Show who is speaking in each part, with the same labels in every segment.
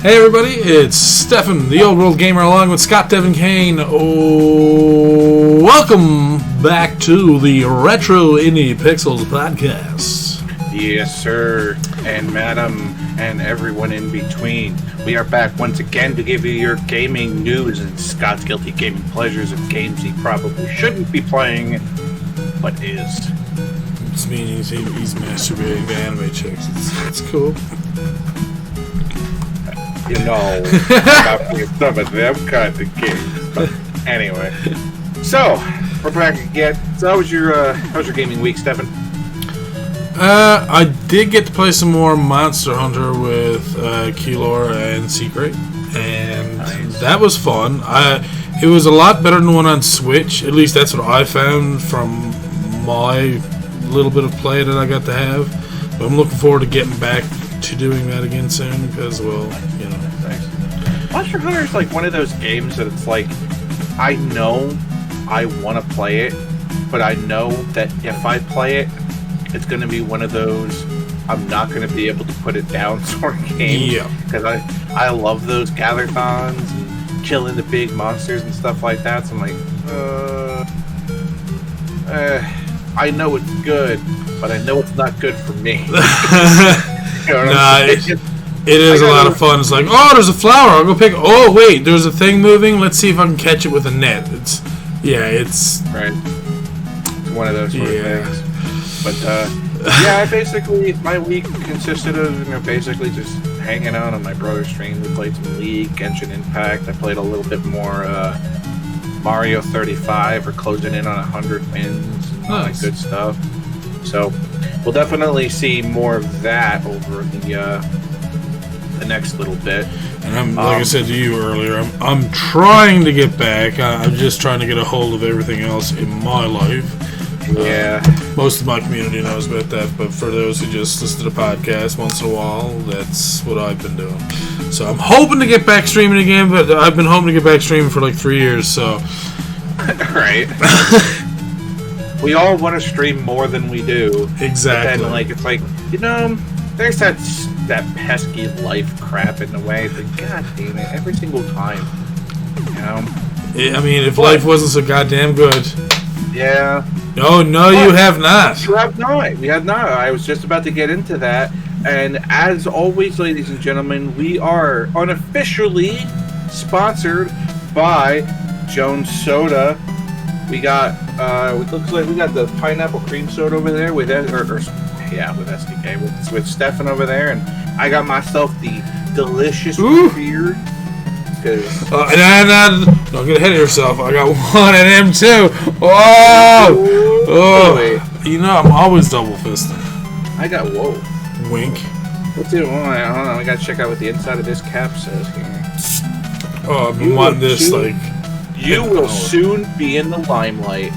Speaker 1: Hey everybody, it's Stefan, the Old World Gamer, along with Scott Devin Kane. Oh, welcome back to the Retro Indie Pixels podcast.
Speaker 2: Yes, sir, and madam, and everyone in between. We are back once again to give you your gaming news and Scott's guilty gaming pleasures of games he probably shouldn't be playing, but is.
Speaker 1: It's meaning he's masturbating to anime chicks. It's cool.
Speaker 2: You know, about some of them kind of games. But anyway, so we're back again. So how was your gaming week, Stefan?
Speaker 1: I did get to play some more Monster Hunter with Keylor and Secret, and nice. That was fun. It was a lot better than the one on Switch. At least that's what I found from my little bit of play that I got to have. But I'm looking forward to getting back to doing that again soon because, well, you know.
Speaker 2: Nice. Monster Hunter is like one of those games that it's like, I know I want to play it, but I know that if I play it, it's going to be one of those I'm not going to be able to put it down sort of games.
Speaker 1: Yeah.
Speaker 2: Because I love those gather-thons and killing the big monsters and stuff like that. So I'm like, I know it's good, but I know it's not good for me. You know
Speaker 1: it is a lot of fun. It's like, oh, there's a flower. I'll go pick. Oh, wait, there's a thing moving. Let's see if I can catch it with a net. It's
Speaker 2: right. It's one of those sort of things. But basically, my week consisted of basically just hanging out on my brother's stream. We played some League, Genshin Impact. I played a little bit more Mario 35. We're closing in on 100 wins and all that good stuff. So we'll definitely see more of that over the next little bit.
Speaker 1: And I'm, like I said to you earlier, I'm trying to get back. I'm just trying to get a hold of everything else in my life.
Speaker 2: Yeah.
Speaker 1: Most of my community knows about that, but for those who just listen to the podcast once in a while, that's what I've been doing. So I'm hoping to get back streaming again, but I've been hoping to get back streaming for like 3 years, so.
Speaker 2: Right. We all want to stream more than we do.
Speaker 1: Exactly.
Speaker 2: And it's like, there's that pesky life crap in the way. It's like, God damn it, every single time.
Speaker 1: Yeah, I mean, if life wasn't so goddamn good.
Speaker 2: Yeah.
Speaker 1: No, you have not.
Speaker 2: You have not. We have not. I was just about to get into that. And as always, ladies and gentlemen, we are unofficially sponsored by Jones Soda. We got, it looks like we got the pineapple cream soda over there with SDK, with Stefan over there. And I got myself the delicious beer.
Speaker 1: Don't get ahead of yourself. I got one of them too. I'm always double fisting.
Speaker 2: I got
Speaker 1: Wink.
Speaker 2: Let's do it. Hold on. We gotta check out what the inside of this cap says here.
Speaker 1: Oh, I've been wanting this like.
Speaker 2: You will soon be in the limelight.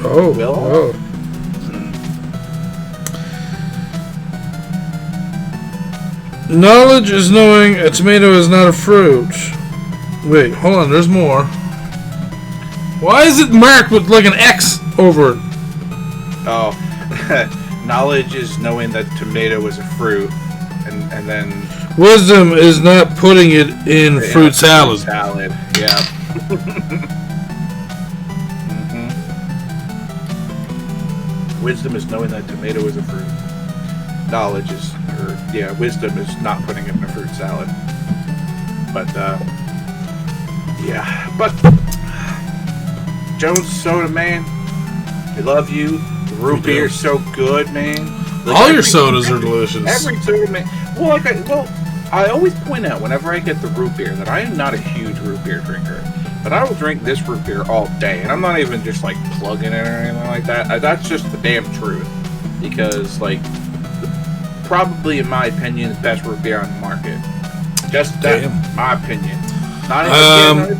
Speaker 1: Oh. Knowledge is knowing a tomato is not a fruit. Wait, hold on, there's more. Why is it marked with like an X over it?
Speaker 2: Oh, knowledge is knowing that tomato is a fruit, and then...
Speaker 1: Wisdom is not putting it in fruit salad.
Speaker 2: Fruit salad, yeah. Wisdom is knowing that tomato is a fruit. Knowledge is... wisdom is not putting it in a fruit salad. But, But, Jones Soda, man, we love you. The root beer is so good, man.
Speaker 1: All your sodas are delicious.
Speaker 2: Every soda, man. I always point out whenever I get the root beer that I am not a huge root beer drinker. But I will drink this root beer all day. And I'm not even just, plugging it or anything like that. That's just the damn truth. Because, probably, in my opinion, the best root beer on the market. Just that, my opinion. Not even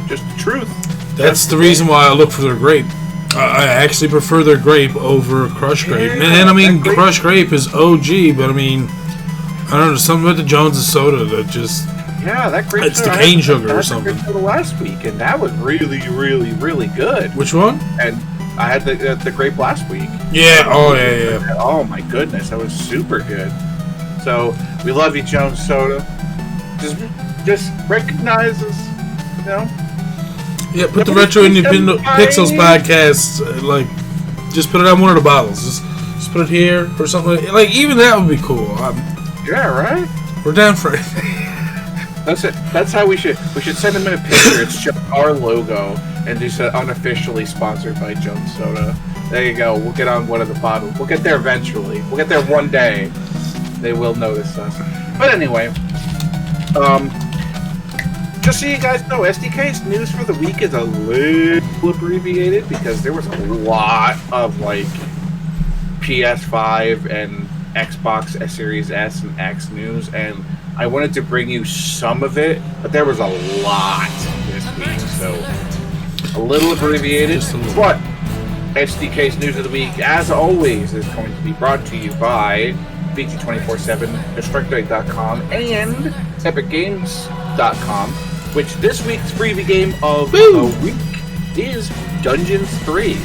Speaker 2: just the truth.
Speaker 1: That's the reason why I look for their grape. I actually prefer their grape over crushed grape. And crushed grape is OG, but I don't know, something about the Jones' soda that just...
Speaker 2: Yeah, that grape
Speaker 1: it's the cane sugar or something.
Speaker 2: I had the last week, and that was really, really, really good.
Speaker 1: Which one?
Speaker 2: And I had the grape last week.
Speaker 1: Yeah, yeah.
Speaker 2: Oh my goodness, that was super good. So So we love you, Jones Soda. Just recognize us, you know.
Speaker 1: Yeah, put the Retro Independent Pixels podcast, just put it on one of the bottles. Just put it here or something. Like, even that would be cool.
Speaker 2: Yeah, right?
Speaker 1: We're down for it.
Speaker 2: That's it. That's how we should send them in a picture. It's just our logo and just unofficially sponsored by Jones Soda. There you go. We'll get on one of the bottles. We'll get there eventually. We'll get there one day. They will notice us. But anyway, just so you guys know, SDK's news for the week is a little abbreviated because there was a lot of like PS5 and Xbox Series S and X news, and I wanted to bring you some of it, but there was a lot this week, so a little abbreviated. But SDK's news of the week, as always, is going to be brought to you by BG247, DestructDate.com, and EpicGames.com. Which this week's freebie game of the week is Dungeons 3.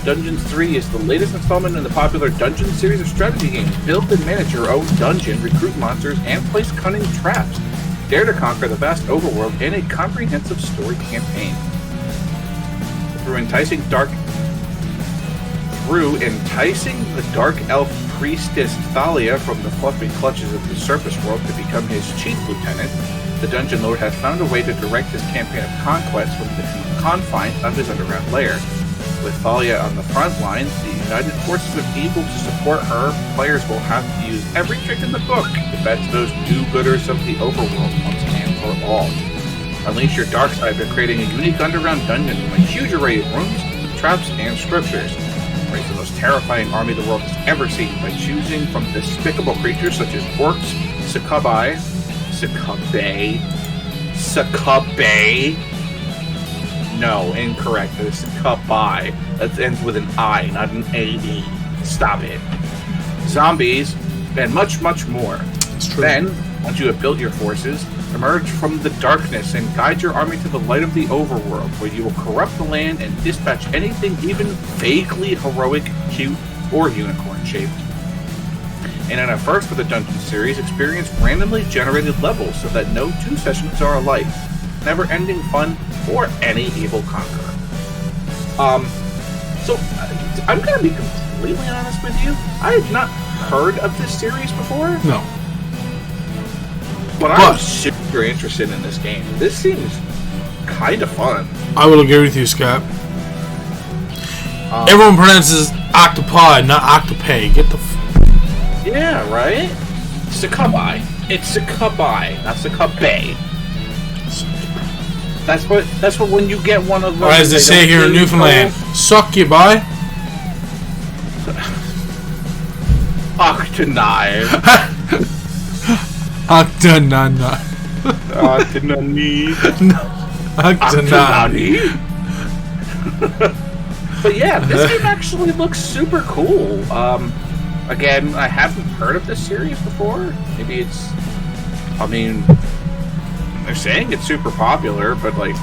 Speaker 2: Dungeons 3 is the latest installment in the popular Dungeons series of strategy games. Build and manage your own dungeon, recruit monsters, and place cunning traps. Dare to conquer the vast overworld in a comprehensive story campaign. Through enticing the dark elf priestess Thalia from the fluffy clutches of the surface world to become his chief lieutenant, the Dungeon Lord has found a way to direct his campaign of conquest from the confines of his underground lair. With Thalia on the front lines, the united forces of evil to support her, players will have to use every trick in the book to fetch those do-gooders of the overworld once and for all. Unleash your dark side by creating a unique underground dungeon with a huge array of rooms, traps, and scriptures. Raise the most terrifying army the world has ever seen by choosing from despicable creatures such as orcs, succubi. No, incorrect. That is succubi. That ends with an I, not an A-E. Stop it. Zombies, and much, much more. Then, once you have built your forces, emerge from the darkness and guide your army to the light of the overworld, where you will corrupt the land and dispatch anything even vaguely heroic, cute, or unicorn-shaped. And in a first for the Dungeon series, experience randomly generated levels so that no two sessions are alike. Never-ending fun for any evil conqueror. So, I'm going to be completely honest with you. I had not heard of this series before.
Speaker 1: No.
Speaker 2: But I'm super interested in this game. This seems kind of fun.
Speaker 1: I will agree with you, Scott. Everyone pronounces octopi, not octopi. Get the
Speaker 2: yeah, right? Succubi. It's succubi, not succubay. That's what when you get one of those.
Speaker 1: Or as they say here in Newfoundland, suck you by.
Speaker 2: Octonai.
Speaker 1: Octonani.
Speaker 2: Octonani. But yeah, this game actually looks super cool. Again, I haven't heard of this series before. Maybe it's... I mean, they're saying it's super popular, but like,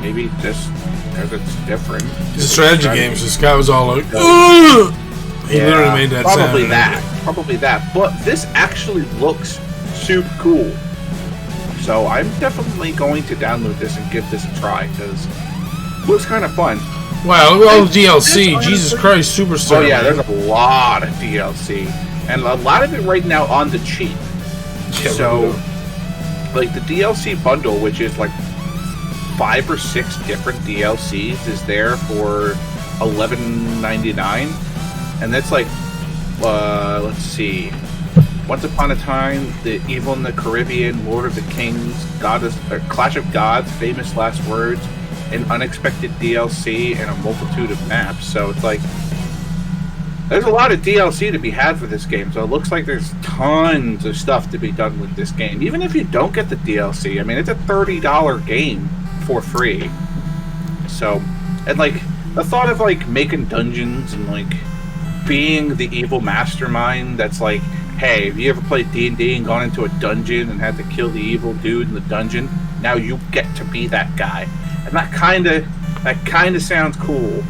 Speaker 2: maybe just because it's different.
Speaker 1: It's a strategy game, so Scott was all like, he literally made that
Speaker 2: probably
Speaker 1: sound.
Speaker 2: Probably that. But this actually looks super cool. So I'm definitely going to download this and give this a try, because it looks kind of fun.
Speaker 1: Wow, look at all the DLC. Jesus Christ, Superstar.
Speaker 2: Oh yeah, there's a lot of DLC. And a lot of it right now on the cheap.
Speaker 1: Yeah,
Speaker 2: so, like the DLC bundle, which is like 5 or 6 different DLCs, is there for $11.99. And that's like, let's see. Once Upon a Time, The Evil in the Caribbean, Lord of the Kings, Clash of Gods, Famous Last Words, an unexpected DLC, and a multitude of maps. So it's like, there's a lot of DLC to be had for this game. So it looks like there's tons of stuff to be done with this game. Even if you don't get the DLC, I mean, it's a $30 game for free. So, and like, the thought of like making dungeons and like being the evil mastermind that's like, hey, have you ever played D&D and gone into a dungeon and had to kill the evil dude in the dungeon? Now you get to be that guy. And that kind of sounds cool.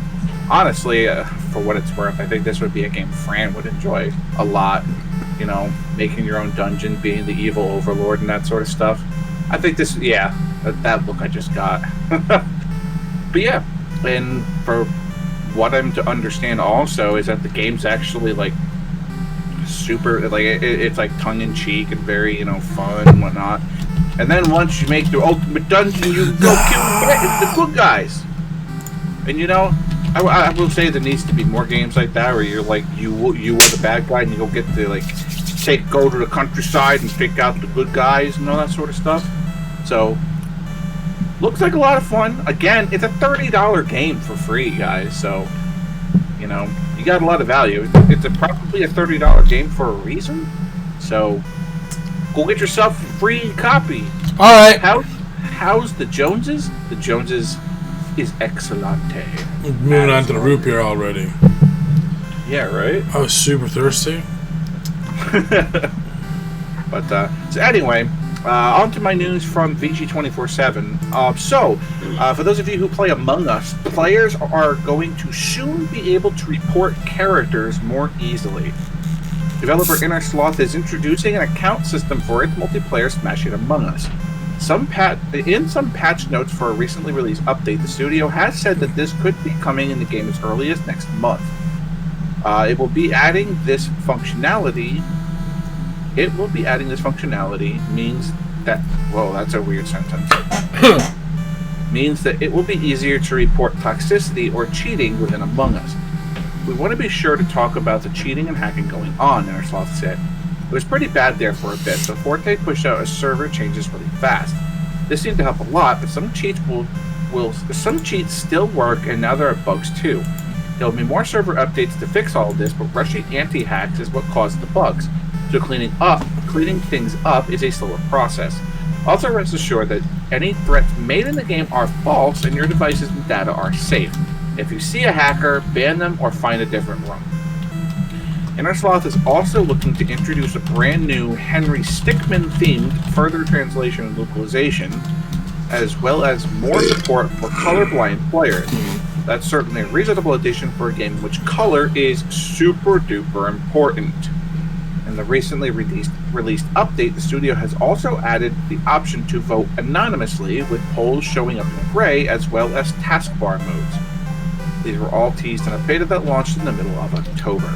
Speaker 2: Honestly, for what it's worth, I think this would be a game Fran would enjoy a lot. you know, making your own dungeon, being the evil overlord and that sort of stuff. I think this, yeah, that look I just got. But yeah, and for what I'm to understand also is that the game's actually like super, like it's like tongue-in-cheek and very, you know, fun and whatnot. And then once you make the ultimate dungeon, you go kill the good guys. And you know, I will say there needs to be more games like that where you're like you were the bad guy and you go get to like go to the countryside and pick out the good guys and all that sort of stuff. So looks like a lot of fun. Again, it's a $30 game for free, guys. So you know you got a lot of value. It's probably a $30 game for a reason. So go get yourself a free copy.
Speaker 1: All right.
Speaker 2: How's the Joneses? The Joneses is excellente.
Speaker 1: Moving on to the root beer already.
Speaker 2: Yeah, right?
Speaker 1: I was super thirsty.
Speaker 2: But, so anyway, on to my news from VG247. For those of you who play Among Us, players are going to soon be able to report characters more easily. Developer Inner Sloth is introducing an account system for its multiplayer Smash It Among Us. In some patch notes for a recently released update, the studio has said that this could be coming in the game as early as next month. It will be adding this functionality. Means that, whoa, that's a weird sentence. Means that it will be easier to report toxicity or cheating within Among Us. We want to be sure to talk about the cheating and hacking going on, Inner Sloth said. It was pretty bad there for a bit, so Forte pushed out a server changes really fast. This seemed to help a lot, but some cheats some cheats still work, and now there are bugs too. There will be more server updates to fix all of this, but rushing anti-hacks is what caused the bugs. So cleaning things up is a slower process. Also rest assured that any threats made in the game are false, and your devices and data are safe. If you see a hacker, ban them or find a different room. Inner Sloth is also looking to introduce a brand new Henry Stickmin-themed further translation and localization, as well as more support for colorblind players. That's certainly a reasonable addition for a game in which color is super duper important. In the recently released update, the studio has also added the option to vote anonymously, with polls showing up in gray, as well as taskbar modes. These were all teased in a beta that launched in the middle of October.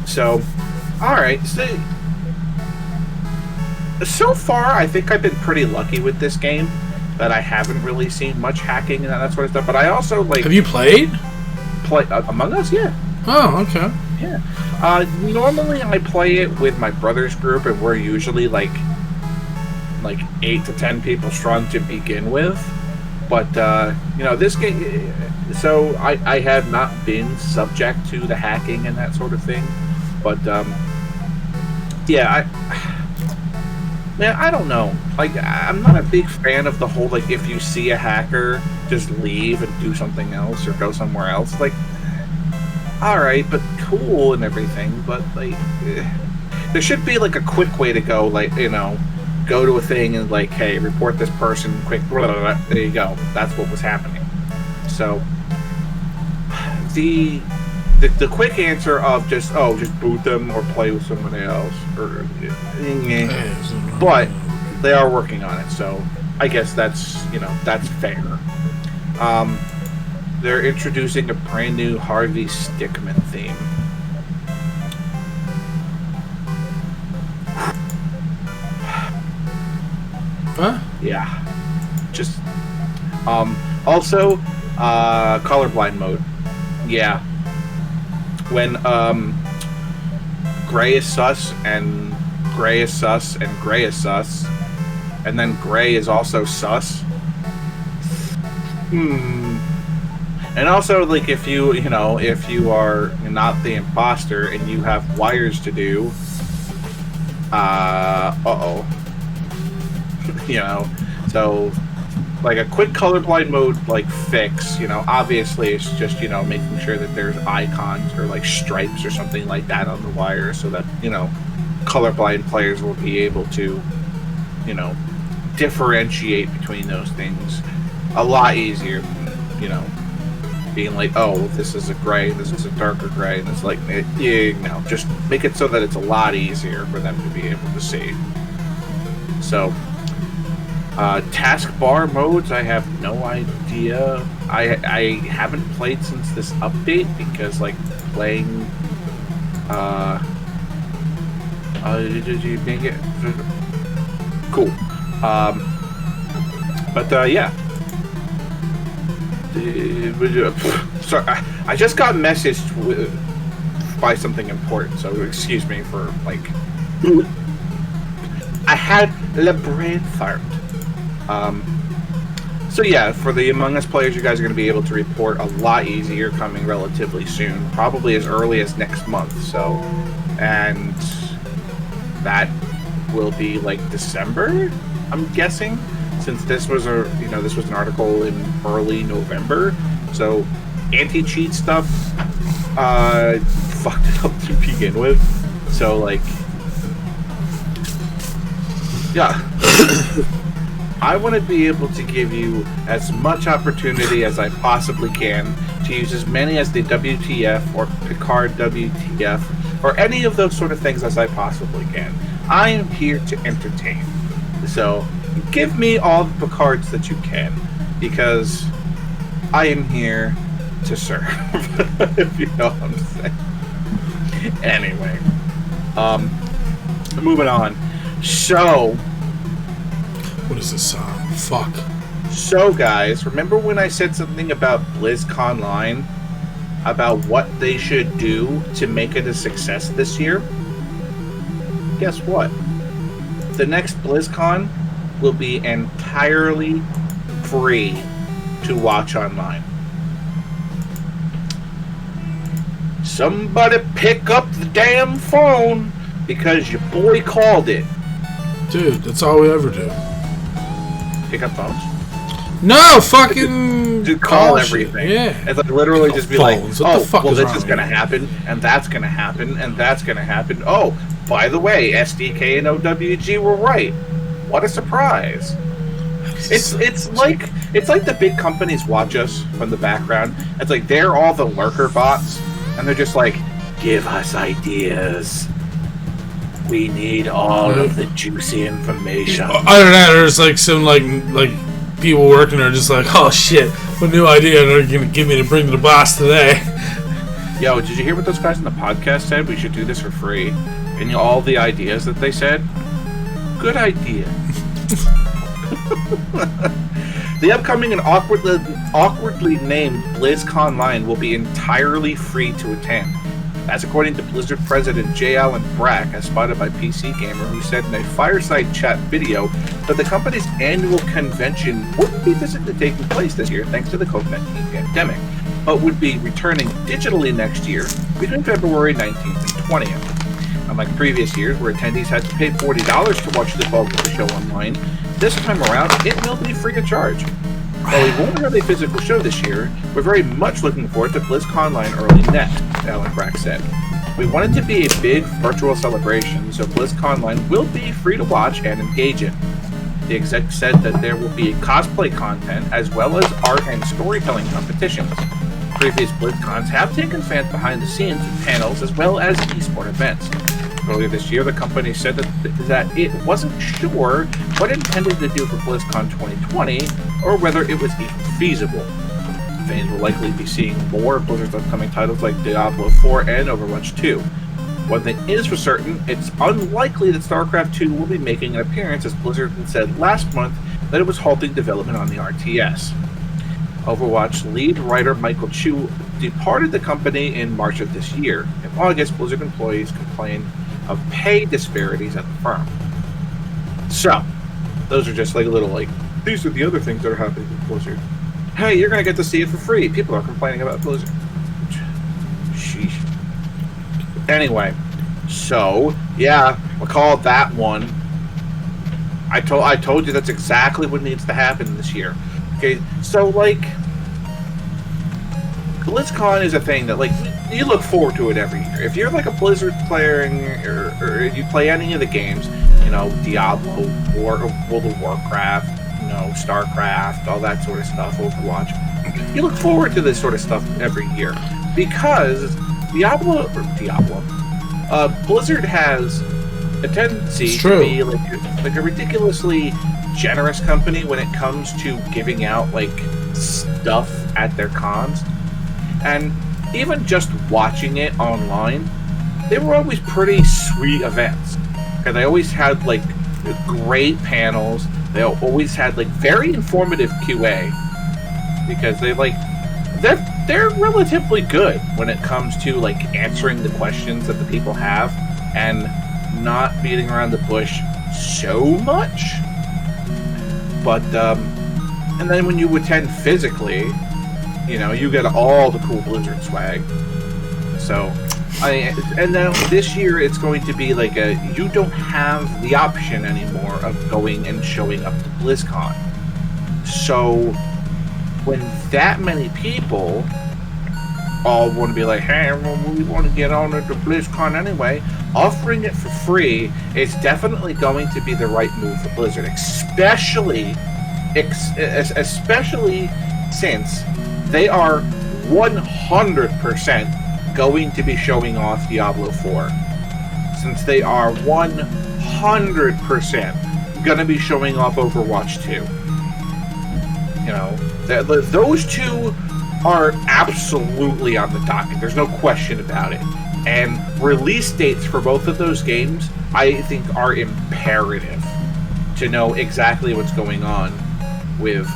Speaker 2: So, alright, so far I think I've been pretty lucky with this game, that I haven't really seen much hacking and that sort of stuff, but I also, like...
Speaker 1: Have you played?
Speaker 2: Among Us, yeah.
Speaker 1: Oh, okay.
Speaker 2: Yeah. Normally I play it with my brother's group, and we're usually, like 8 to 10 people strong to begin with, but, you know, this game... So, I have not been subject to the hacking and that sort of thing. But, yeah, I don't know. Like, I'm not a big fan of the whole, like, if you see a hacker, just leave and do something else or go somewhere else. Like, alright, but cool and everything, but, like, there should be, like, a quick way to go, like, you know, go to a thing and, like, hey, report this person, quick, blah, blah, blah, there you go. That's what was happening. So, the quick answer of just boot them or play with someone else, but they are working on it, so I guess that's fair. They're introducing a brand new Harvey Stickmin theme.
Speaker 1: Huh?
Speaker 2: Yeah. Just also colorblind mode. Yeah. When gray is sus and gray is sus and gray is sus, and then gray is also sus. And also, like, if you are not the imposter and you have wires to do, you know, so, like, a quick colorblind mode, like, fix, you know, obviously it's just, you know, making sure that there's icons or, like, stripes or something like that on the wire so that, you know, colorblind players will be able to, you know, differentiate between those things a lot easier, you know, being like, oh, this is a gray, this is a darker gray, and it's like, no, just make it so that it's a lot easier for them to be able to see. So, taskbar modes, I have no idea. I haven't played since this update because, like, playing, did you make it? Cool. Yeah. Sorry, I just got messaged by something important, so excuse me for, like, I had the brain fart. So yeah, for the Among Us players, you guys are going to be able to report a lot easier coming relatively soon, probably as early as next month. So, and that will be like December, I'm guessing, since this was an article in early November. So anti-cheat stuff fucked it up to begin with. So, like, yeah. I want to be able to give you as much opportunity as I possibly can to use as many as the WTF or Picard WTF or any of those sort of things as I possibly can. I am here to entertain. So give me all the Picards that you can, because I am here to serve. If you know what I'm saying. Anyway, moving on. So,
Speaker 1: what is this song? Fuck.
Speaker 2: So, guys, remember when I said something about BlizzConline? About what they should do to make it a success this year? Guess what? The next BlizzCon will be entirely free to watch online. Somebody pick up the damn phone, because your boy called it.
Speaker 1: Dude, that's all we ever do.
Speaker 2: Pick up phones?
Speaker 1: No, fucking
Speaker 2: to call everything.
Speaker 1: Yeah.
Speaker 2: It's like literally just be
Speaker 1: phones.
Speaker 2: like,
Speaker 1: What
Speaker 2: oh, well, this is
Speaker 1: with
Speaker 2: going to
Speaker 1: you?
Speaker 2: happen, and that's going to happen, and that's going to happen. Oh, by the way, SDK and OWG were right. What a surprise. It's like the big companies watch us from the background. It's like they're all the lurker bots, and they're just like, give us ideas. We need all of the juicy information.
Speaker 1: Other than that, there's like some like people working are just like, oh shit, what new idea they're gonna give me to bring to the boss today?
Speaker 2: Yo, did you hear what those guys in the podcast said? We should do this for free. And all the ideas that they said? Good idea. The upcoming and awkwardly named BlizzConline will be entirely free to attend. That's according to Blizzard President J. Allen Brack, as spotted by PC Gamer, who said in a fireside chat video that the company's annual convention wouldn't be physically taking place this year thanks to the COVID-19 pandemic, but would be returning digitally next year between February 19th and 20th. Unlike previous years, where attendees had to pay $40 to watch the bulk of the show online, this time around, it will be free of charge. While we won't have a physical show this year, we're very much looking forward to BlizzConline early next, Allen Brack said. We want it to be a big virtual celebration, so BlizzConline will be free to watch and engage in. The exec said that there will be cosplay content as well as art and storytelling competitions. Previous BlizzCons have taken fans behind the scenes with panels as well as esport events. Earlier this year, the company said that it wasn't sure what it intended to do for BlizzCon 2020 or whether it was even feasible. Fans will likely be seeing more of Blizzard's upcoming titles like Diablo 4 and Overwatch 2. One thing is for certain, it's unlikely that StarCraft 2 will be making an appearance, as Blizzard said last month that it was halting development on the RTS. Overwatch lead writer Michael Chu departed the company in March of this year. In August, Blizzard employees complained of pay disparities at the firm. So, those are just like little, like, these are the other things that are happening with Blizzard. Hey, you're gonna get to see it for free. People are complaining about Blizzard. Sheesh. Anyway, so yeah, we'll call that one. I told you that's exactly what needs to happen this year. Okay, so like, BlizzCon is a thing that, like, you look forward to it every year. If you're like a Blizzard player or you play any of the games, you know, Diablo, World of Warcraft, you know, StarCraft, all that sort of stuff, Overwatch, you look forward to this sort of stuff every year because Blizzard has a tendency to be like a ridiculously generous company when it comes to giving out like stuff at their cons, and even just watching it online, they were always pretty sweet events. And they always had like great panels. They always had like very informative QA because they're relatively good when it comes to like answering the questions that the people have and not beating around the bush so much. But and then when you attend physically, you get all the cool Blizzard swag. So and then this year it's going to be like you don't have the option anymore of going and showing up to BlizzCon. So when that many people all want to be like, hey, well, we want to get on to BlizzCon anyway, offering it for free is definitely going to be the right move for Blizzard, especially since they are 100% going to be showing off Diablo 4. Since they are 100% going to be showing off Overwatch 2. Those two are absolutely on the docket. There's no question about it. And release dates for both of those games, I think, are imperative to know exactly what's going on with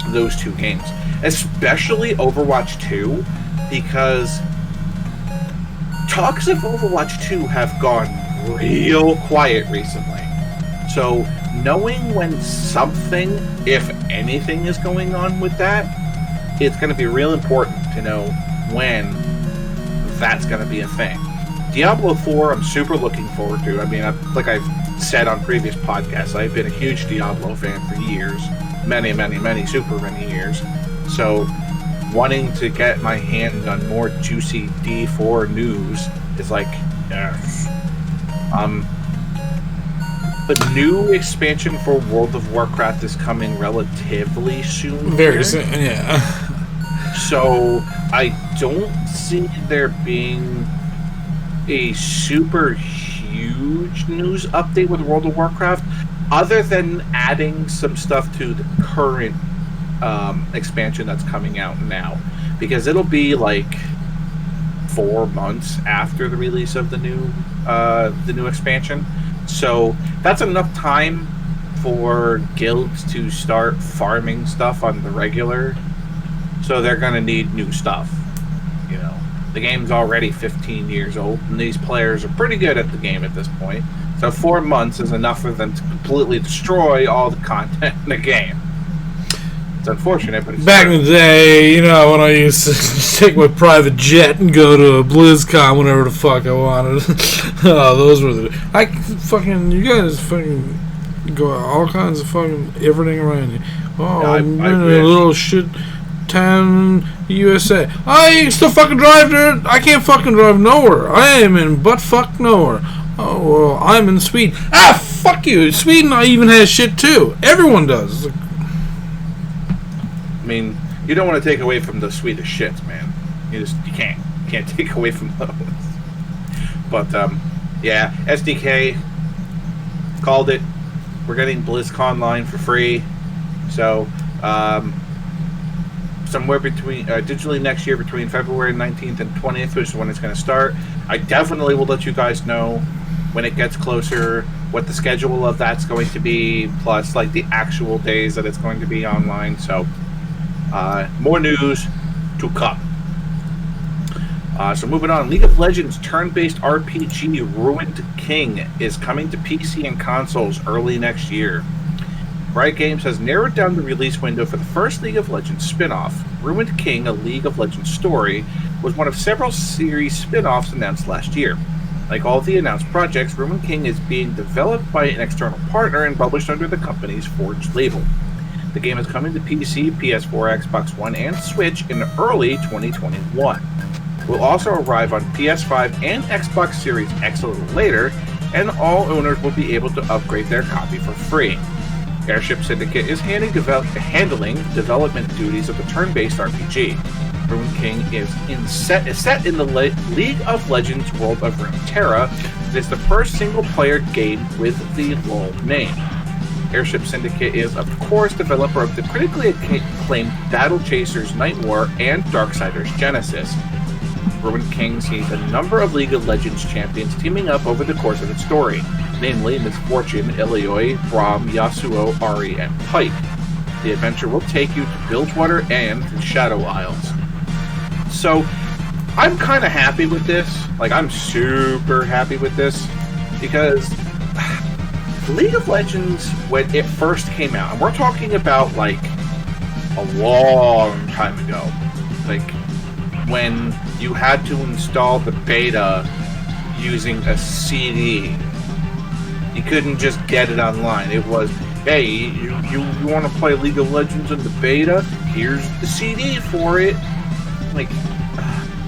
Speaker 2: those two games. Especially Overwatch 2, because talks of Overwatch 2 have gone real quiet recently. So knowing when something, if anything, is going on with that, it's going to be real important to know when that's going to be a thing. Diablo 4, I'm super looking forward to. I mean, like I've said on previous podcasts, I've been a huge Diablo fan for years. Many years. So wanting to get my hands on more juicy D4 news is like, yes. The new expansion for World of Warcraft is coming relatively soon.
Speaker 1: Very soon, yeah.
Speaker 2: So I don't see there being a super huge news update with World of Warcraft, other than adding some stuff to the current expansion that's coming out now, because it'll be like 4 months after the release of the new expansion. So that's enough time for guilds to start farming stuff on the regular. So they're going to need new stuff. The game's already 15 years old, and these players are pretty good at the game at this point. So 4 months is enough for them to completely destroy all the content in the game. It's unfortunate, but it's
Speaker 1: back in the day, when I used to take my private jet and go to a BlizzCon whenever the fuck I wanted. Those were you guys fucking go all kinds of fucking everything around you. Oh, yeah, I'm in a little shit town, USA. I still fucking drive there. I can't fucking drive nowhere. I am in butt fuck nowhere. Oh, well, I'm in Sweden. Ah, fuck you. Sweden even has shit too. Everyone does.
Speaker 2: I mean, you don't want to take away from the Swedish shits, man. You can't take away from those. But yeah, SDK called it. We're getting BlizzConline for free. So somewhere between digitally next year, between February 19th and 20th, which is when it's going to start. I definitely will let you guys know when it gets closer what the schedule of that's going to be, plus like the actual days that it's going to be online. So more news to come. So moving on, League of Legends turn-based RPG Ruined King is coming to PC and consoles early next year. Riot Games has narrowed down the release window for the first League of Legends spin-off. Ruined King, a League of Legends story, was one of several series spin-offs announced last year. Like all of the announced projects, Ruined King is being developed by an external partner and published under the company's Forge label. The game is coming to PC, PS4, Xbox One, and Switch in early 2021. It will also arrive on PS5 and Xbox Series X a little later, and all owners will be able to upgrade their copy for free. Airship Syndicate is handling development duties of the turn-based RPG. Rune King is set in the League of Legends world of Runeterra. It is the first single-player game with the LoL name. Airship Syndicate is, of course, developer of the critically acclaimed Battle Chasers Night War and Darksiders Genesis. Rune King sees a number of League of Legends champions teaming up over the course of its story, namely Misfortune, Ilioi, Braum, Yasuo, Ahri, and Pike. The adventure will take you to Bilgewater and the Shadow Isles. So, I'm kind of happy with this. Like, I'm super happy with this, because League of Legends, when it first came out, and we're talking about, like, a long time ago, like, when you had to install the beta using a CD. You couldn't just get it online. It was, hey, you want to play League of Legends in the beta? Here's the CD for it. Like,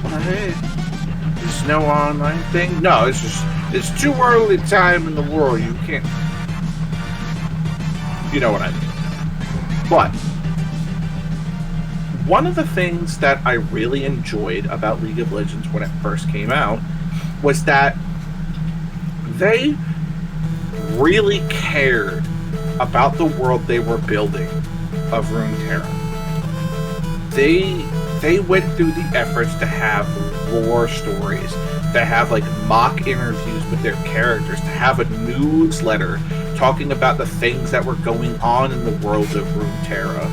Speaker 2: what? There's no online thing? No, it's just, it's too early time in the world. You can't. You know what I mean. But one of the things that I really enjoyed about League of Legends when it first came out was that they really cared about the world they were building of Runeterra. They went through the efforts to have lore stories, to have like mock interviews with their characters, to have a newsletter talking about the things that were going on in the world of Runeterra.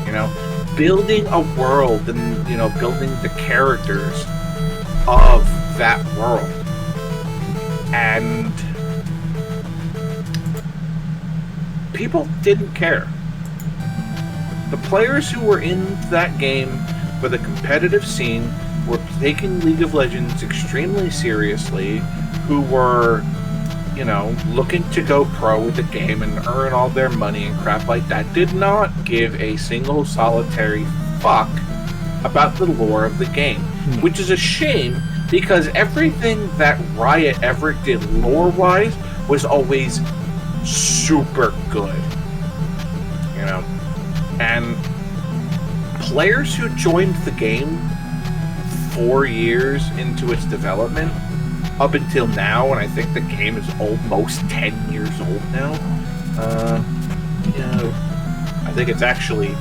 Speaker 2: You know, building a world and, you know, building the characters of that world. And people didn't care. The players who were in that game for the competitive scene were taking League of Legends extremely seriously, who were, you know, looking to go pro with the game and earn all their money and crap like that, did not give a single solitary fuck about the lore of the game. Which is a shame, because everything that Riot ever did lore-wise was always super good. You know? And players who joined the game 4 years into its development, up until now, and I think the game is almost 10 years old now. I think it's actually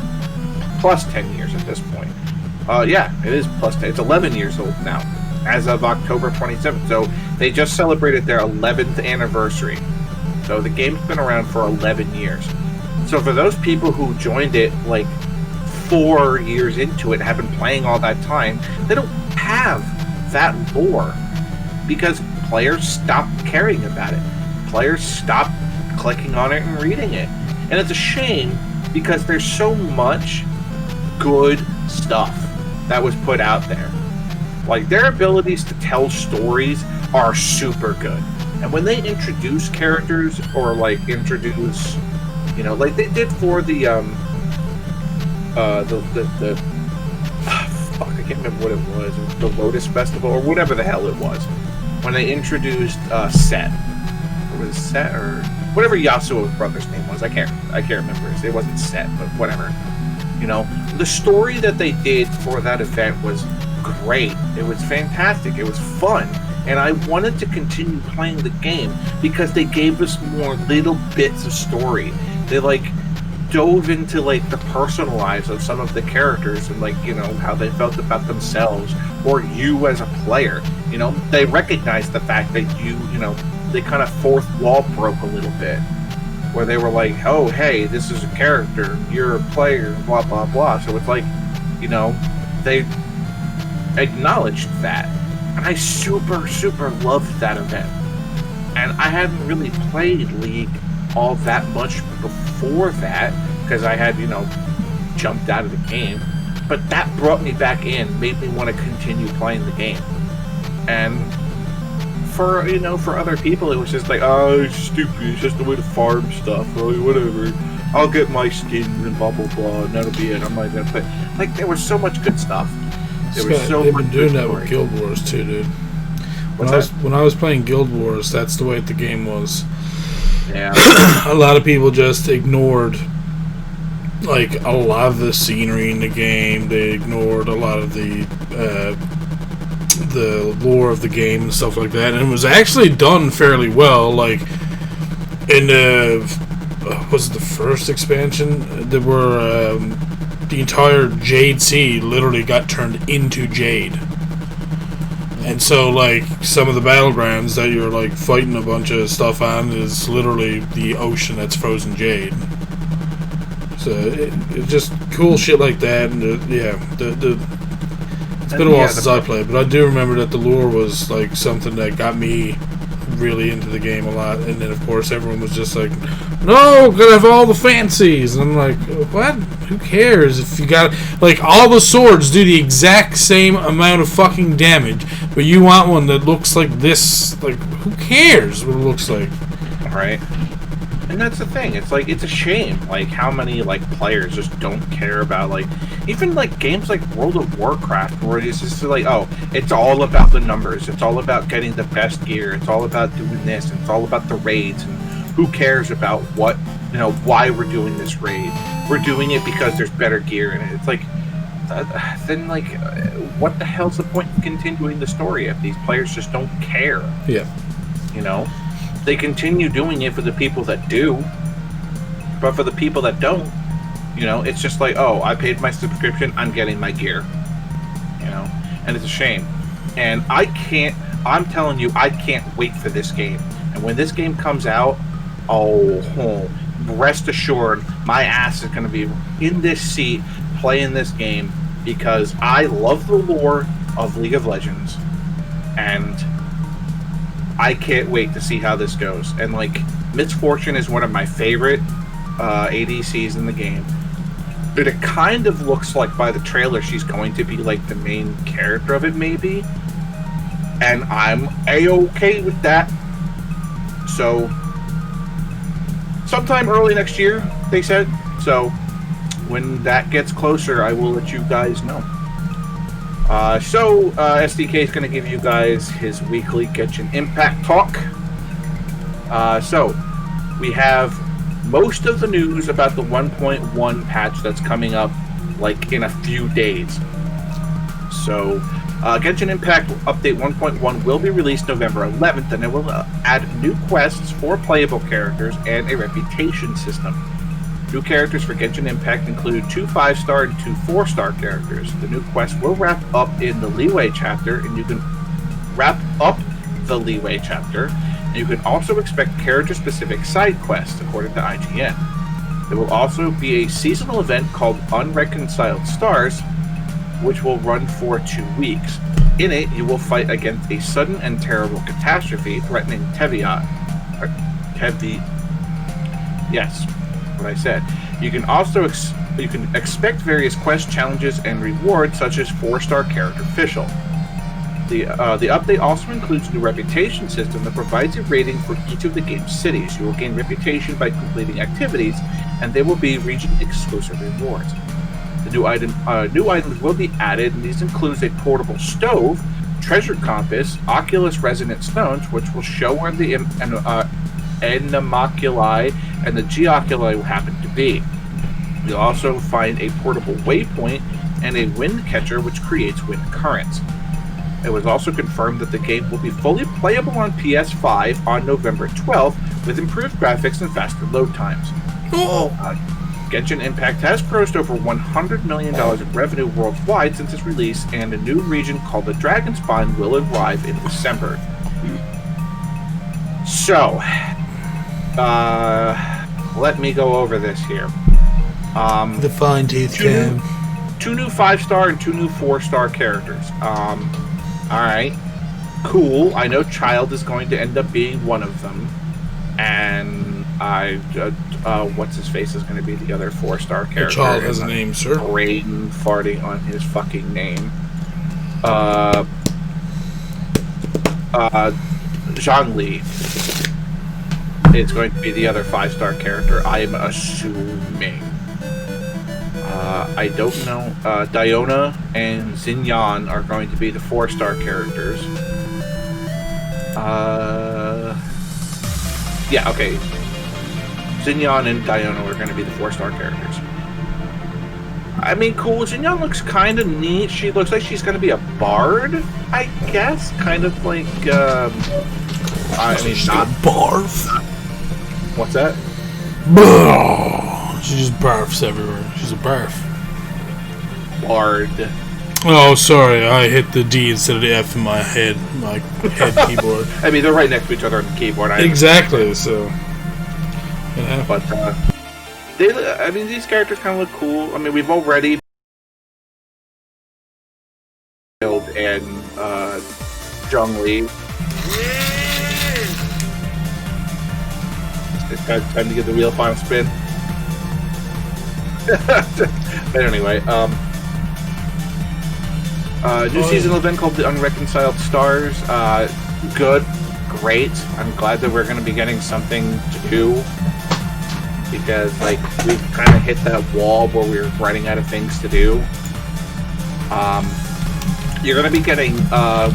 Speaker 2: plus 10 years at this point. Yeah, it is plus 10. It's 11 years old now, as of October 27th. So they just celebrated their 11th anniversary. So the game's been around for 11 years. So for those people who joined it like 4 years into it, have been playing all that time, they don't have that lore. Because players stopped caring about it. Players stopped clicking on it and reading it. And it's a shame, because there's so much good stuff that was put out there. Like, their abilities to tell stories are super good. And when they introduce characters, or like introduce, you know, like they did for the fuck, I can't remember what it was, the Lotus Festival or whatever the hell it was. When they introduced Set, or was it Set or whatever Yasuo's brother's name was, I can't remember. It wasn't Set, but whatever. You know, the story that they did for that event was great. It was fantastic. It was fun, and I wanted to continue playing the game because they gave us more little bits of story. They like dove into like the personal lives of some of the characters and like, you know, how they felt about themselves or you as a player. You know, they recognized the fact that you know, they kind of fourth wall broke a little bit, where they were like, oh, hey, this is a character, you're a player, blah, blah, blah. So it's like, you know, they acknowledged that. And I super, super loved that event. And I hadn't really played League all that much before that, because I had, you know, jumped out of the game. But that brought me back in, made me want to continue playing the game. And for, you know, for other people, it was just like, oh, it's stupid, it's just a way to farm stuff, or whatever. I'll get my skins and blah, blah, blah, and that'll be it. I'm not gonna play. Like, there was so much good stuff.
Speaker 1: There was so they've been doing that with Guild Wars too, dude. When I was playing Guild Wars, that's the way the game was.
Speaker 2: Yeah.
Speaker 1: A lot of people just ignored like a lot of the scenery in the game. They ignored a lot of the lore of the game and stuff like that, and it was actually done fairly well. Like in was it the first expansion? There were the entire Jade Sea literally got turned into Jade. And so, like, some of the battlegrounds that you're, like, fighting a bunch of stuff on is literally the ocean that's frozen jade. So, it's just cool shit like that. And, it's been a while since I played, but I do remember that the lore was, like, something that got me really into the game a lot. And then, of course, everyone was just like, no, gotta have all the fancies. And I'm like, what? Who cares if you got, like, all the swords do the exact same amount of fucking damage, but you want one that looks like this? Like, who cares what it looks like?
Speaker 2: Right. And that's the thing. It's like, it's a shame, like, how many, like, players just don't care about, like, even, like, games like World of Warcraft, where it's just like, oh, it's all about the numbers. It's all about getting the best gear. It's all about doing this. And it's all about the raids. And who cares about what, you know, why we're doing this raid? We're doing it because there's better gear in it. It's like, then, like, what the hell's the point in continuing the story if these players just don't care?
Speaker 1: Yeah.
Speaker 2: You know? They continue doing it for the people that do, but for the people that don't, you know, it's just like, oh, I paid my subscription, I'm getting my gear. You know? And it's a shame. And I'm telling you, I can't wait for this game. And when this game comes out, rest assured, my ass is going to be in this seat playing this game because I love the lore of League of Legends, and I can't wait to see how this goes. And, like, Miss Fortune is one of my favorite ADCs in the game, but it kind of looks like by the trailer she's going to be, like, the main character of it, maybe, and I'm A-okay with that. So, sometime early next year, they said. So, when that gets closer, I will let you guys know. SDK is going to give you guys his weekly Genshin Impact talk. So, we have most of the news about the 1.1 patch that's coming up, like, in a few days. So, Genshin Impact Update 1.1 will be released November 11th, and it will add new quests for playable characters and a reputation system. New characters for Genshin Impact include 2 5-star and 2 4-star characters. The new quest will wrap up in the Leeway chapter, and you can wrap up the Leeway chapter, and you can also expect character-specific side quests, according to IGN. There will also be a seasonal event called Unreconciled Stars, which will run for 2 weeks. In it, you will fight against a sudden and terrible catastrophe threatening Teviot. Yes, what I said. You can also expect various quest challenges and rewards, such as 4-star character official. The update also includes a new reputation system that provides a rating for each of the game's cities. You will gain reputation by completing activities, and there will be region-exclusive rewards. The new items will be added, and these includes a portable stove, treasure compass, Oculus resonant stones, which will show where the animalculi and the geoculi will happen to be. You'll also find a portable waypoint and a wind catcher, which creates wind currents. It was also confirmed that the game will be fully playable on PS5 on November 12th, with improved graphics and faster load times. Genshin Impact has grossed over $100 million in revenue worldwide since its release, and a new region called the Dragon Spawn will arrive in December. So, let me go over this here.
Speaker 1: The fine teeth game.
Speaker 2: 2 new 5-star and 2 new 4-star characters. Alright. Cool. I know Child is going to end up being one of them. And what's his face is going to be the other 4-star character.
Speaker 1: The Child has a name, sir.
Speaker 2: Raiden farting on his fucking name. Zhongli is going to be the other 5-star character, I am assuming. I don't know. Diona and Xinyan are going to be the 4-star characters. Yeah, okay. Xinyan and Diona are going to be the 4-star characters. I mean, cool. Xinyan looks kind of neat. She looks like she's going to be a bard, I guess. Kind of like, I mean, not
Speaker 1: barf.
Speaker 2: What's that?
Speaker 1: She just barfs everywhere. She's a barf.
Speaker 2: Bard.
Speaker 1: Oh, sorry. I hit the D instead of the F in my head keyboard.
Speaker 2: I mean, they're right next to each other on the keyboard.
Speaker 1: Exactly. So,
Speaker 2: but I mean, these characters kind of look cool. I mean, we've already built and Zhongli. It's time to get the wheel final spin. But anyway, new seasonal event called the Unreconciled Stars. Good, great. I'm glad that we're going to be getting something to do, because like we've kind of hit that wall where we're running out of things to do. You're going to be getting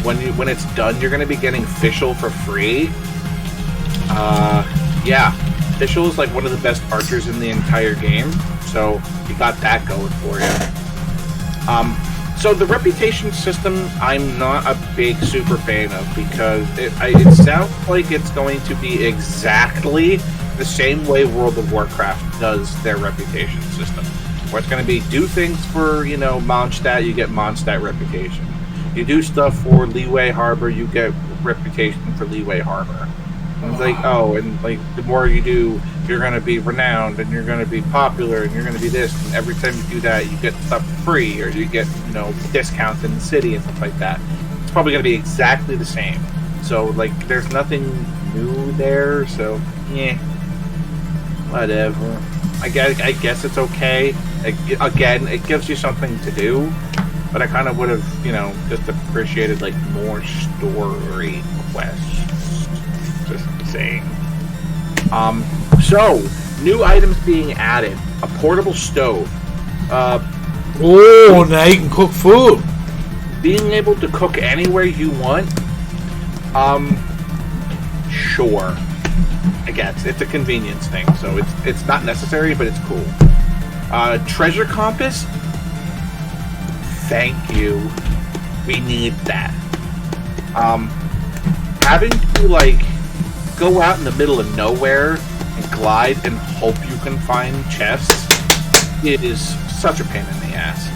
Speaker 2: when it's done, you're going to be getting Fischl for free. Yeah, Fischl is like one of the best archers in the entire game, so you got that going for you. So the reputation system, I'm not a big super fan of, because it sounds like it's going to be exactly the same way World of Warcraft does their reputation system, where it's going to be do things for, you know, Mondstadt, you get Mondstadt reputation. You do stuff for Liyue Harbor, you get reputation for Liyue Harbor. And it's like, oh, and like the more you do, you're going to be renowned, and you're going to be popular, and you're going to be this, and every time you do that, you get stuff free, or you get, you know, discounts in the city and stuff like that. It's probably going to be exactly the same. So, like, there's nothing new there, so, yeah, whatever. I guess it's okay. Again, it gives you something to do, but I kind of would have, you know, just appreciated, like, more story quests. Just saying. So, new items being added. A portable stove.
Speaker 1: Oh, now you can cook food.
Speaker 2: Being able to cook anywhere you want. Sure. I guess. It's a convenience thing, so it's not necessary, but it's cool. Treasure compass. Thank you. We need that. Having to, like, go out in the middle of nowhere and glide and hope you can find chests, it is such a pain in the ass.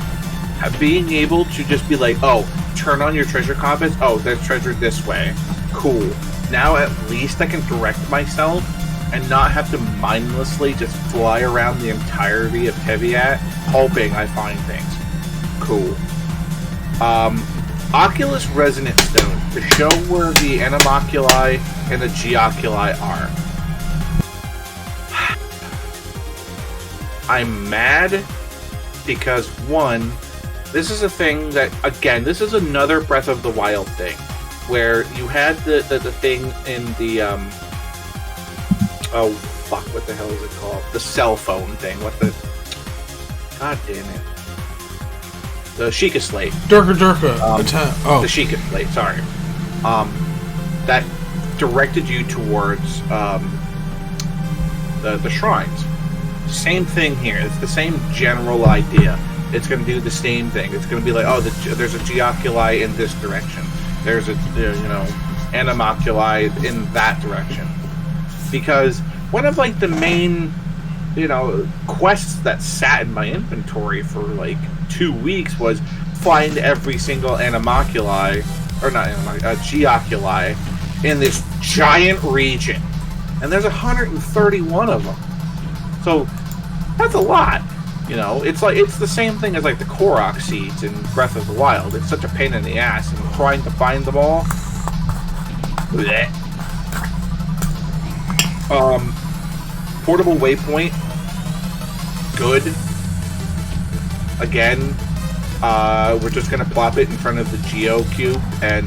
Speaker 2: Being able to just be like, oh, turn on your treasure compass, oh, there's treasure this way. Cool. Now at least I can direct myself and not have to mindlessly just fly around the entirety of Teviat hoping I find things. Cool. Oculus Resonant Stone, to show where the Animoculi and the Geoculi are. I'm mad because, one, this is a thing that, again, this is another Breath of the Wild thing, where you had the thing in the, oh, fuck, what the hell is it called? The cell phone thing, God damn it. The Sheikah Slate.
Speaker 1: Durka.
Speaker 2: The Sheikah Slate, sorry. That directed you towards the shrines. Same thing here. It's the same general idea. It's going to do the same thing. It's going to be like, oh, there's a Geoculi in this direction. There's a, you know, Animoculi in that direction. Because one of, like, the main, you know, quests that sat in my inventory for, like, 2 weeks was find every single Animoculi, or not Animoculi, Geoculi in this giant region. And there's 131 of them. So, that's a lot. You know, it's the same thing as, like, the Korok seeds in Breath of the Wild. It's such a pain in the ass, and trying to find them all. Blech. Portable waypoint. Good. Again, we're just going to plop it in front of the Geo Cube and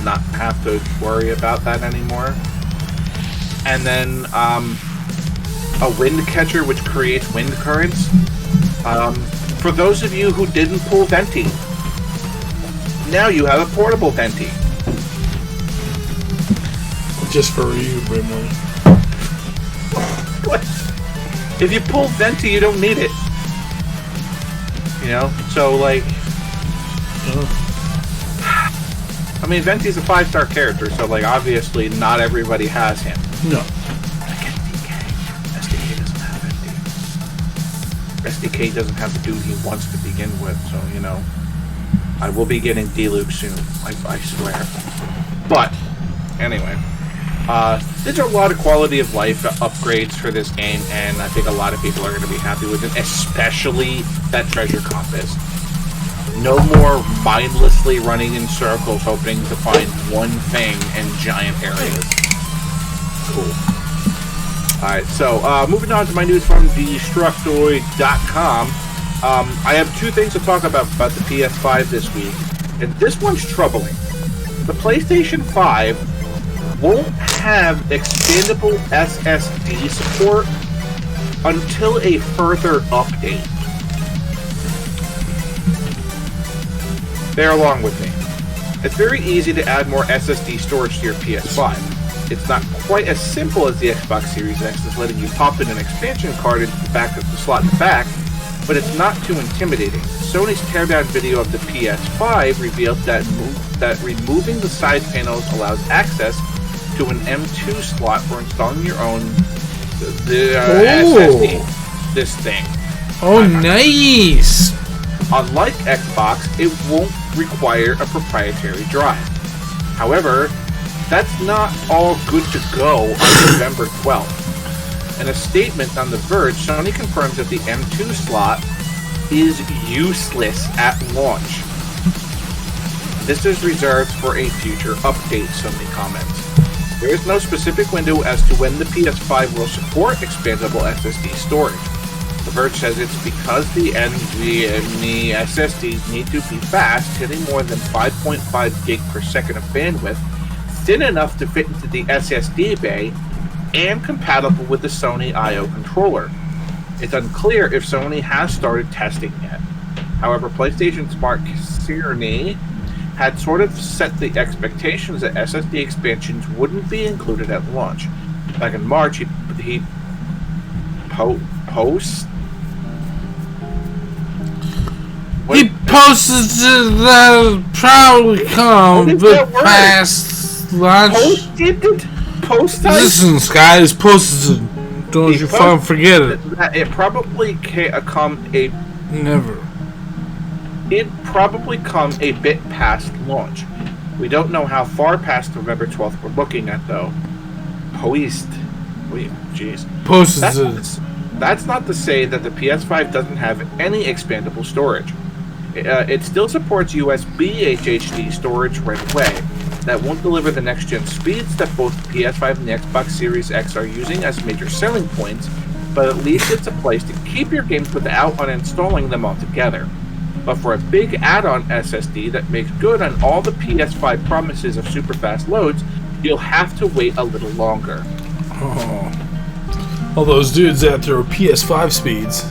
Speaker 2: not have to worry about that anymore. And then a wind catcher which creates wind currents. For those of you who didn't pull Venti, now you have a portable Venti.
Speaker 1: Just for you, Brimley.
Speaker 2: What? If you pull Venti, you don't need it. You know? So, like... I mean, Venti's a 5-star character, so, like, obviously not everybody has him.
Speaker 1: No.
Speaker 2: SDK doesn't have Venti. SDK doesn't have the dude he wants to begin with, so, you know. I will be getting D-Luke soon, I swear. But, anyway. There's a lot of quality of life upgrades for this game, and I think a lot of people are going to be happy with it, especially that treasure compass. No more mindlessly running in circles hoping to find one thing in giant areas. Cool. Alright, so moving on to my news from Destructoid.com. I have two things to talk about the PS5 this week, and this one's troubling. The PlayStation 5 won't have expandable SSD support until a further update. Bear along with me. It's very easy to add more SSD storage to your PS5. It's not quite as simple as the Xbox Series X is letting you pop in an expansion card into the back of the slot in the back, but it's not too intimidating. Sony's teardown video of the PS5 revealed that removing the side panels allows access to an M2 slot for installing your own SSD. This thing.
Speaker 1: Oh, nice!
Speaker 2: Unlike Xbox, it won't require a proprietary drive. However, that's not all good to go on November 12th. In a statement on The Verge, Sony confirms that the M2 slot is useless at launch. This is reserved for a future update, Sony comments. There is no specific window as to when the PS5 will support expandable SSD storage. The Verge says it's because the NVMe SSDs need to be fast, hitting more than 5.5 gig per second of bandwidth, thin enough to fit into the SSD bay, and compatible with the Sony I/O controller. It's unclear if Sony has started testing yet. However, PlayStation's Mark Cerny had sort of set the expectations that SSD expansions wouldn't be included at launch. Back in March, he
Speaker 1: posted that probably come past launch. Listen, guys, posted. Don't you forget it.
Speaker 2: It probably
Speaker 1: never.
Speaker 2: It'd probably come a bit past launch. We don't know how far past November 12th we're looking at, though. That's not to say that the PS5 doesn't have any expandable storage. It still supports USB HDD storage right away. That won't deliver the next-gen speeds that both the PS5 and the Xbox Series X are using as major selling points, but at least it's a place to keep your games without uninstalling them altogether. But for a big add-on SSD that makes good on all the PS5 promises of super fast loads, you'll have to wait a little longer.
Speaker 1: Oh. All those dudes out there are PS5 speeds.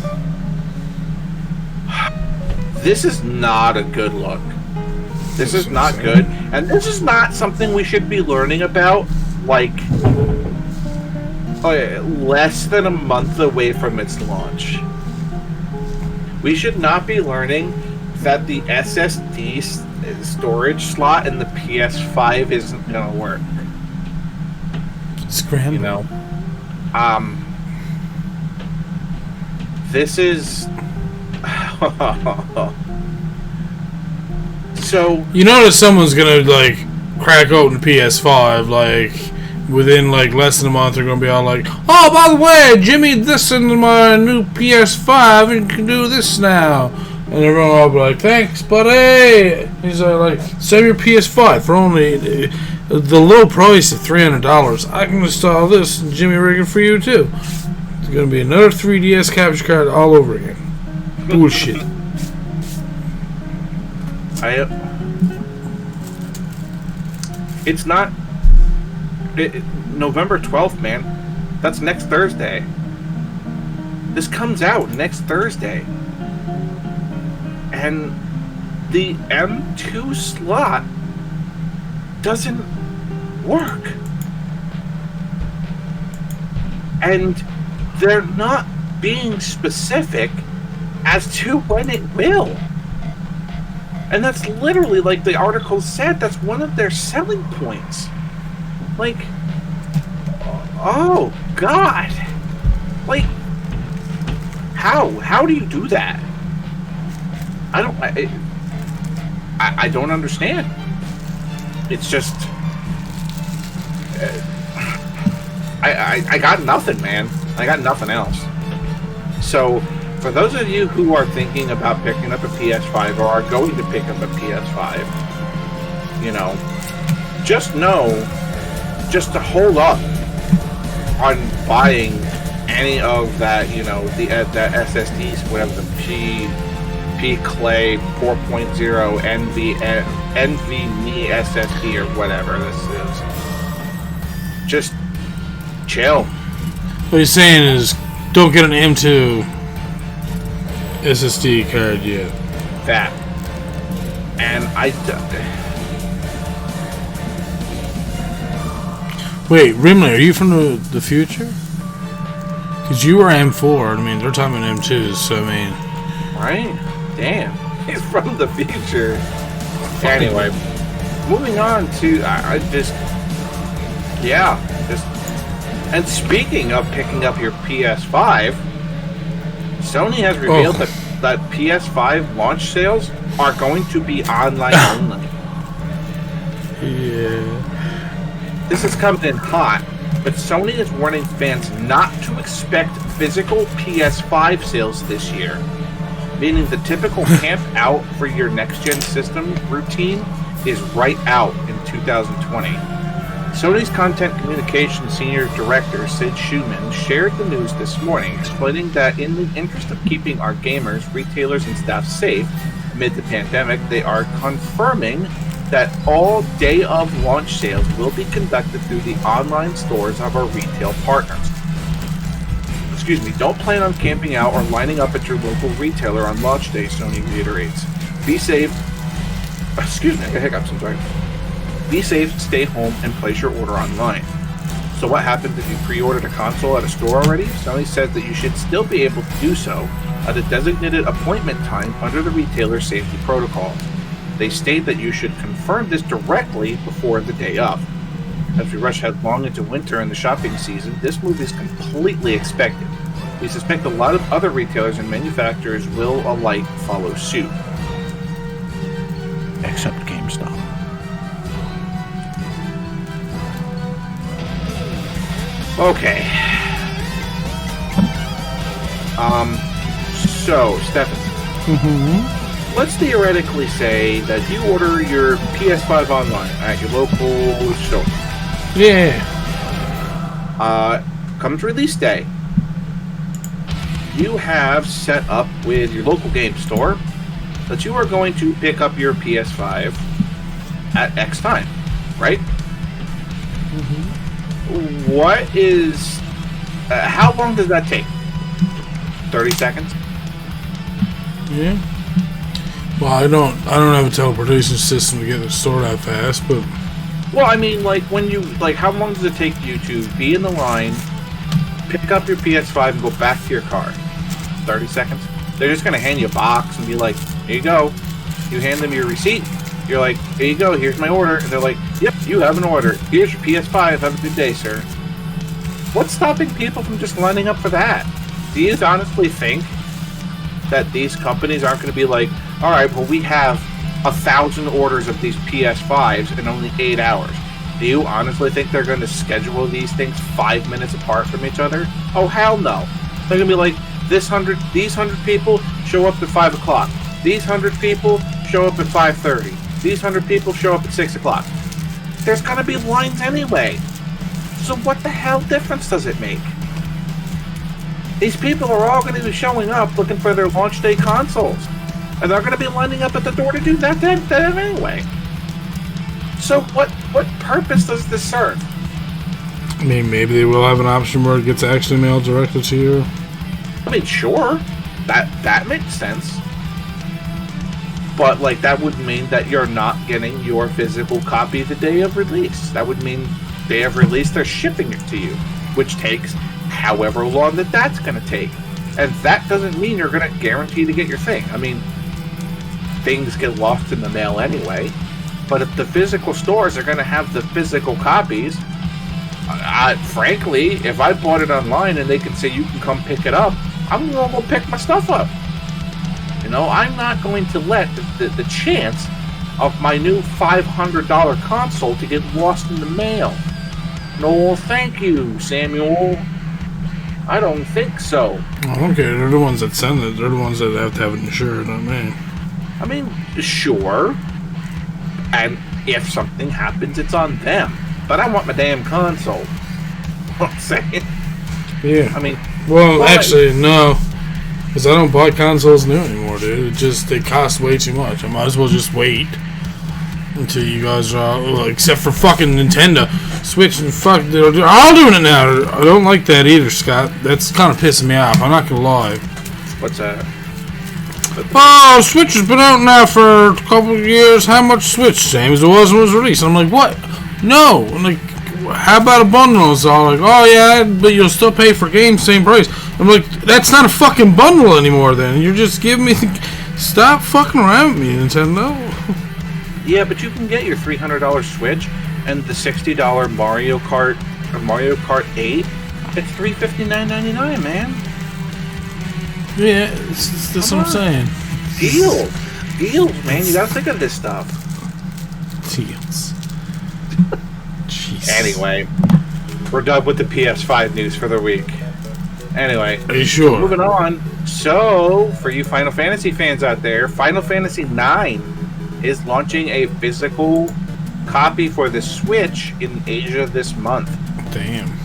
Speaker 2: This is not a good look. This is not good. And this is not something we should be learning about, like, less than a month away from its launch. We should not be learning that the SSD storage slot in the PS5 isn't going to work.
Speaker 1: Scramble.
Speaker 2: You know? This is... So...
Speaker 1: You notice someone's going to, like, crack open the PS5, like... Within like less than a month, they're gonna be all like, "Oh, by the way, Jimmy, this into my new PS5, and you can do this now." And everyone will be like, "Thanks, buddy." He's like, "Save your PS5 for only the low price of $300. I can install this and Jimmy rig it for you too." It's gonna be another 3DS capture card all over again. Bullshit.
Speaker 2: It's not. November 12th, man. That's next Thursday. This comes out next Thursday. And the M2 slot doesn't work. And they're not being specific as to when it will. And that's literally, like the article said, that's one of their selling points. Like, oh God. Like, how do you do that? I don't understand. It's just I got nothing, man. I got nothing else. So for those of you who are thinking about picking up a PS5 or are going to pick up a PS5, you know, just to hold up on buying any of that, you know, that SSDs, whatever the P Clay 4.0 NVMe SSD or whatever this is. Just chill.
Speaker 1: What he's saying is, don't get an M2 SSD card yet.
Speaker 2: That. And
Speaker 1: Wait, Rimley, are you from the future? Because you were M4. I mean, they're talking M2s, so I mean...
Speaker 2: Right? Damn. He's from the future. Anyway, moving on to... And speaking of picking up your PS5, Sony has revealed that PS5 launch sales are going to be online only.
Speaker 1: Yeah.
Speaker 2: This is coming in hot, but Sony is warning fans not to expect physical PS5 sales this year, meaning the typical camp out for your next-gen system routine is right out in 2020. Sony's Content Communications Senior Director, Sid Schumann, shared the news this morning, explaining that in the interest of keeping our gamers, retailers, and staff safe amid the pandemic, they are confirming that all day-of launch sales will be conducted through the online stores of our retail partners. Excuse me, don't plan on camping out or lining up at your local retailer on launch day, Sony reiterates. Be safe. Excuse me, I got hiccups, I'm sorry. Be safe, stay home, and place your order online. So what happens if you pre-ordered a console at a store already? Sony said that you should still be able to do so at a designated appointment time under the retailer's safety protocols. They state that you should confirm this directly before the day of. As we rush headlong into winter and the shopping season, this move is completely expected. We suspect a lot of other retailers and manufacturers will alike follow suit. Except GameStop. Okay. So, Stefan. Let's theoretically say that you order your PS5 online at your local store.
Speaker 1: Yeah.
Speaker 2: Comes release day. You have set up with your local game store that you are going to pick up your PS5 at X time, right? What is... how long does that take? 30 seconds?
Speaker 1: Yeah. Well, I don't have a teleportation system to get it stored that fast, but...
Speaker 2: Well, I mean, like, when you... Like, how long does it take you to be in the line, pick up your PS5, and go back to your car? 30 seconds? They're just gonna hand you a box and be like, here you go. You hand them your receipt. You're like, here you go, here's my order. And they're like, yep, you have an order. Here's your PS5. Have a good day, sir. What's stopping people from just lining up for that? Do you honestly think that these companies aren't going to be like, all right, well, we have 1,000 orders of these PS5s in only 8 hours. Do you honestly think they're going to schedule these things 5 minutes apart from each other? Oh, hell no. They're going to be like, these 100 people show up at 5 o'clock. These 100 people show up at 5:30. These 100 people show up at 6 o'clock. There's going to be lines anyway. So what the hell difference does it make? These people are all going to be showing up looking for their launch day consoles. And they're going to be lining up at the door to do that anyway. So what purpose does this serve?
Speaker 1: I mean, maybe they will have an option where it gets actually mailed directly to you.
Speaker 2: I mean, sure. That makes sense. But, like, that would mean that you're not getting your physical copy the day of release. That would mean day of release, they're shipping it to you, which takes however long that's going to take. And that doesn't mean you're going to guarantee to get your thing. I mean, things get lost in the mail anyway. But if the physical stores are going to have the physical copies, frankly, if I bought it online and they can say you can come pick it up, I'm going to go pick my stuff up. You know, I'm not going to let the chance of my new $500 console to get lost in the mail. No, thank you, Samuel. I don't think so.
Speaker 1: I don't care. They're the ones that send it. They're the ones that have to have it insured, not me.
Speaker 2: I mean, sure. And if something happens, it's on them. But I want my damn console. You know what I'm saying?
Speaker 1: Yeah.
Speaker 2: I mean...
Speaker 1: Well, actually, no. Because I don't buy consoles new anymore, dude. They cost way too much. I might as well just wait until you guys are... Well, except for fucking Nintendo. Switch and fuck... They're all doing it now. I don't like that either, Scott. That's kind of pissing me off. I'm not going to lie.
Speaker 2: What's that?
Speaker 1: Oh, Switch has been out now for a couple of years. How much Switch? Same as it was when it was released. I'm like, what? No. I'm like, how about a bundle? It's all like, oh yeah, but you'll still pay for games, same price. I'm like, that's not a fucking bundle anymore then. You're just giving me... Stop fucking around with me, Nintendo.
Speaker 2: Yeah, but you can get your $300 Switch and the $60 Mario Kart or Mario Kart 8. It's $359.99, man.
Speaker 1: Yeah, that's what I'm saying.
Speaker 2: Deals, man. You gotta think of this stuff.
Speaker 1: Deals. Jeez.
Speaker 2: Anyway, we're done with the PS5 news for the week. Anyway,
Speaker 1: are you sure?
Speaker 2: Moving on. So, for you Final Fantasy fans out there, Final Fantasy IX is launching a physical copy for the Switch in Asia this month.
Speaker 1: Damn.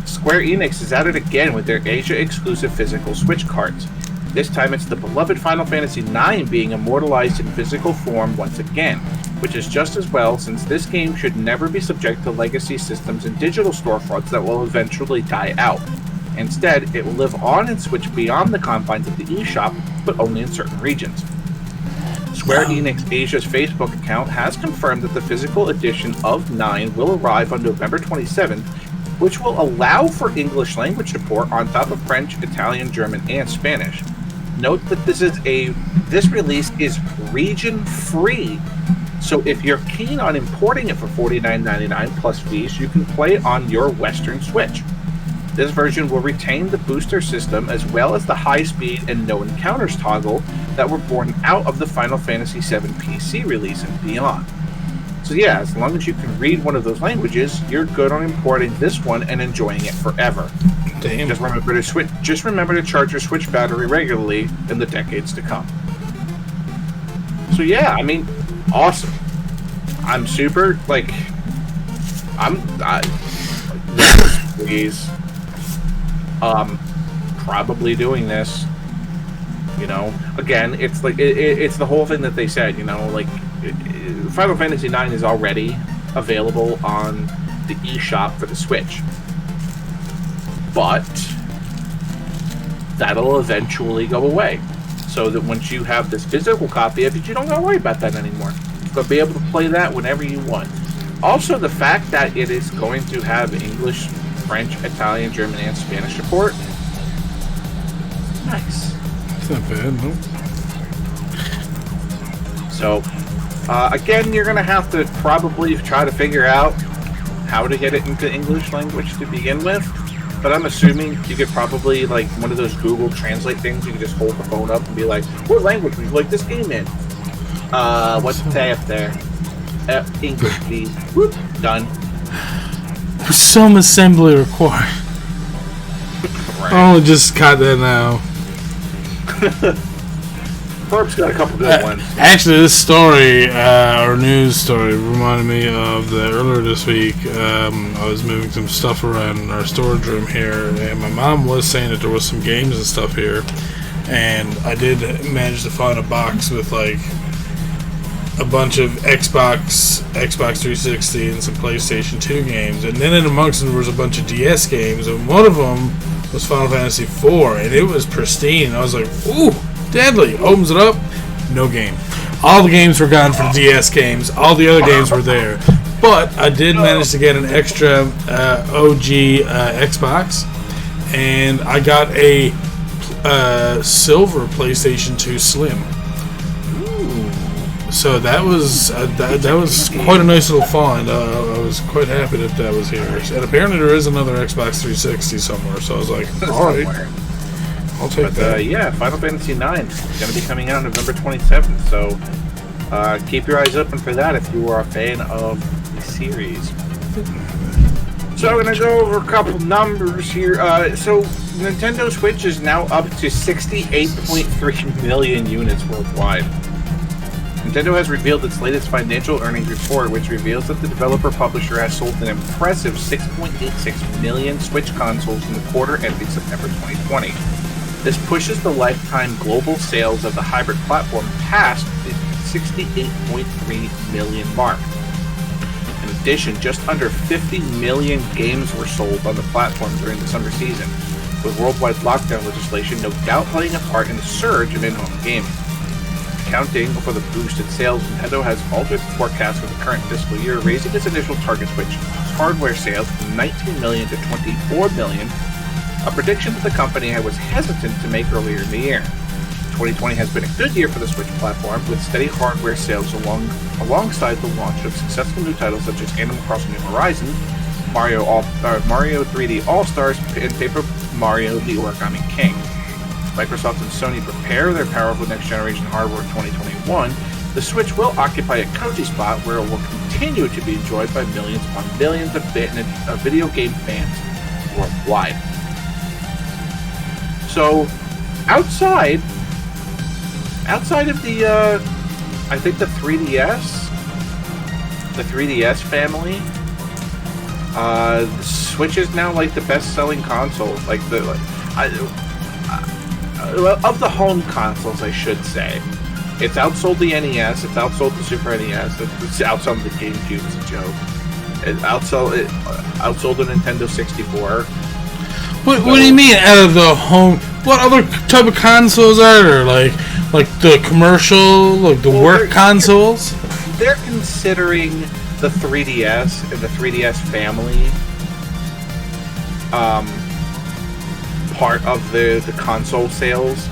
Speaker 2: Square Enix is at it again with their Asia-exclusive physical Switch cards. This time it's the beloved Final Fantasy IX being immortalized in physical form once again, which is just as well since this game should never be subject to legacy systems and digital storefronts that will eventually die out. Instead, it will live on and switch beyond the confines of the eShop, but only in certain regions. Square Enix Asia's Facebook account has confirmed that the physical edition of 9 will arrive on November 27th, which will allow for English language support on top of French, Italian, German, and Spanish. Note that this release is region free, so if you're keen on importing it for $49.99 plus fees, you can play it on your Western Switch. This version will retain the booster system as well as the high speed and no encounters toggle that were born out of the Final Fantasy VII PC release and beyond. So yeah, as long as you can read one of those languages, you're good on importing this one and enjoying it forever.
Speaker 1: Damn.
Speaker 2: Just remember to charge your Switch battery regularly in the decades to come. So yeah, I mean, awesome. I'm super please. Probably doing this. You know, again, it's like it's the whole thing that they said. You know, like Final Fantasy IX is already available on the eShop for the Switch, but that'll eventually go away. So that once you have this physical copy of it, you don't gotta worry about that anymore. You'll be able to play that whenever you want. Also, the fact that it is going to have English, French, Italian, German, and Spanish support. Nice.
Speaker 1: It's not bad, no?
Speaker 2: So, again, you're going to have to probably try to figure out how to get it into English language to begin with. But I'm assuming you could probably, like, one of those Google Translate things, you can just hold the phone up and be like, what language would you like this game in? What's the tab there? English, please. Whoop, done.
Speaker 1: Some assembly required.
Speaker 2: Right.
Speaker 1: I only just caught that now.
Speaker 2: Corp's got a couple good ones.
Speaker 1: Actually, this story, or news story, reminded me of that earlier this week. I was moving some stuff around in our storage room here, and my mom was saying that there was some games and stuff here, and I did manage to find a box with like a bunch of Xbox 360 and some PlayStation 2 games, and then in amongst them there was a bunch of DS games, and one of them was Final Fantasy 4, and it was pristine. I was like, ooh, deadly. Opens it up, no game. All the games were gone for the DS games. All the other games were there. But I did manage to get an extra OG Xbox, and I got a silver PlayStation 2 Slim. So that was quite a nice little find. I was quite happy that was here. And apparently there is another Xbox 360 somewhere. So I was like, all right, I'll take that.
Speaker 2: Yeah, Final Fantasy IX is going to be coming out November 27th. So keep your eyes open for that if you are a fan of the series. So I'm going to go over a couple numbers here. So Nintendo Switch is now up to 68.3 million units worldwide. Nintendo has revealed its latest financial earnings report, which reveals that the developer-publisher has sold an impressive 6.86 million Switch consoles in the quarter ending September 2020. This pushes the lifetime global sales of the hybrid platform past the 68.3 million mark. In addition, just under 50 million games were sold on the platform during the summer season, with worldwide lockdown legislation no doubt playing a part in the surge in in-home gaming. Accounting for the boosted sales, Nintendo has altered the forecast for the current fiscal year, raising its initial target Switch hardware sales from 19 million to 24 million, a prediction that the company was hesitant to make earlier in the year. 2020 has been a good year for the Switch platform, with steady hardware sales alongside the launch of successful new titles such as Animal Crossing New Horizons, Mario 3D All-Stars, and Paper Mario The Origami King. Microsoft and Sony prepare their powerful next-generation hardware in 2021, the Switch will occupy a cozy spot where it will continue to be enjoyed by millions upon millions of video game fans worldwide. So, outside of the, I think the 3DS family, the Switch is now like the best-selling console, like of the home consoles, I should say. It's outsold the NES, it's outsold the Super NES, it's outsold the GameCube as a joke. It outsold the Nintendo 64.
Speaker 1: What do you mean out of the home? What other type of consoles are there? Like the commercial, like the work consoles?
Speaker 2: They're considering the 3DS and the 3DS family part of the console sales,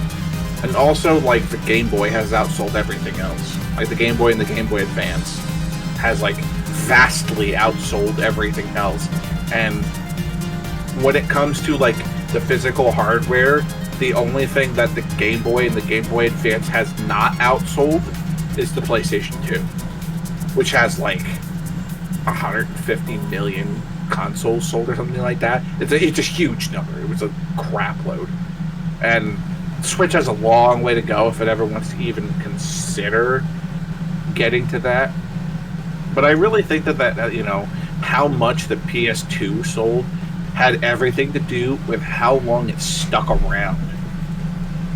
Speaker 2: and also like the Game Boy has outsold everything else. Like the Game Boy and the Game Boy Advance has like vastly outsold everything else. And when it comes to like the physical hardware, the only thing that the Game Boy and the Game Boy Advance has not outsold is the PlayStation 2, which has like 150 million consoles sold or something like that. It's a huge number. It was a crap load. And Switch has a long way to go if it ever wants to even consider getting to that. But I really think that you know, how much the PS2 sold had everything to do with how long it stuck around.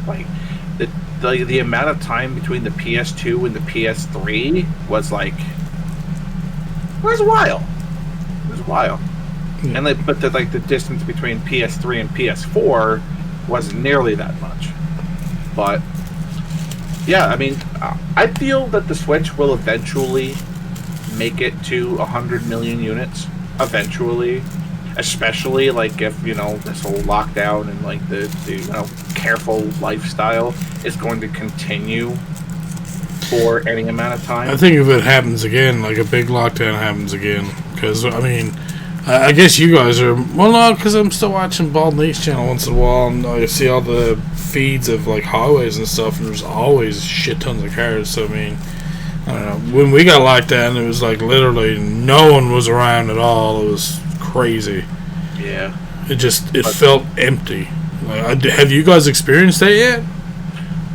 Speaker 2: Like the amount of time between the PS2 and the PS3 was like, it was a while. And but the distance between PS3 and PS4 wasn't nearly that much. But yeah, I mean, I feel that the Switch will eventually make it to 100 million units. Eventually, especially like if, you know, this whole lockdown and like the you know, careful lifestyle is going to continue for any amount of time.
Speaker 1: I think if it happens again, like a big lockdown happens again, because I mean, I guess you guys are, well, no, because I'm still watching Bald Nate's channel once in a while, and I see all the feeds of like highways and stuff, and there's always shit tons of cars. So I mean, I don't know, when we got locked down, it was like literally no one was around at all. It was crazy.
Speaker 2: Yeah,
Speaker 1: it felt empty. Like, have you guys experienced that yet?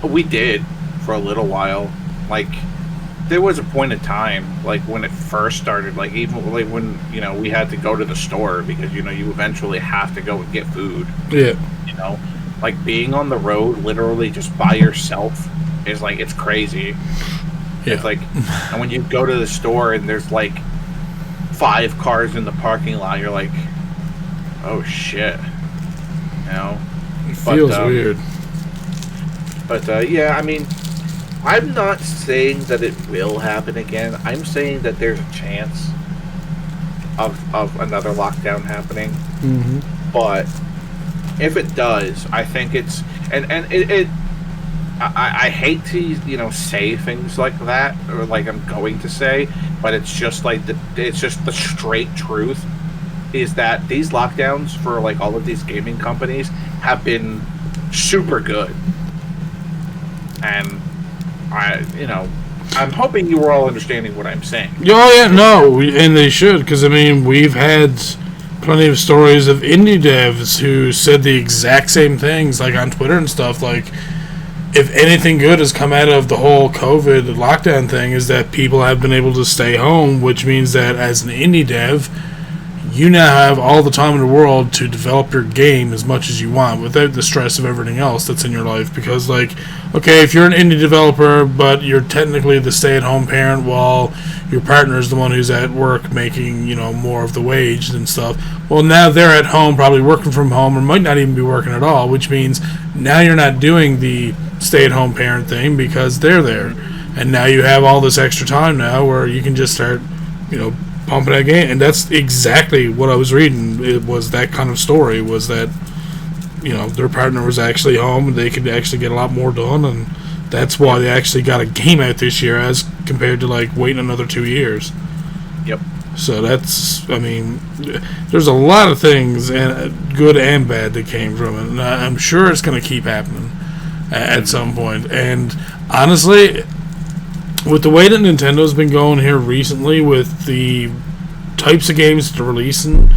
Speaker 2: We did for a little while. Like, there was a point in time, like when it first started, like even like when, you know, we had to go to the store because, you know, you eventually have to go and get food.
Speaker 1: Yeah.
Speaker 2: You know, like being on the road literally just by yourself is like, it's crazy. Yeah. It's like, and when you go to the store and there's like 5 cars in the parking lot, you're like, oh shit. You know?
Speaker 1: It feels weird.
Speaker 2: But yeah, I mean, I'm not saying that it will happen again. I'm saying that there's a chance of another lockdown happening.
Speaker 1: Mm-hmm.
Speaker 2: But if it does, I think it's I hate to say things like that, or like I'm going to say, but it's just like it's just the straight truth is that these lockdowns for like all of these gaming companies have been super good, and I'm hoping you were all understanding what I'm saying.
Speaker 1: Oh yeah, no, and they should, because I mean we've had plenty of stories of indie devs who said the exact same things, like on Twitter and stuff. Like, if anything good has come out of the whole COVID lockdown thing, is that people have been able to stay home, which means that as an indie dev, you now have all the time in the world to develop your game as much as you want without the stress of everything else that's in your life. Because, like, okay, if you're an indie developer, but you're technically the stay-at-home parent while your partner's the one who's at work making, more of the wage and stuff, well, now they're at home probably working from home, or might not even be working at all, which means now you're not doing the stay-at-home parent thing because they're there. And now you have all this extra time now where you can just start, pumping that game. And that's exactly what I was reading. It was that kind of story, was that their partner was actually home and they could actually get a lot more done, and that's why they actually got a game out this year as compared to like waiting another 2 years.
Speaker 2: Yep.
Speaker 1: So that's, I mean, there's a lot of things, and good and bad, that came from it, and I'm sure it's going to keep happening at some point. And honestly, with the way that Nintendo's been going here recently with the types of games that they're releasing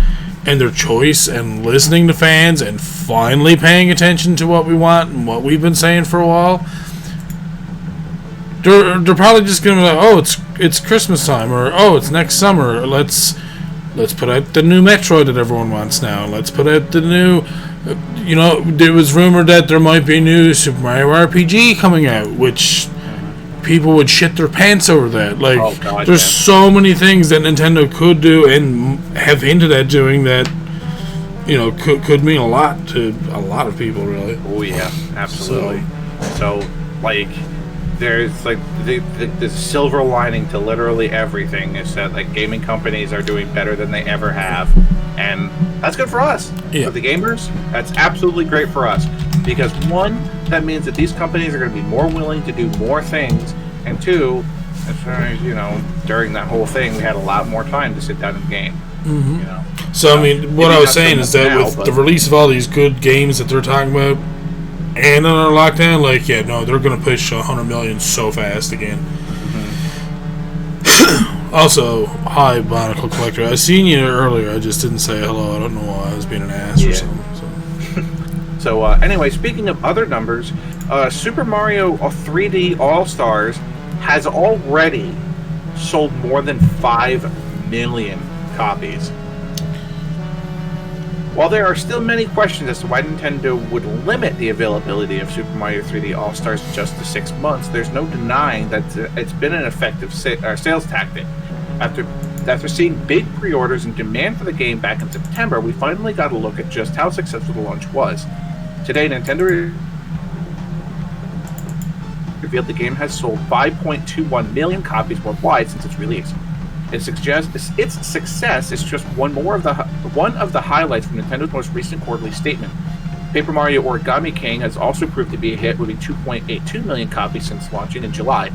Speaker 1: and their choice, and listening to fans and finally paying attention to what we want and what we've been saying for a while, they're probably just going to be like, oh, it's Christmas time, or oh, it's next summer, let's put out the new Metroid that everyone wants now, let's put out the new, there was rumored that there might be a new Super Mario RPG coming out, which people would shit their pants over that. Like, oh, God, there's so many things that Nintendo could do and have hinted at doing that, could mean a lot to a lot of people, really.
Speaker 2: Oh yeah, absolutely. So like, there's like the silver lining to literally everything is that like gaming companies are doing better than they ever have, and that's good for us.
Speaker 1: Yeah.
Speaker 2: For the gamers, that's absolutely great for us, because one, that means that these companies are going to be more willing to do more things, and two, during that whole thing we had a lot more time to sit down and game.
Speaker 1: Mm-hmm. So I mean, what I was saying is that now, with the release of all these good games that they're talking about, and on our lockdown, like, yeah, no, they're going to push 100 million so fast again. Mm-hmm. Also, hi, Barnacle Collector. I seen you earlier. I just didn't say hello. I don't know why. I was being an ass or something.
Speaker 2: So, anyway, speaking of other numbers, Super Mario 3D All-Stars has already sold more than 5 million copies. While there are still many questions as to why Nintendo would limit the availability of Super Mario 3D All-Stars just to 6 months, there's no denying that it's been an effective sales tactic. After seeing big pre-orders and demand for the game back in September, we finally got a look at just how successful the launch was. Today, Nintendo revealed the game has sold 5.21 million copies worldwide since its release. Its success is just one of the highlights from Nintendo's most recent quarterly statement. Paper Mario Origami King has also proved to be a hit, moving 2.82 million copies since launching in July.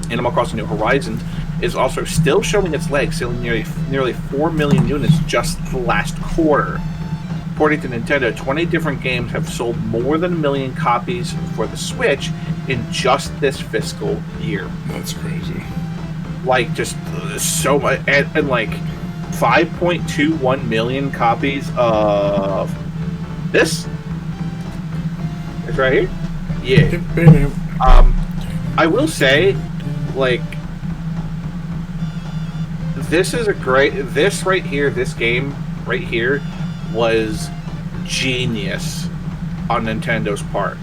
Speaker 2: Animal Crossing New Horizons is also still showing its legs, selling nearly 4 million units just the last quarter. According to Nintendo, 20 different games have sold more than 1 million copies for the Switch in just this fiscal year.
Speaker 1: That's crazy.
Speaker 2: Like, just so much, and like 5.21 million copies of this. It's right here. Yeah. I will say, like, this is a great. This right here, this game right here, was genius on Nintendo's part.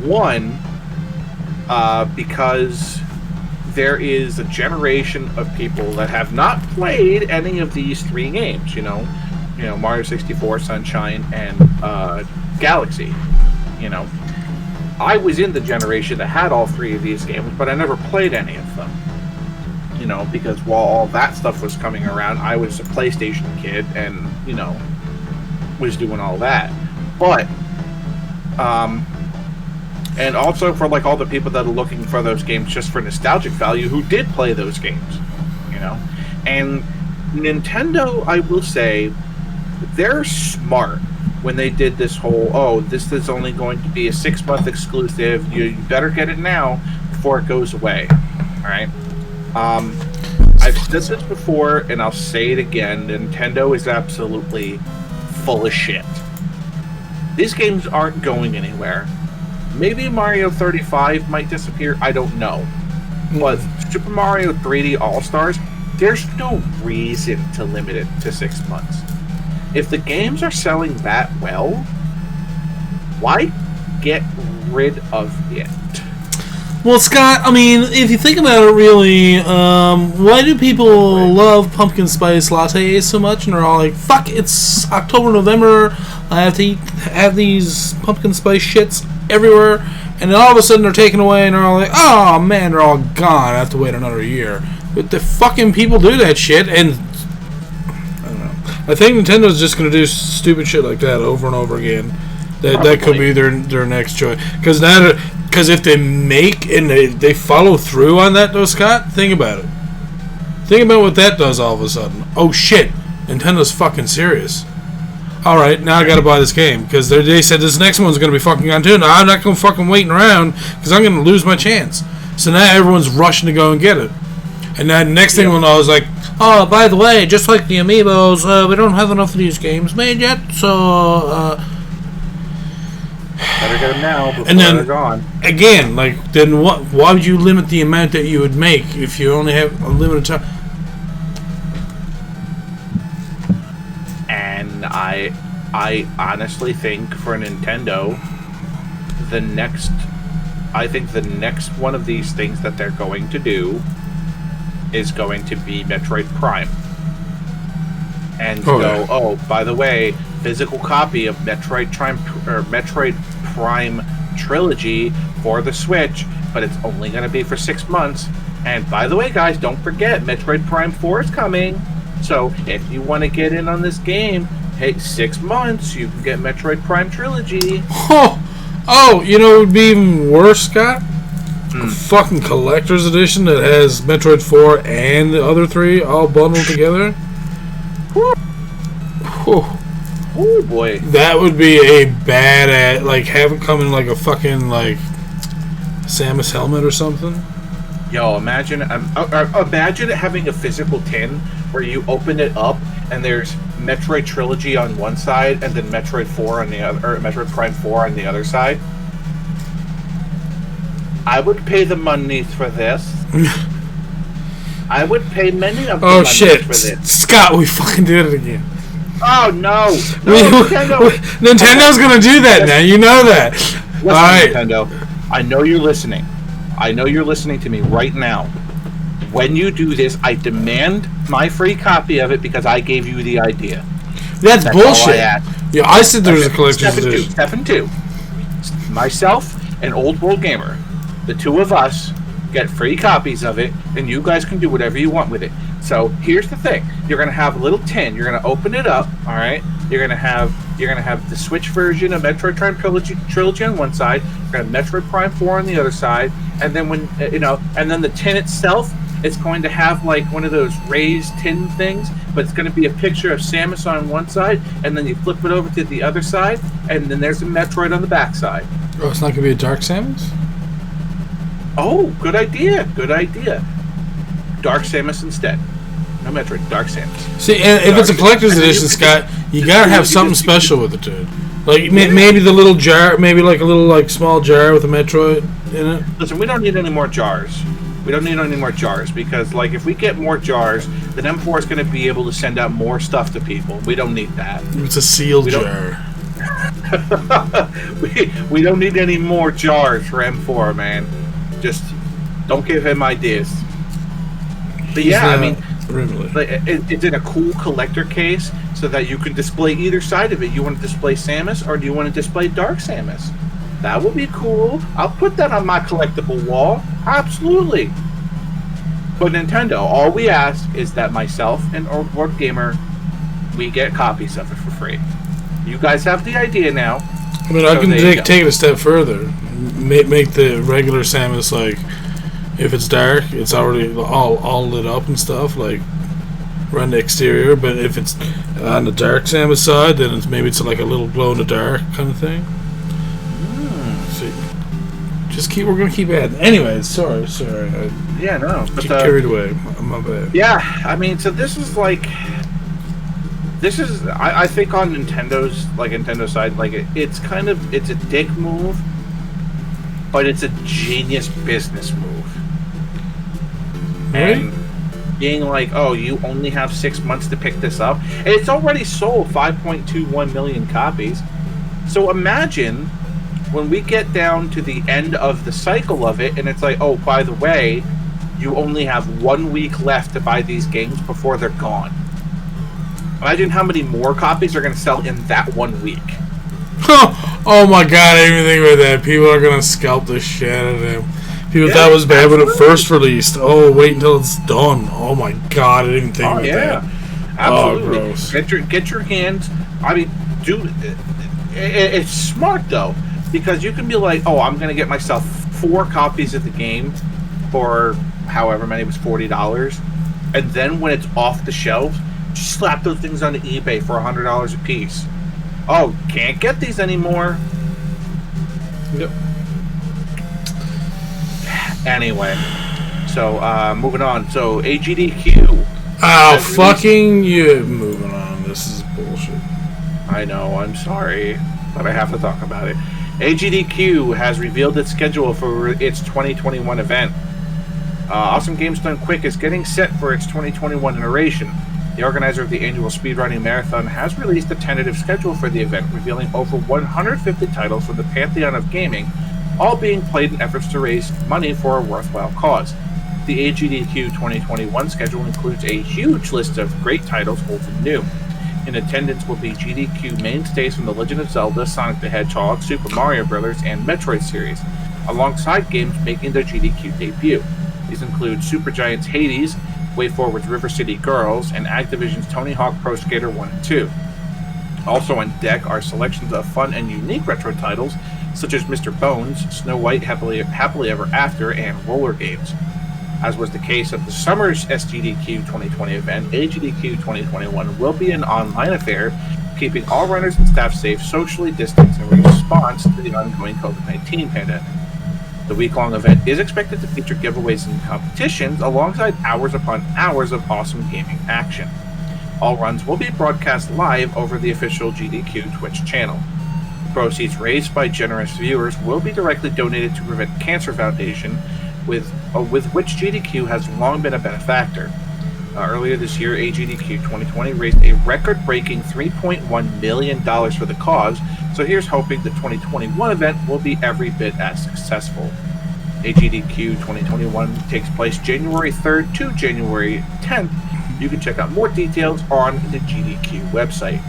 Speaker 2: One, because there is a generation of people that have not played any of these 3 games. Mario 64, Sunshine, and Galaxy. I was in the generation that had all 3 of these games, but I never played any of them. Because while all that stuff was coming around, I was a PlayStation kid and, was doing all that. But, and also for like all the people that are looking for those games just for nostalgic value, who did play those games, you know, and Nintendo, I will say, they're smart when they did this whole, oh, this is only going to be a 6-month exclusive. You better get it now before it goes away. All right. I've said this before, and I'll say it again. Nintendo is absolutely full of shit. These games aren't going anywhere. Maybe Mario 35 might disappear. I don't know. But Super Mario 3D All-Stars, there's no reason to limit it to 6 months. If the games are selling that well, why get rid of it?
Speaker 1: Well, Scott, I mean, if you think about it really, why do people love pumpkin spice lattes so much? And they're all like, fuck, it's October, November, I have to have these pumpkin spice shits everywhere. And then all of a sudden they're taken away and they're all like, oh man, they're all gone. I have to wait another year. But the fucking people do that shit, and I don't know. I think Nintendo's just going to do stupid shit like that over and over again. That could be their next choice. Because if they make and they follow through on that, though, Scott, think about it. Think about what that does all of a sudden. Oh shit, Nintendo's fucking serious. Alright, now I gotta buy this game. Because they said this next one's gonna be fucking on too. Now I'm not gonna fucking waiting around because I'm gonna lose my chance. So now everyone's rushing to go and get it. And then next thing we'll know is like, oh, by the way, just like the Amiibos, we don't have enough of these games made yet, so
Speaker 2: better get them now before they're gone.
Speaker 1: Again, like, then what? Why would you limit the amount that you would make if you only have a limited time?
Speaker 2: And I honestly think for Nintendo, the next one of these things that they're going to do is going to be Metroid Prime. And by the way, physical copy of Metroid Prime Trilogy for the Switch, but it's only going to be for 6 months. And by the way, guys, don't forget, Metroid Prime 4 is coming. So if you want to get in on this game, hey, 6 months, you can get Metroid Prime Trilogy.
Speaker 1: Oh, you know what would be even worse, Scott? A fucking collector's edition that has Metroid 4 and the other 3 all bundled together.
Speaker 2: Oh boy,
Speaker 1: that would be a badass. Like, have it come in like a fucking like Samus helmet or something.
Speaker 2: Yo, imagine having a physical tin where you open it up and there's Metroid Trilogy on one side and then Metroid 4 on the other, or Metroid Prime 4 on the other side. I would pay the money for this. I would pay many of the money for this.
Speaker 1: Scott, we fucking did it again.
Speaker 2: Oh no!
Speaker 1: Nintendo's gonna do that now. You know that.
Speaker 2: Listen, all right, Nintendo. I know you're listening. I know you're listening to me right now. When you do this, I demand my free copy of it because I gave you the idea.
Speaker 1: That's bullshit. Yeah, I said there was a collector's edition.
Speaker 2: Step 2. Myself and Old World Gamer, the two of us, get free copies of it, and you guys can do whatever you want with it. So here's the thing: you're gonna have a little tin. You're gonna open it up. All right. You're gonna have the Switch version of Metroid Prime Trilogy on one side. You're gonna have Metroid Prime 4 on the other side, and then and then the tin itself, it's going to have like one of those raised tin things, but it's going to be a picture of Samus on one side, and then you flip it over to the other side, and then there's a Metroid on the back side.
Speaker 1: Oh, it's not going to be a Dark Samus?
Speaker 2: Oh, good idea. Good idea. Dark Samus instead. No Metroid, Dark Samus.
Speaker 1: See, and if it's a collector's edition, Scott, you gotta have something special with it, dude. Like maybe the little jar, maybe like a little like small jar with a Metroid in it.
Speaker 2: Listen, we don't need any more jars. We don't need any more jars because, like, if we get more jars, then M4 is going to be able to send out more stuff to people. We don't need that.
Speaker 1: It's a sealed jar.
Speaker 2: we don't need any more jars for M4, man. Just don't give him ideas. But yeah, I mean, it's in a cool collector case so that you can display either side of it. You want to display Samus, or do you want to display Dark Samus? That would be cool. I'll put that on my collectible wall. Absolutely. But Nintendo, all we ask is that myself and Old World Gamer, we get copies of it for free. You guys have the idea now.
Speaker 1: I mean, I can take it a step further. Make the regular Samus, like, if it's dark, it's already all lit up and stuff, like, around the exterior. But if it's on the dark Samus side, then maybe it's like a little glow in the dark kind of thing. See, we're gonna keep adding. Anyways, sorry.
Speaker 2: Yeah, no. But,
Speaker 1: carried away. My bad.
Speaker 2: Yeah, I mean, so this is like. I think on Nintendo side, like it's a dick move, but it's a genius business move.
Speaker 1: Right?
Speaker 2: And being like, oh, you only have 6 months to pick this up, and it's already sold 5.21 million copies. So imagine when we get down to the end of the cycle of it, and it's like, oh, by the way, you only have 1 week left to buy these games before they're gone. Imagine how many more copies are going to sell in that 1 week.
Speaker 1: Oh my god, I didn't even think about that. People are going to scalp the shit out of them. People thought it was bad when it first released. Oh, wait until it's done. Oh my god, I didn't even think about that.
Speaker 2: Absolutely.
Speaker 1: Oh, gross.
Speaker 2: Get your hands. I mean, dude, it's smart though, because you can be like, oh, I'm going to get myself 4 copies of the game for however many, it was $40, and then when it's off the shelves, just slap those things on eBay for $100 a piece. Oh, can't get these anymore.
Speaker 1: Yep.
Speaker 2: Anyway, so moving on. So AGDQ.
Speaker 1: Oh, fucking you! Moving on. This is bullshit.
Speaker 2: I know. I'm sorry, but I have to talk about it. AGDQ has revealed its schedule for its 2021 event. Awesome Games Done Quick is getting set for its 2021 iteration. The organizer of the annual speedrunning marathon has released a tentative schedule for the event, revealing over 150 titles from the pantheon of gaming, all being played in efforts to raise money for a worthwhile cause. The AGDQ 2021 schedule includes a huge list of great titles, old and new. In attendance will be GDQ mainstays from The Legend of Zelda, Sonic the Hedgehog, Super Mario Bros., and Metroid series, alongside games making their GDQ debut. These include Supergiant's Hades, WayForward's River City Girls, and Activision's Tony Hawk Pro Skater 1 and 2. Also on deck are selections of fun and unique retro titles, such as Mr. Bones, Snow White, Happily Ever After, and Roller Games. As was the case of the summer's SGDQ 2020 event, AGDQ 2021 will be an online affair, keeping all runners and staff safe, socially distanced, in response to the ongoing COVID-19 pandemic. The week-long event is expected to feature giveaways and competitions alongside hours upon hours of awesome gaming action. All runs will be broadcast live over the official GDQ Twitch channel. Proceeds raised by generous viewers will be directly donated to Prevent Cancer Foundation, with which GDQ has long been a benefactor. Earlier this year, AGDQ 2020 raised a record-breaking $3.1 million for the cause, so here's hoping the 2021 event will be every bit as successful. AGDQ 2021 takes place January 3rd to January 10th. You can check out more details on the GDQ website.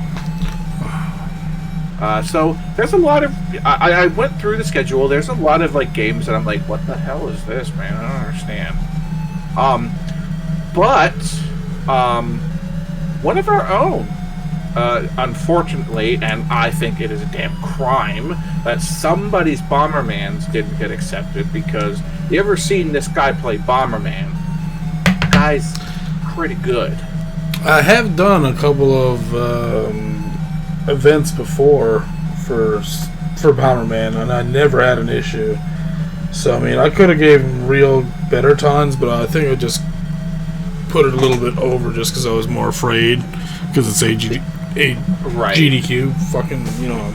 Speaker 2: So there's a lot of... I went through the schedule. There's a lot of like games that I'm like, what the hell is this, man? I don't understand. But one of our own, unfortunately, and I think it is a damn crime that somebody's Bombermans didn't get accepted, because you ever seen this guy play Bomberman? Guy's pretty good.
Speaker 1: I have done a couple of events before for Bomberman, and I never had an issue. So I mean, I could have gave him real better times, but I think I just put it a little bit over just because I was more afraid, because it's GDQ. Fucking, you know what I'm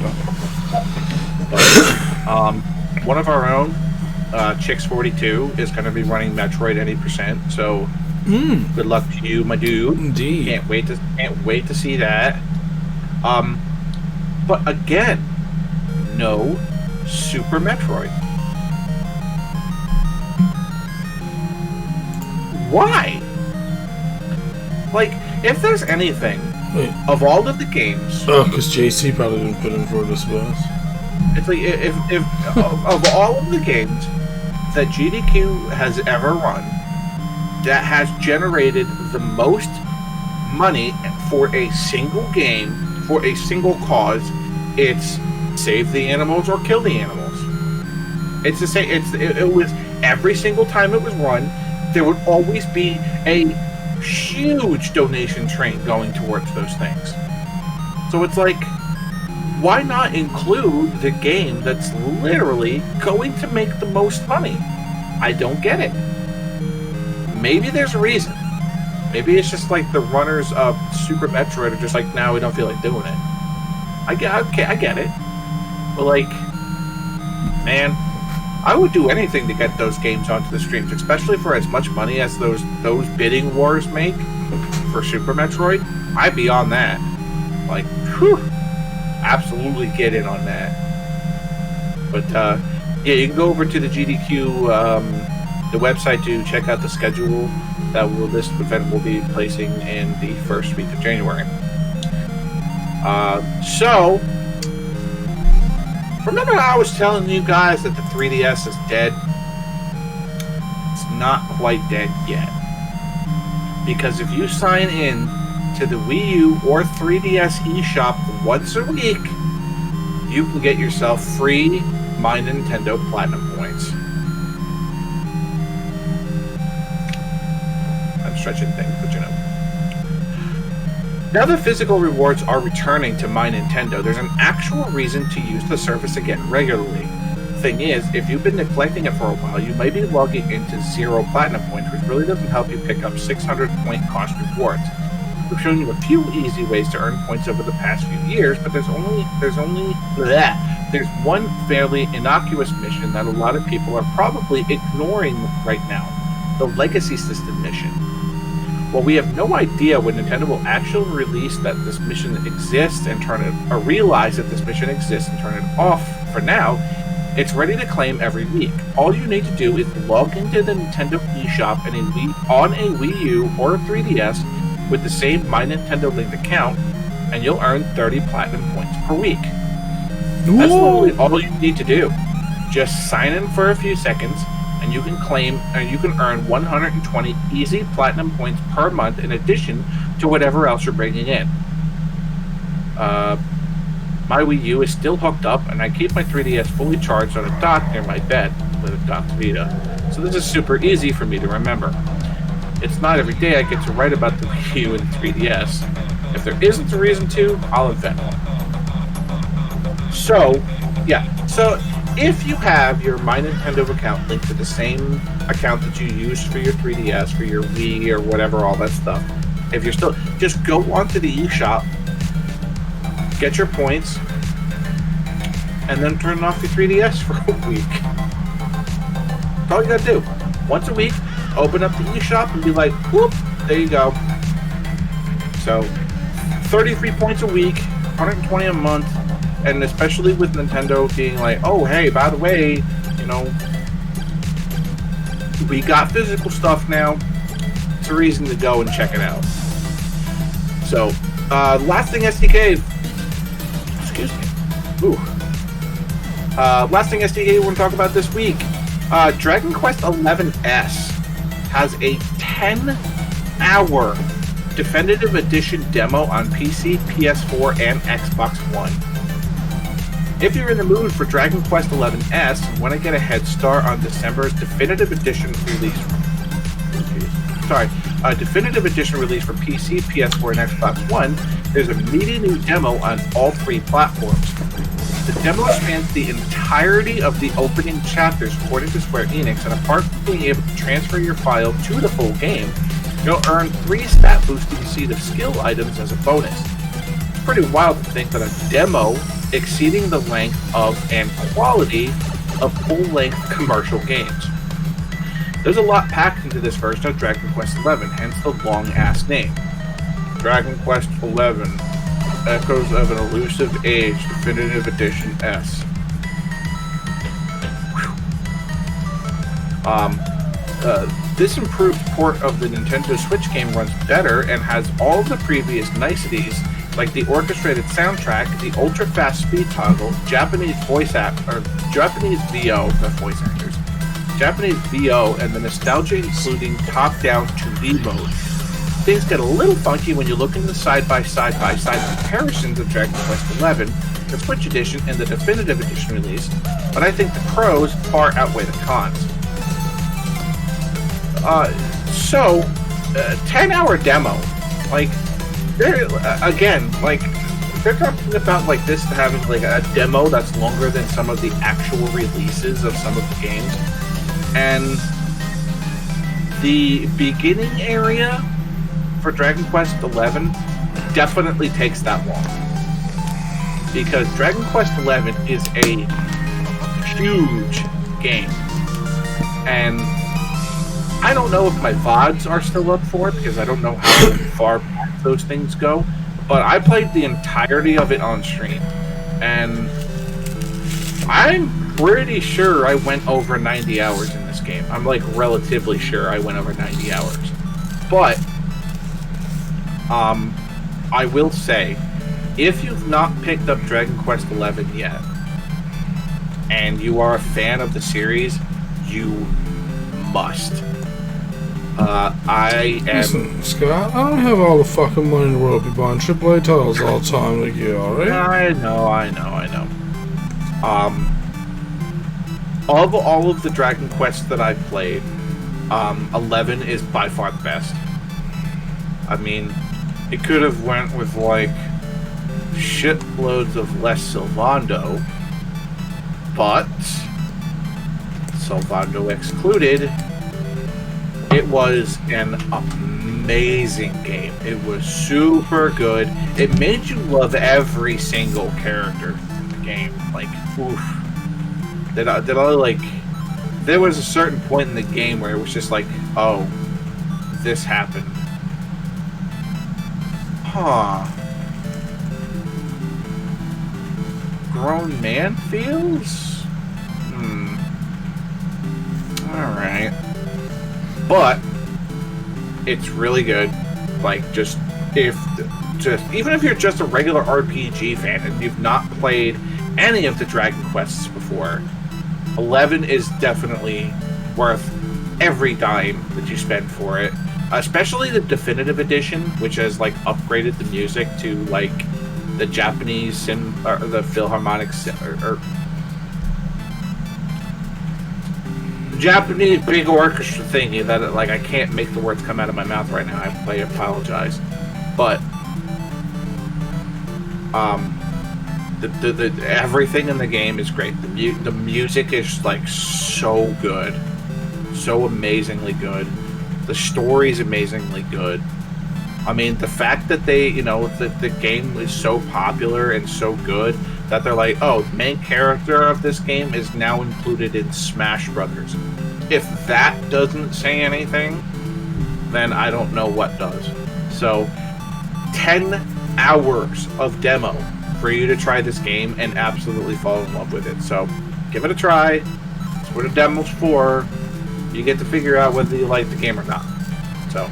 Speaker 1: talking about.
Speaker 2: One of our own, Chicks42, is going to be running Metroid any percent. So good luck to you, my dude.
Speaker 1: Indeed.
Speaker 2: Can't wait to see that. But again, no Super Metroid. Why? Like, if there's anything, of all of the games...
Speaker 1: Oh, because JC probably didn't put in for this, boss.
Speaker 2: It's like, if of all of the games that GDQ has ever run, that has generated the most money for a single game for a single cause. It's save the animals or kill the animals. It's the same. It was every single time it was run, there would always be a huge donation train going towards those things. So it's like, why not include the game that's literally going to make the most money? I don't get it. Maybe there's a reason. Maybe it's just like the runners of Super Metroid are just like, now we don't feel like doing it. I get it. But like, man, I would do anything to get those games onto the streams, especially for as much money as those bidding wars make for Super Metroid. I'd be on that. Like, whew, absolutely get in on that. But yeah, you can go over to the GDQ, the website, to check out the schedule that this event will be placing in the first week of January. So, remember how I was telling you guys that the 3DS is dead? It's not quite dead yet. Because if you sign in to the Wii U or 3DS eShop once a week, you can get yourself free My Nintendo Platinum points. I'm stretching things, but you know. Now that physical rewards are returning to My Nintendo, there's an actual reason to use the service again regularly. Thing is, if you've been neglecting it for a while, you may be logging into 0 platinum points, which really doesn't help you pick up 600 point cost rewards. We've shown you a few easy ways to earn points over the past few years, but there's one fairly innocuous mission that a lot of people are probably ignoring right now: the Legacy System mission. Well, we have no idea when Nintendo will actually release that this mission exists and realize that this mission exists and turn it off. For now, it's ready to claim every week. All you need to do is log into the Nintendo eShop on a Wii U or a 3DS with the same My Nintendo linked account, and you'll earn 30 platinum points per week.
Speaker 1: Whoa.
Speaker 2: That's literally all you need to do. Just sign in for a few seconds, and you can earn 120 easy platinum points per month in addition to whatever else you're bringing in. My Wii U is still hooked up, and I keep my 3DS fully charged on a dock near my bed with a docked Vita. So this is super easy for me to remember. It's not every day I get to write about the Wii U and the 3DS. If there isn't a reason to, I'll invent one. So, yeah. So, if you have your My Nintendo account linked to the same account that you used for your 3DS, for your Wii, or whatever, all that stuff, if you're still, just go onto the eShop, get your points, and then turn off your 3DS for a week. That's all you gotta do. Once a week, open up the eShop and be like, whoop, there you go. So, 33 points a week, 120 a month, and especially with Nintendo being like, oh, hey, by the way, you know, we got physical stuff now. It's a reason to go and check it out. So, last thing SDK. Excuse me. Ooh. Last thing SDK we're going to talk about this week. DragonQuest 11S has a 10-hour definitive edition demo on PC, PS4, and Xbox One. If you're in the mood for Dragon Quest XI S and want to get a head start on December's definitive edition release, definitive edition release for PC, PS4, and Xbox One, there's a meaty new demo on all 3 platforms. The demo spans the entirety of the opening chapters according to Square Enix, and apart from being able to transfer your file to the full game, you'll earn 3 stat-boosting Seed of Skill items as a bonus. It's pretty wild to think that a demo exceeding the length of and quality of full-length commercial games. There's a lot packed into this version of Dragon Quest XI, hence the long-ass name. Dragon Quest XI, Echoes of an Elusive Age, Definitive Edition S. This improved port of the Nintendo Switch game runs better and has all of the previous niceties, like the orchestrated soundtrack, the ultra-fast speed toggle, Japanese Japanese VO, not voice actors, Japanese VO, and the nostalgia including top-down 2D mode. things get a little funky when you look into the side-by-side comparisons of Dragon Quest XI, the Switch edition, and the definitive edition release, but I think the pros far outweigh the cons. 10-hour demo, like, they're talking about like this having like a demo that's longer than some of the actual releases of some of the games, and the beginning area for Dragon Quest XI definitely takes that long, because Dragon Quest XI is a huge game, and I don't know if my VODs are still up for it, because I don't know how far back those things go, but I played the entirety of it on stream, and I'm pretty sure I went over 90 hours in this game. I'm like relatively sure I went over 90 hours. But I will say, if you've not picked up Dragon Quest XI yet, and you are a fan of the series, you must.
Speaker 1: Listen, Scott, I don't have all the fucking money in the world to be buying AAA titles all the time like you, alright?
Speaker 2: I know. Of all of the Dragon Quests that I've played, 11 is by far the best. I mean, it could have went with, like, shitloads of less Sylvando, but, Sylvando excluded, it was an amazing game. It was super good. It made you love every single character in the game. Like, oof. Did I like... There was a certain point in the game where it was just like, oh, this happened. Huh. Grown man feels? Alright. But it's really good. Like, even if you're just a regular RPG fan and you've not played any of the Dragon Quests before, 11 is definitely worth every dime that you spend for it. Especially the definitive edition, which has like upgraded the music to like the Japanese or the Philharmonic or Japanese big orchestra thingy that like I can't make the words come out of my mouth right now. I apologize, but the everything in the game is great. The music is like so good, so amazingly good. The story is amazingly good. I mean, the fact that they, the game is so popular and so good that they're like, oh, the main character of this game is now included in Smash Brothers. If that doesn't say anything, then I don't know what does. So, 10 hours of demo for you to try this game and absolutely fall in love with it. So, give it a try. That's what a demo's for. You get to figure out whether you like the game or not. So,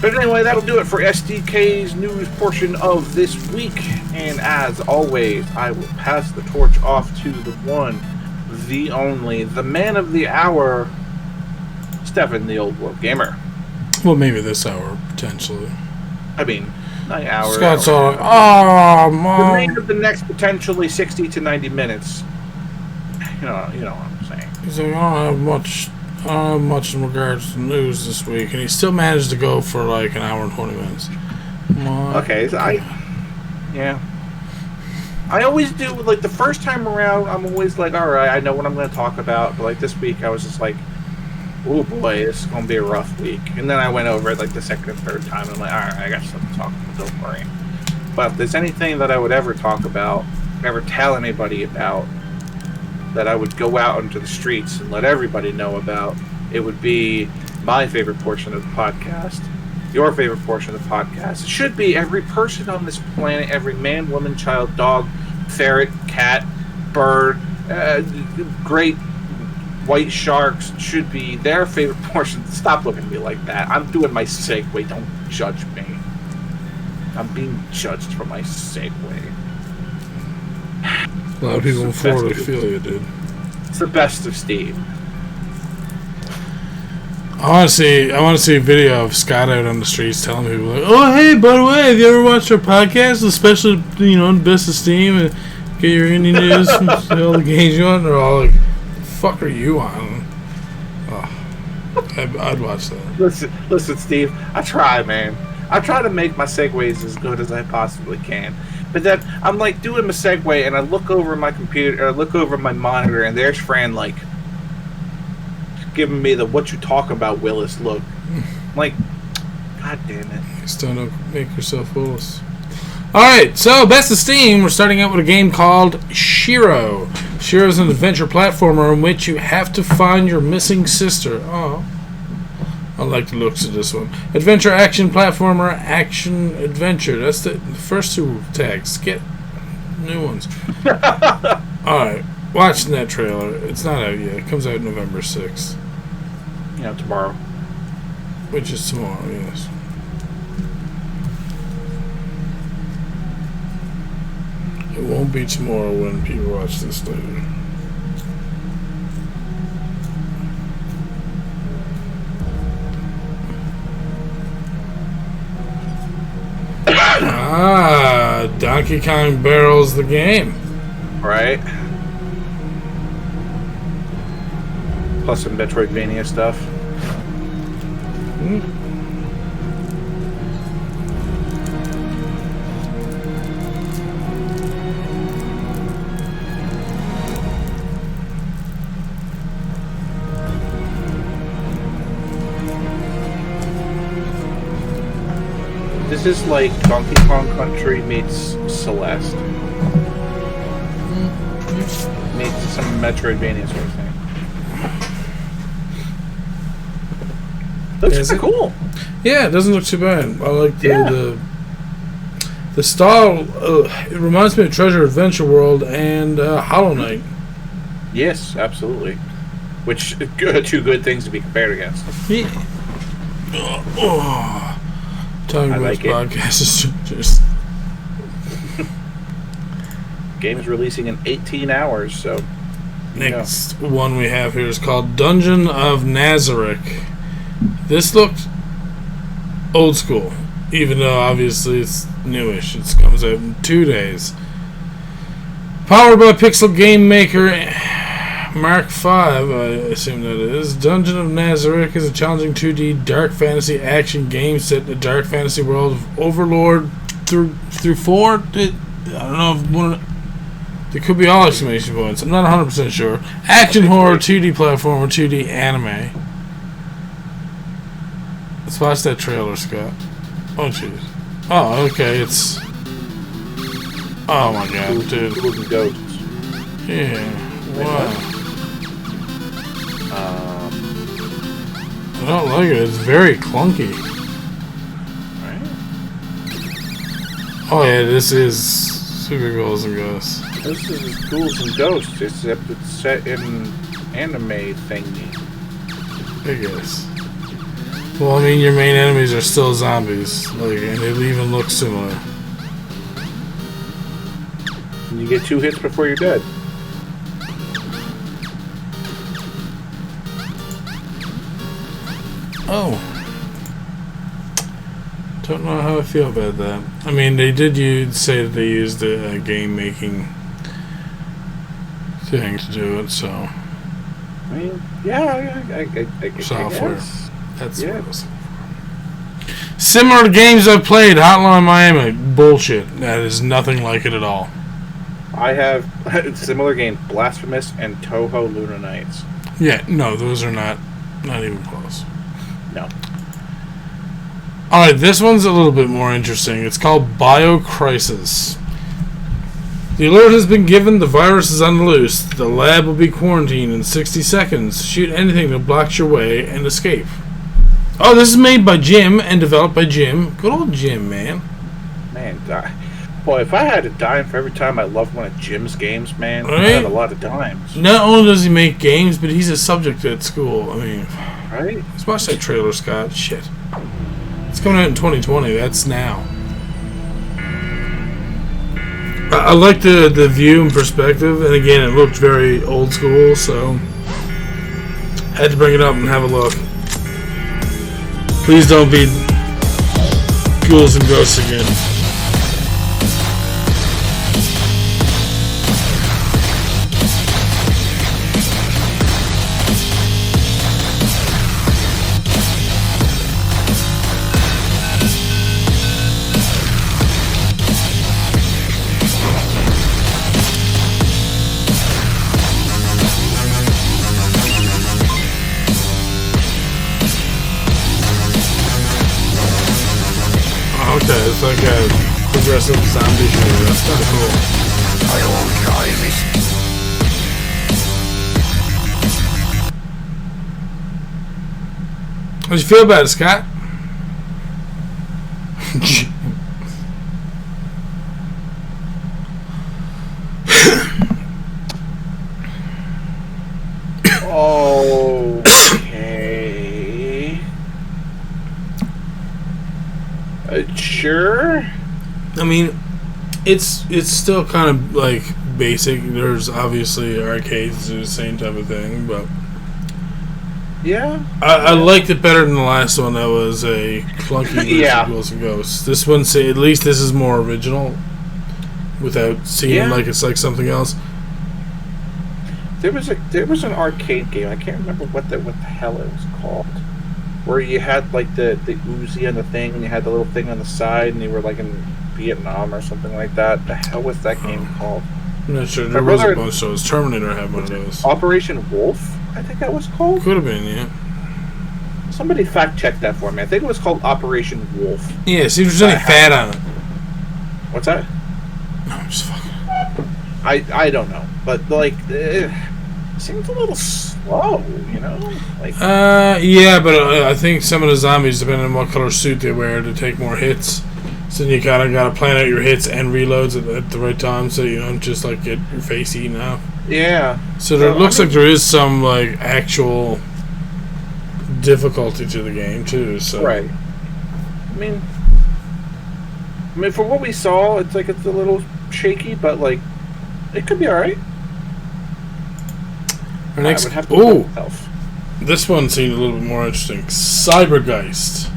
Speaker 2: but anyway, that'll do it for SDK's news portion of this week. And as always, I will pass the torch off to the one, the only, the man of the hour, Stefan, the Old World Gamer.
Speaker 1: Well, maybe this hour, potentially.
Speaker 2: I mean, an hour.
Speaker 1: Scott's all like, oh, Mom.
Speaker 2: The man of the next potentially 60 to 90 minutes. You know what I'm saying.
Speaker 1: He's like, I don't have much in regards to news this week, and he still managed to go for like an hour and 20 minutes.
Speaker 2: Okay, so I always do, like, the first time around, I'm always like, alright, I know what I'm going to talk about, but like this week I was just like, oh boy, this is going to be a rough week. And then I went over it like the second and third time, and I'm like, alright, I got something to talk about, don't worry. But if there's anything that I would ever talk about, ever tell anybody about, that I would go out into the streets and let everybody know about, it would be my favorite portion of the podcast, your favorite portion of the podcast. It should be every person on this planet, every man, woman, child, dog, ferret, cat, bird, great white sharks, should be their favorite portion. Stop looking at me like that. I'm doing my segue. Don't judge me. I'm being judged for my segue.
Speaker 1: A lot of people in Florida feel you, dude.
Speaker 2: It's the best of Steve.
Speaker 1: I want to see a video of Scott out on the streets telling people like, "Oh, hey, by the way, have you ever watched our podcast, especially in Best of Steam, and get your indie news from all the games you want?" They're all like, "The fuck are you on?" Oh, I'd watch that.
Speaker 2: Listen, Steve. I try, man. I try to make my segues as good as I possibly can. But then I'm like doing my segue, and I look over my computer, or I look over my monitor, and there's Fran like giving me the "what you talk about, Willis" look. I'm like, God damn it!
Speaker 1: Just don't make yourself Willis. All right, so Best of Steam. We're starting out with a game called Shiro. Shiro is an adventure platformer in which you have to find your missing sister. Oh. I like the looks of this one. Adventure, action, platformer, action, adventure. That's the first two tags. Get new ones. Alright. Watching that trailer. It's not out yet. It comes out November 6th.
Speaker 2: Yeah, tomorrow.
Speaker 1: Which is tomorrow, yes. It won't be tomorrow when people watch this later. Donkey Kong Barrel's the game.
Speaker 2: Right. Plus some Metroidvania stuff. This is like Donkey Kong Country meets Celeste. Meets some Metroidvania sort of thing. Looks pretty cool.
Speaker 1: Yeah, it doesn't look too bad. I like the style. It reminds me of Treasure Adventure World and Hollow Knight.
Speaker 2: Yes, absolutely. Which are two good things to be compared against.
Speaker 1: Yeah. Talking about
Speaker 2: like
Speaker 1: podcast is just.
Speaker 2: Game is releasing in 18 hours, so.
Speaker 1: Next one we have here is called Dungeon of Nazarick. This looked old school, even though obviously it's newish. It comes out in 2 days. Powered by Pixel Game Maker Mark V, I assume that is. Dungeon of Nazarick is a challenging 2D dark fantasy action game set in the dark fantasy world of Overlord through 4. I don't know if one. There could be all exclamation points. I'm not 100% sure. Action horror, 2D platformer, 2D anime. Let's watch that trailer, Scott. Oh, jeez. Oh, okay, it's... Oh, my God, dude.
Speaker 2: Ghosts.
Speaker 1: Yeah, wow. I don't like it. It's very clunky.
Speaker 2: Right.
Speaker 1: Oh, yeah, this is Super Ghouls and Ghosts.
Speaker 2: This is Ghouls and Ghosts, except it's set in anime thingy.
Speaker 1: I guess. Well, I mean, your main enemies are still zombies, like, and they even look similar.
Speaker 2: And you get 2 hits before you're dead.
Speaker 1: Oh. Don't know how I feel about that. I mean, they did say that they used a game-making thing to do it, so...
Speaker 2: I mean, yeah, I
Speaker 1: software.
Speaker 2: guess.
Speaker 1: That's what I was looking for. Similar to games I've played, Hotline Miami. Bullshit. That is nothing like it at all.
Speaker 2: I have a similar game, Blasphemous and Toho Luna Nights.
Speaker 1: Yeah, no, those are not even close.
Speaker 2: No.
Speaker 1: Alright, this one's a little bit more interesting. It's called BioCrisis. The alert has been given. The virus is on the loose. The lab will be quarantined in 60 seconds. Shoot anything that blocks your way and escape. Oh, this is made by Jim and developed by Jim. Good old Jim, man.
Speaker 2: Man, boy, if I had a dime for every time I loved one of Jim's games, man,
Speaker 1: Right?
Speaker 2: I had a lot of dimes.
Speaker 1: Not only does he make games, but he's a subject at school. I mean,
Speaker 2: Right?
Speaker 1: let's watch that trailer, Scott. Shit. It's coming out in 2020. That's now. I like the view and perspective, and again, it looked very old school, so I had to bring it up and have a look. Please don't be ghouls and ghosts again. Okay, it's like a progressive zombie shooter. That's kind of cool.
Speaker 3: I won't try this.
Speaker 1: How do you feel about it, Scott?
Speaker 2: Okay. Sure.
Speaker 1: I mean, it's still kind of like basic. There's obviously arcades do the same type of thing, but
Speaker 2: Yeah.
Speaker 1: I liked it better than the last one. That was a clunky version
Speaker 2: Yeah.
Speaker 1: of Ghouls and Ghosts. This one, say at least this is more original, without seeming
Speaker 2: Yeah.
Speaker 1: like it's like something else.
Speaker 2: There was an arcade game. I can't remember what the hell it was called. Where you had like the Uzi on the thing, and you had the little thing on the side, and you were like in Vietnam or something like that. The hell was that game called?
Speaker 1: I'm not sure.
Speaker 2: My
Speaker 1: There was a
Speaker 2: brother-
Speaker 1: bunch of those. Terminator had one of those.
Speaker 2: Operation Wolf, I think that was called.
Speaker 1: Could have been, yeah.
Speaker 2: Somebody fact check that for me. I think it was called Operation Wolf.
Speaker 1: Yeah, see if there's any fat on it.
Speaker 2: What's that?
Speaker 1: No, I'm just fucking.
Speaker 2: I don't know, but like it seems a little slow, you know? Like
Speaker 1: Yeah, but I think some of the zombies, depending on what color suit they wear, to take more hits. So you kind of got to plan out your hits and reloads at the right time, so you don't just like get your face eaten out.
Speaker 2: yeah.
Speaker 1: So there
Speaker 2: Well,
Speaker 1: looks
Speaker 2: I mean-
Speaker 1: like there is some like actual difficulty to the game too. So
Speaker 2: Right. I mean, for what we saw, it's like it's a little shaky, but like it could be all right.
Speaker 1: Our next,
Speaker 2: I would have to look
Speaker 1: oh,
Speaker 2: at myself.
Speaker 1: this one seemed a little bit more interesting. Cybergeist.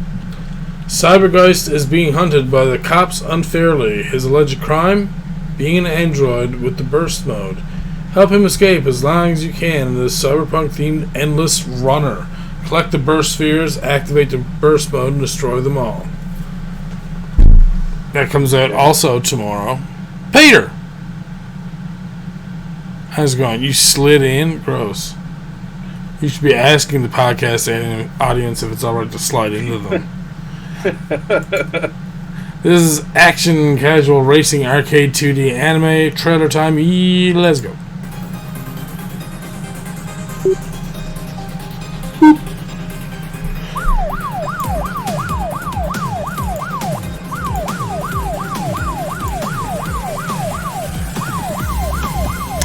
Speaker 1: Cybergeist is being hunted by the cops unfairly. His alleged crime? Being an android with the burst mode. Help him escape as long as you can in this cyberpunk-themed endless runner. Collect the burst spheres, activate the burst mode, and destroy them all. That comes out also tomorrow. Peter! How's it going? You slid in? Gross. You should be asking the podcast audience if it's alright to slide into them. This is action, casual racing, arcade 2D anime, trailer time. Let's go.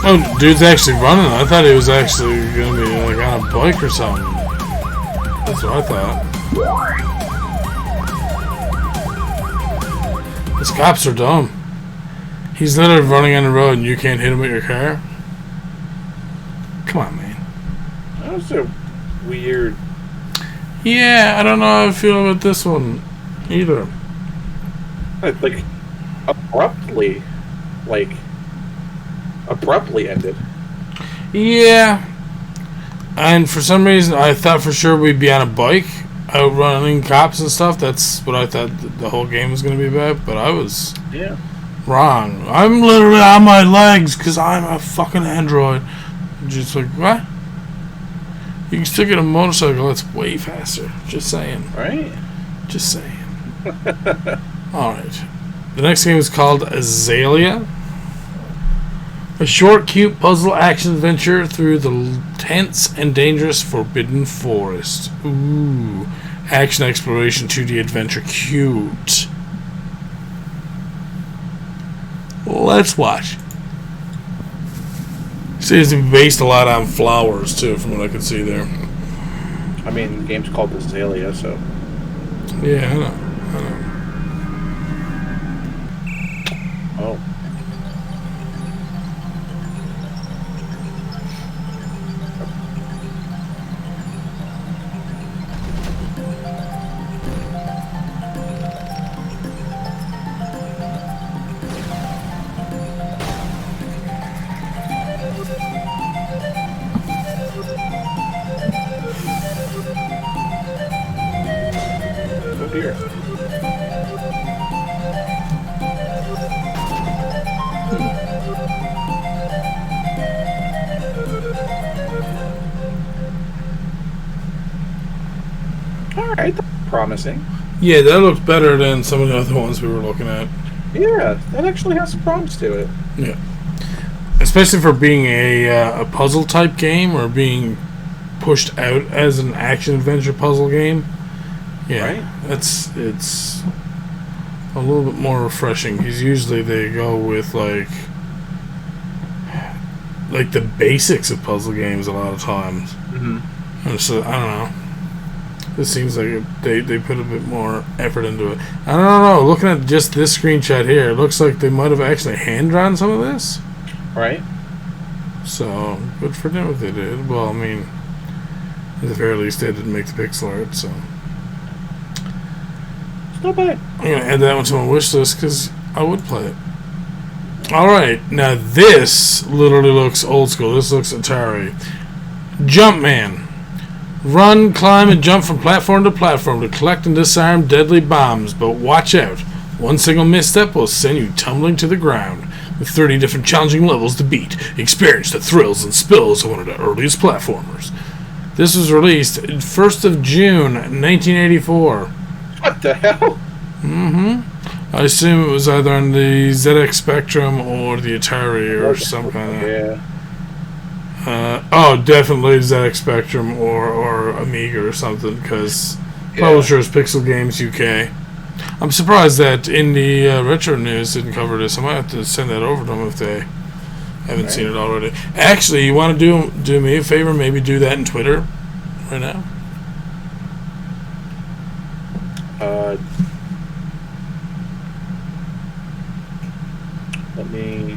Speaker 1: Oh, dude's actually running. I thought he was actually gonna be like on a bike or something. That's what I thought. These cops are dumb. He's literally running on the road and you can't hit him with your car? Come on, man.
Speaker 2: That was a weird.
Speaker 1: Yeah, I don't know how I feel about this one either.
Speaker 2: Like abruptly ended.
Speaker 1: Yeah. And for some reason, I thought for sure we'd be on a bike, outrunning cops and stuff. That's what I thought the whole game was going to be about, but I was
Speaker 2: Yeah.
Speaker 1: wrong. I'm literally on my legs because I'm a fucking android. Just like, what? You can still get a motorcycle that's way faster. Just saying.
Speaker 2: Right.
Speaker 1: Just saying. Alright. The next game is called Azalea. A short, cute puzzle action adventure through the tense and dangerous Forbidden Forest. Ooh. Action exploration 2D adventure. Cute. Let's watch. Seems to be based a lot on flowers, too, from what I can see there.
Speaker 2: I mean, the game's called Azalea, so.
Speaker 1: Yeah, I know.
Speaker 2: Oh. up here? All right, that's promising.
Speaker 1: Yeah, that looks better than some of the other ones we were looking at.
Speaker 2: Yeah, that actually has some promise to it.
Speaker 1: Yeah. Especially for being a puzzle type game or being pushed out as an action adventure puzzle game. Yeah,
Speaker 2: Right.
Speaker 1: it's a little bit more refreshing because usually they go with like the basics of puzzle games a lot of times.
Speaker 2: Mm-hmm.
Speaker 1: And so I don't know. This seems like they put a bit more effort into it. I don't know. Looking at just this screenshot here, it looks like they might have actually hand drawn some of this.
Speaker 2: Right.
Speaker 1: So good for them if they did. Well, I mean, at the very least, they didn't make the pixel art. So
Speaker 2: It's not bad.
Speaker 1: I'm gonna add that one to my wish list because I would play it. All right, now this literally looks old school. This looks Atari. Jumpman. Run, climb, and jump from platform to platform to collect and disarm deadly bombs. But watch out. One single misstep will send you tumbling to the ground. With 30 different challenging levels to beat, experience the thrills and spills of one of the earliest platformers. This was released 1st of June, 1984.
Speaker 2: What the hell?
Speaker 1: Mm-hmm. I assume it was either on the ZX Spectrum or the Atari or some kind of...
Speaker 2: Yeah.
Speaker 1: Definitely ZX Spectrum or Amiga or something, because
Speaker 2: Yeah.
Speaker 1: publisher is Pixel Games UK. I'm surprised that Indie Retro News didn't cover this. I might have to send that over to them if they haven't seen it already. Actually, you want to do me a favor? Maybe do that in Twitter right now.
Speaker 2: Let me.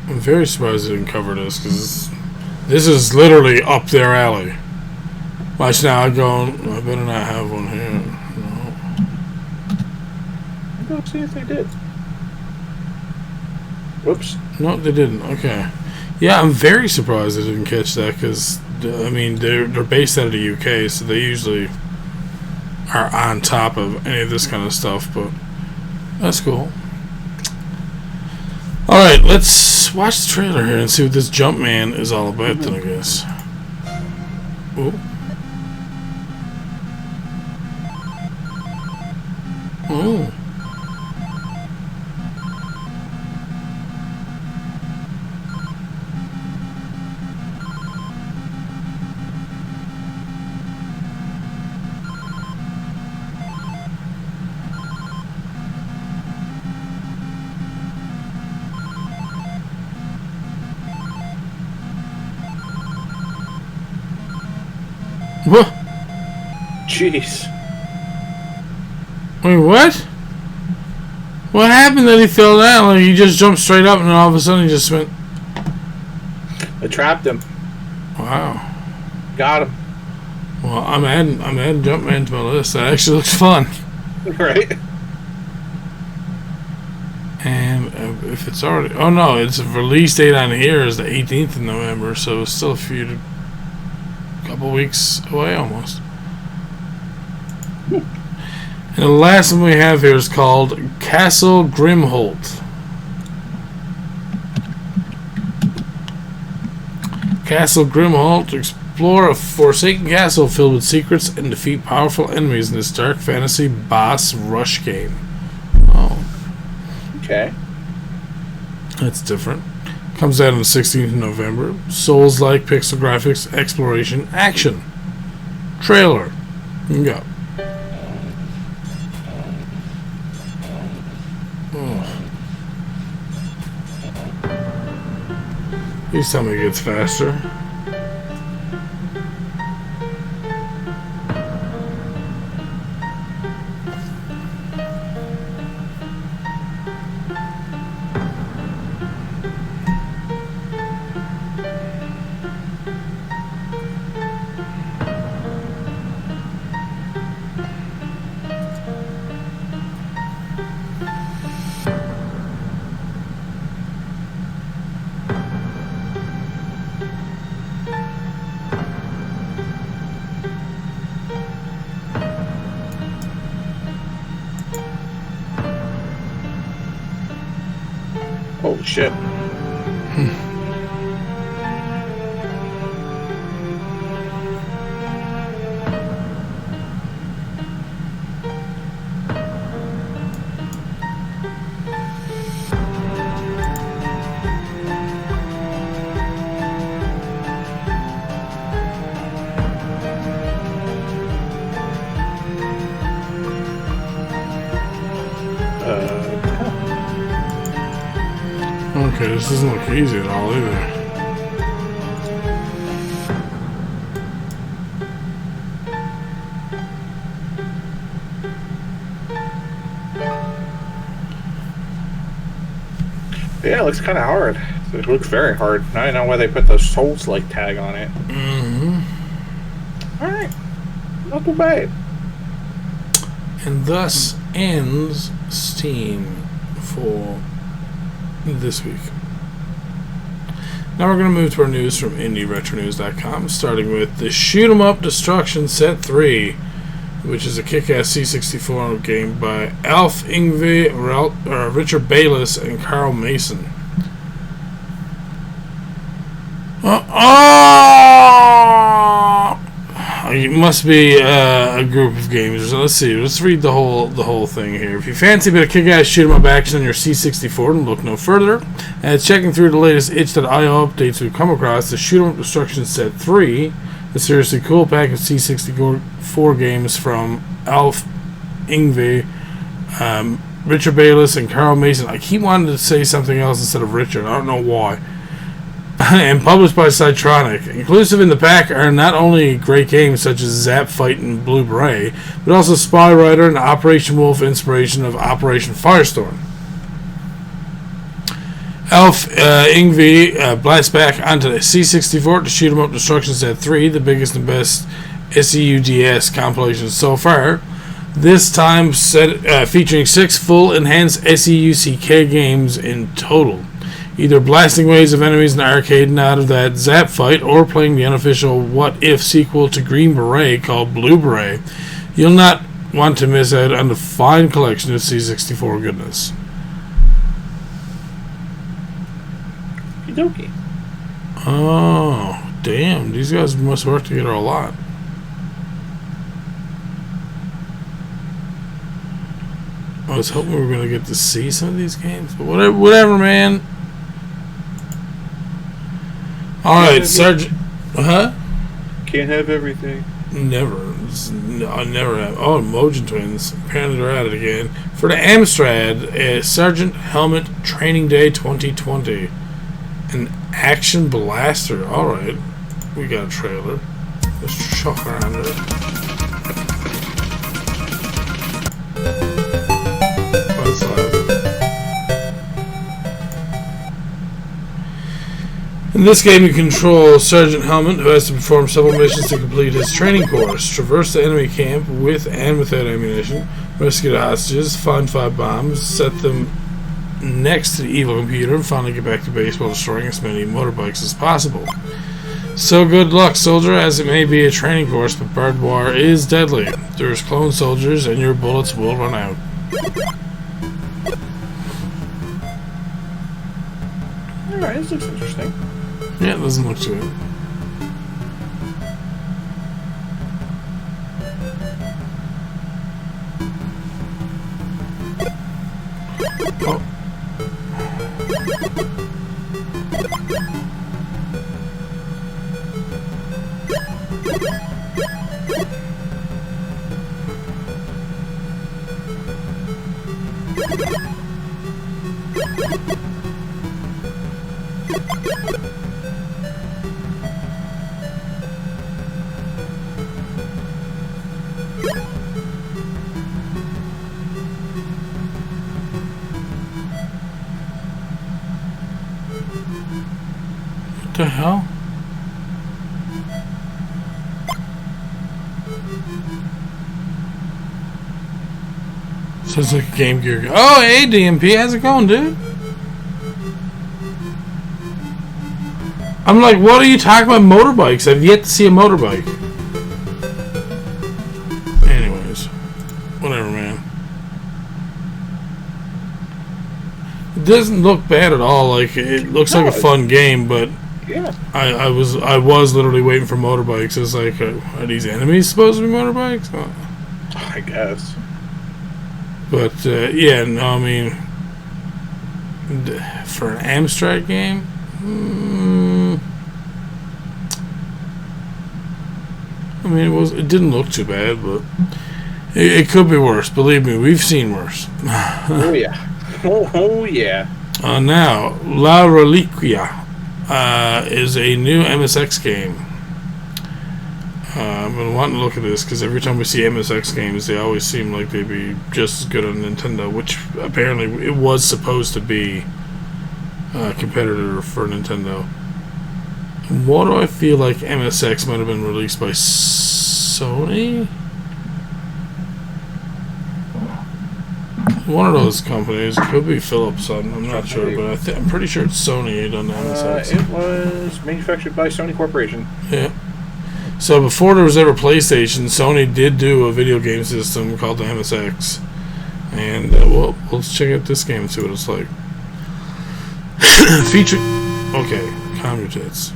Speaker 1: I'm very surprised they didn't cover this because this is literally up their alley. Watch now, I better not have one here. No.
Speaker 2: Let's see if they did. Whoops.
Speaker 1: No, they didn't. Okay. Yeah, I'm very surprised they didn't catch that because, I mean, they're based out of the UK, so they usually are on top of any of this kind of stuff, but that's cool. Alright, let's watch the trailer here and see what this Jumpman is all about then, I guess. Ooh. Oh. What?
Speaker 2: Jeez.
Speaker 1: Wait, what? What happened that he fell down? Like he just jumped straight up and then all of a sudden he just went...
Speaker 2: I trapped him.
Speaker 1: Wow.
Speaker 2: Got him.
Speaker 1: Well, I'm adding Jumpman to my list. That actually looks fun.
Speaker 2: Right?
Speaker 1: And if it's already... Oh no, its release date on here is the 18th of November, so it's still a couple weeks away almost. And the last one we have here is called Castle Grimholt. Castle Grimholt. Explore a forsaken castle filled with secrets and defeat powerful enemies in this dark fantasy boss rush game. Oh.
Speaker 2: Okay.
Speaker 1: That's different. Comes out on the 16th of November. Souls-like pixel graphics, exploration, action. Trailer. You can go. Please tell me it gets faster.
Speaker 2: ship.
Speaker 1: Okay, this doesn't look easy at all either.
Speaker 2: Yeah, it looks kind of hard. It looks very hard. Now I know why they put the Souls-like tag on it. Alright. Not too bad.
Speaker 1: And thus ends Steam for this week. Now we're going to move to our news from indieretronews.com, starting with the Shoot 'em Up Destruction Set 3, which is a kick-ass C64 game by Alf Ingve, Richard Bayless, and Carl Mason. It must be a group of gamers. Let's see. Let's read the whole thing here. If you fancy a bit of kick-ass shoot-'em-up action on your C64, then look no further. And checking through the latest itch.io updates we've come across, the Shoot 'em Up Destruction Set 3, a seriously cool pack of C64 games from Alf Ingve, Richard Bayless, and Carl Mason. I keep wanting to say something else instead of Richard. I don't know why. And published by Cybergeist. Inclusive in the pack are not only great games such as Zap Fight and Bloodrayne, but also Spy Rider and Operation Wolf inspiration of Operation Firestorm. Alf Ingve blasts back onto the C64 to Shoot 'em Up Destruction Set 3, the biggest and best SEUDS compilation so far. This time featuring 6 full enhanced SEUCK games in total. Either blasting waves of enemies in the arcade and out of that Zap Fight, or playing the unofficial What If sequel to Green Beret called Bloodrayne. You'll not want to miss out on the fine collection of C64 goodness.
Speaker 2: Okey-dokey.
Speaker 1: Oh, damn. These guys must work together a lot. I was hoping we were going to get to see some of these games, but whatever, man. Alright, Sergeant. Huh?
Speaker 2: Can't have everything.
Speaker 1: Never. I never have. Oh, Mojin Twins. Apparently they're at it again. For the Amstrad, Sergeant Helmet Training Day 2020. An action blaster. Alright. We got a trailer. Let's chuck around it. What's that? In this game, you control Sergeant Helmet, who has to perform several missions to complete his training course. Traverse the enemy camp with and without ammunition, rescue the hostages, find 5 bombs, set them next to the evil computer, and finally get back to base while destroying as many motorbikes as possible. So good luck, soldier, as it may be a training course, but barbed wire is deadly. There's clone soldiers, and your bullets will run out.
Speaker 2: Alright, this looks interesting.
Speaker 1: Yeah, it doesn't look too bad. Oh. What the hell? Sounds like a Game Gear. Oh, hey DMP, how's it going, dude? I'm like, what are you talking about motorbikes? I've yet to see a motorbike. Anyways, whatever, man. doesn't look bad at all. Like it looks like a fun game, but
Speaker 2: yeah,
Speaker 1: I was literally waiting for motorbikes. It's like, are these enemies supposed to be motorbikes?
Speaker 2: I guess.
Speaker 1: But yeah, no, I mean, for an Amstrad game, I mean, it didn't look too bad, but it could be worse. Believe me, we've seen worse.
Speaker 2: Oh yeah, oh yeah.
Speaker 1: Now, La Reliquia is a new MSX game. I've been wanting to look at this because every time we see MSX games, they always seem like they'd be just as good on Nintendo, which apparently it was supposed to be a competitor for Nintendo. And what do I feel like MSX might have been released by Sony? One of those companies. It could be Philips. I'm not sure, but I'm pretty sure it's Sony done the MSX.
Speaker 2: It was manufactured by Sony Corporation.
Speaker 1: Yeah. So before there was ever PlayStation, Sony did do a video game system called the MSX. And, well, let's check out this game and see what it's like. Feature... Okay, calm your tits.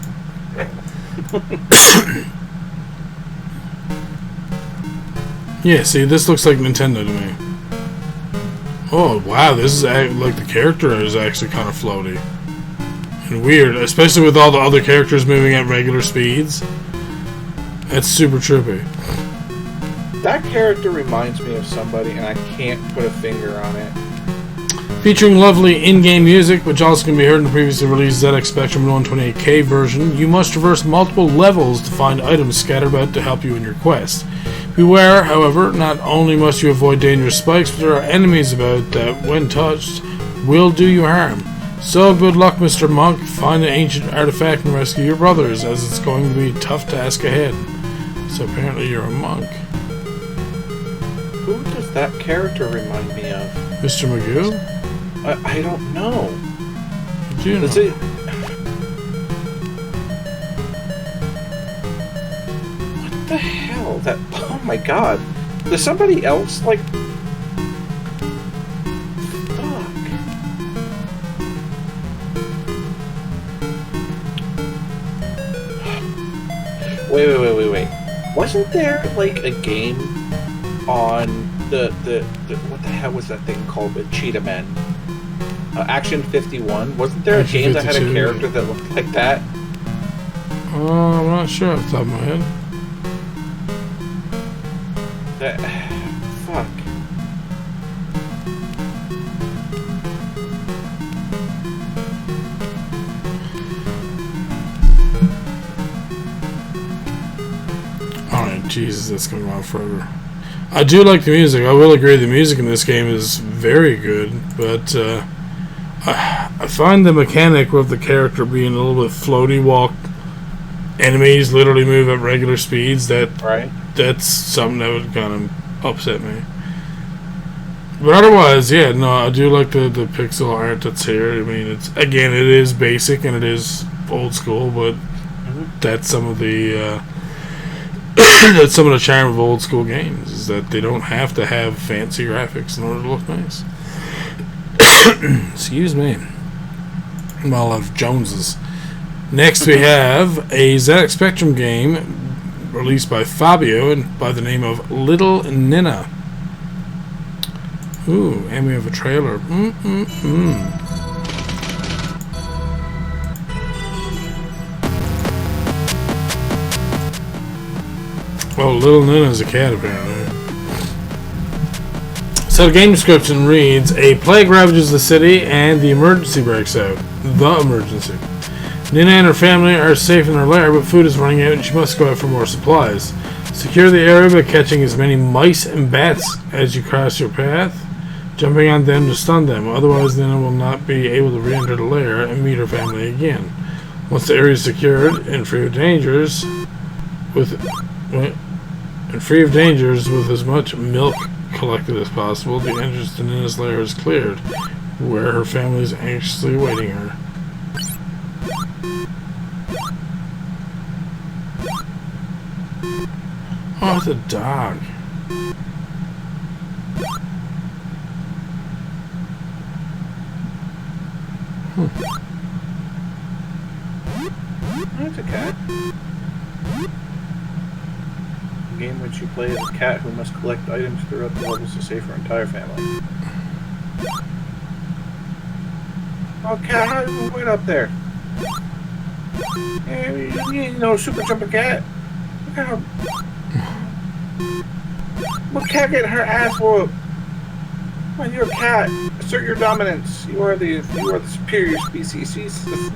Speaker 1: Yeah, see, this looks like Nintendo to me. Oh, wow, this is like the character is actually kind of floaty. And weird, especially with all the other characters moving at regular speeds. That's super trippy.
Speaker 2: That character reminds me of somebody, and I can't put a finger on it.
Speaker 1: Featuring lovely in-game music, which also can be heard in the previously released ZX Spectrum 128K version, you must traverse multiple levels to find items scattered about to help you in your quest. Beware, however, not only must you avoid dangerous spikes, but there are enemies about that, when touched, will do you harm. So good luck, Mr. Monk. Find an ancient artifact and rescue your brothers, as it's going to be a tough task ahead. So apparently you're a monk.
Speaker 2: Who does that character remind me of?
Speaker 1: Mr. Magoo?
Speaker 2: I don't know.
Speaker 1: What do you know?
Speaker 2: What the hell? That? Oh my god! There's somebody else like. Fuck. Wait. Wasn't there like a game on the what the hell was that thing called? The Cheetah Men. Action 51. Wasn't there a game that had a character that looked like that?
Speaker 1: I'm not sure off the top of my head.
Speaker 2: Fuck.
Speaker 1: Alright, Jesus, that's going to go on forever. I do like the music. I will agree the music in this game is very good, but I find the mechanic with the character being a little bit floaty walk. Enemies literally move at regular speeds. That's something that would kind of upset me. But otherwise, yeah, no, I do like the pixel art that's here. I mean, it is basic and it is old school, but that's some of the that's some of the charm of old school games, is that they don't have to have fancy graphics in order to look nice. Excuse me. Well, of Joneses. Next we have a ZX Spectrum game released by Fabio and by the name of Little Ninna. Ooh, and we have a trailer. Oh, Little Ninna is a cat, apparently. So the game description reads, a plague ravages the city and the emergency breaks out. The emergency. Ninna and her family are safe in their lair, but food is running out and she must go out for more supplies. Secure the area by catching as many mice and bats as you cross your path, jumping on them to stun them, otherwise Ninna will not be able to re-enter the lair and meet her family again. Once the area is secured and free of dangers, with as much milk collected as possible, the entrance to Ninna's lair is cleared, where her family is anxiously awaiting her. Oh, it's a dog.
Speaker 2: That's a cat. A game in which you play as a cat who must collect items throughout the levels to save her entire family. Oh, cat, how do you wait up there? Hey, you know, super jumping cat. Look at her. What cat getting her ass whooped? When you're a cat, assert your dominance. You are the superior species. Jesus.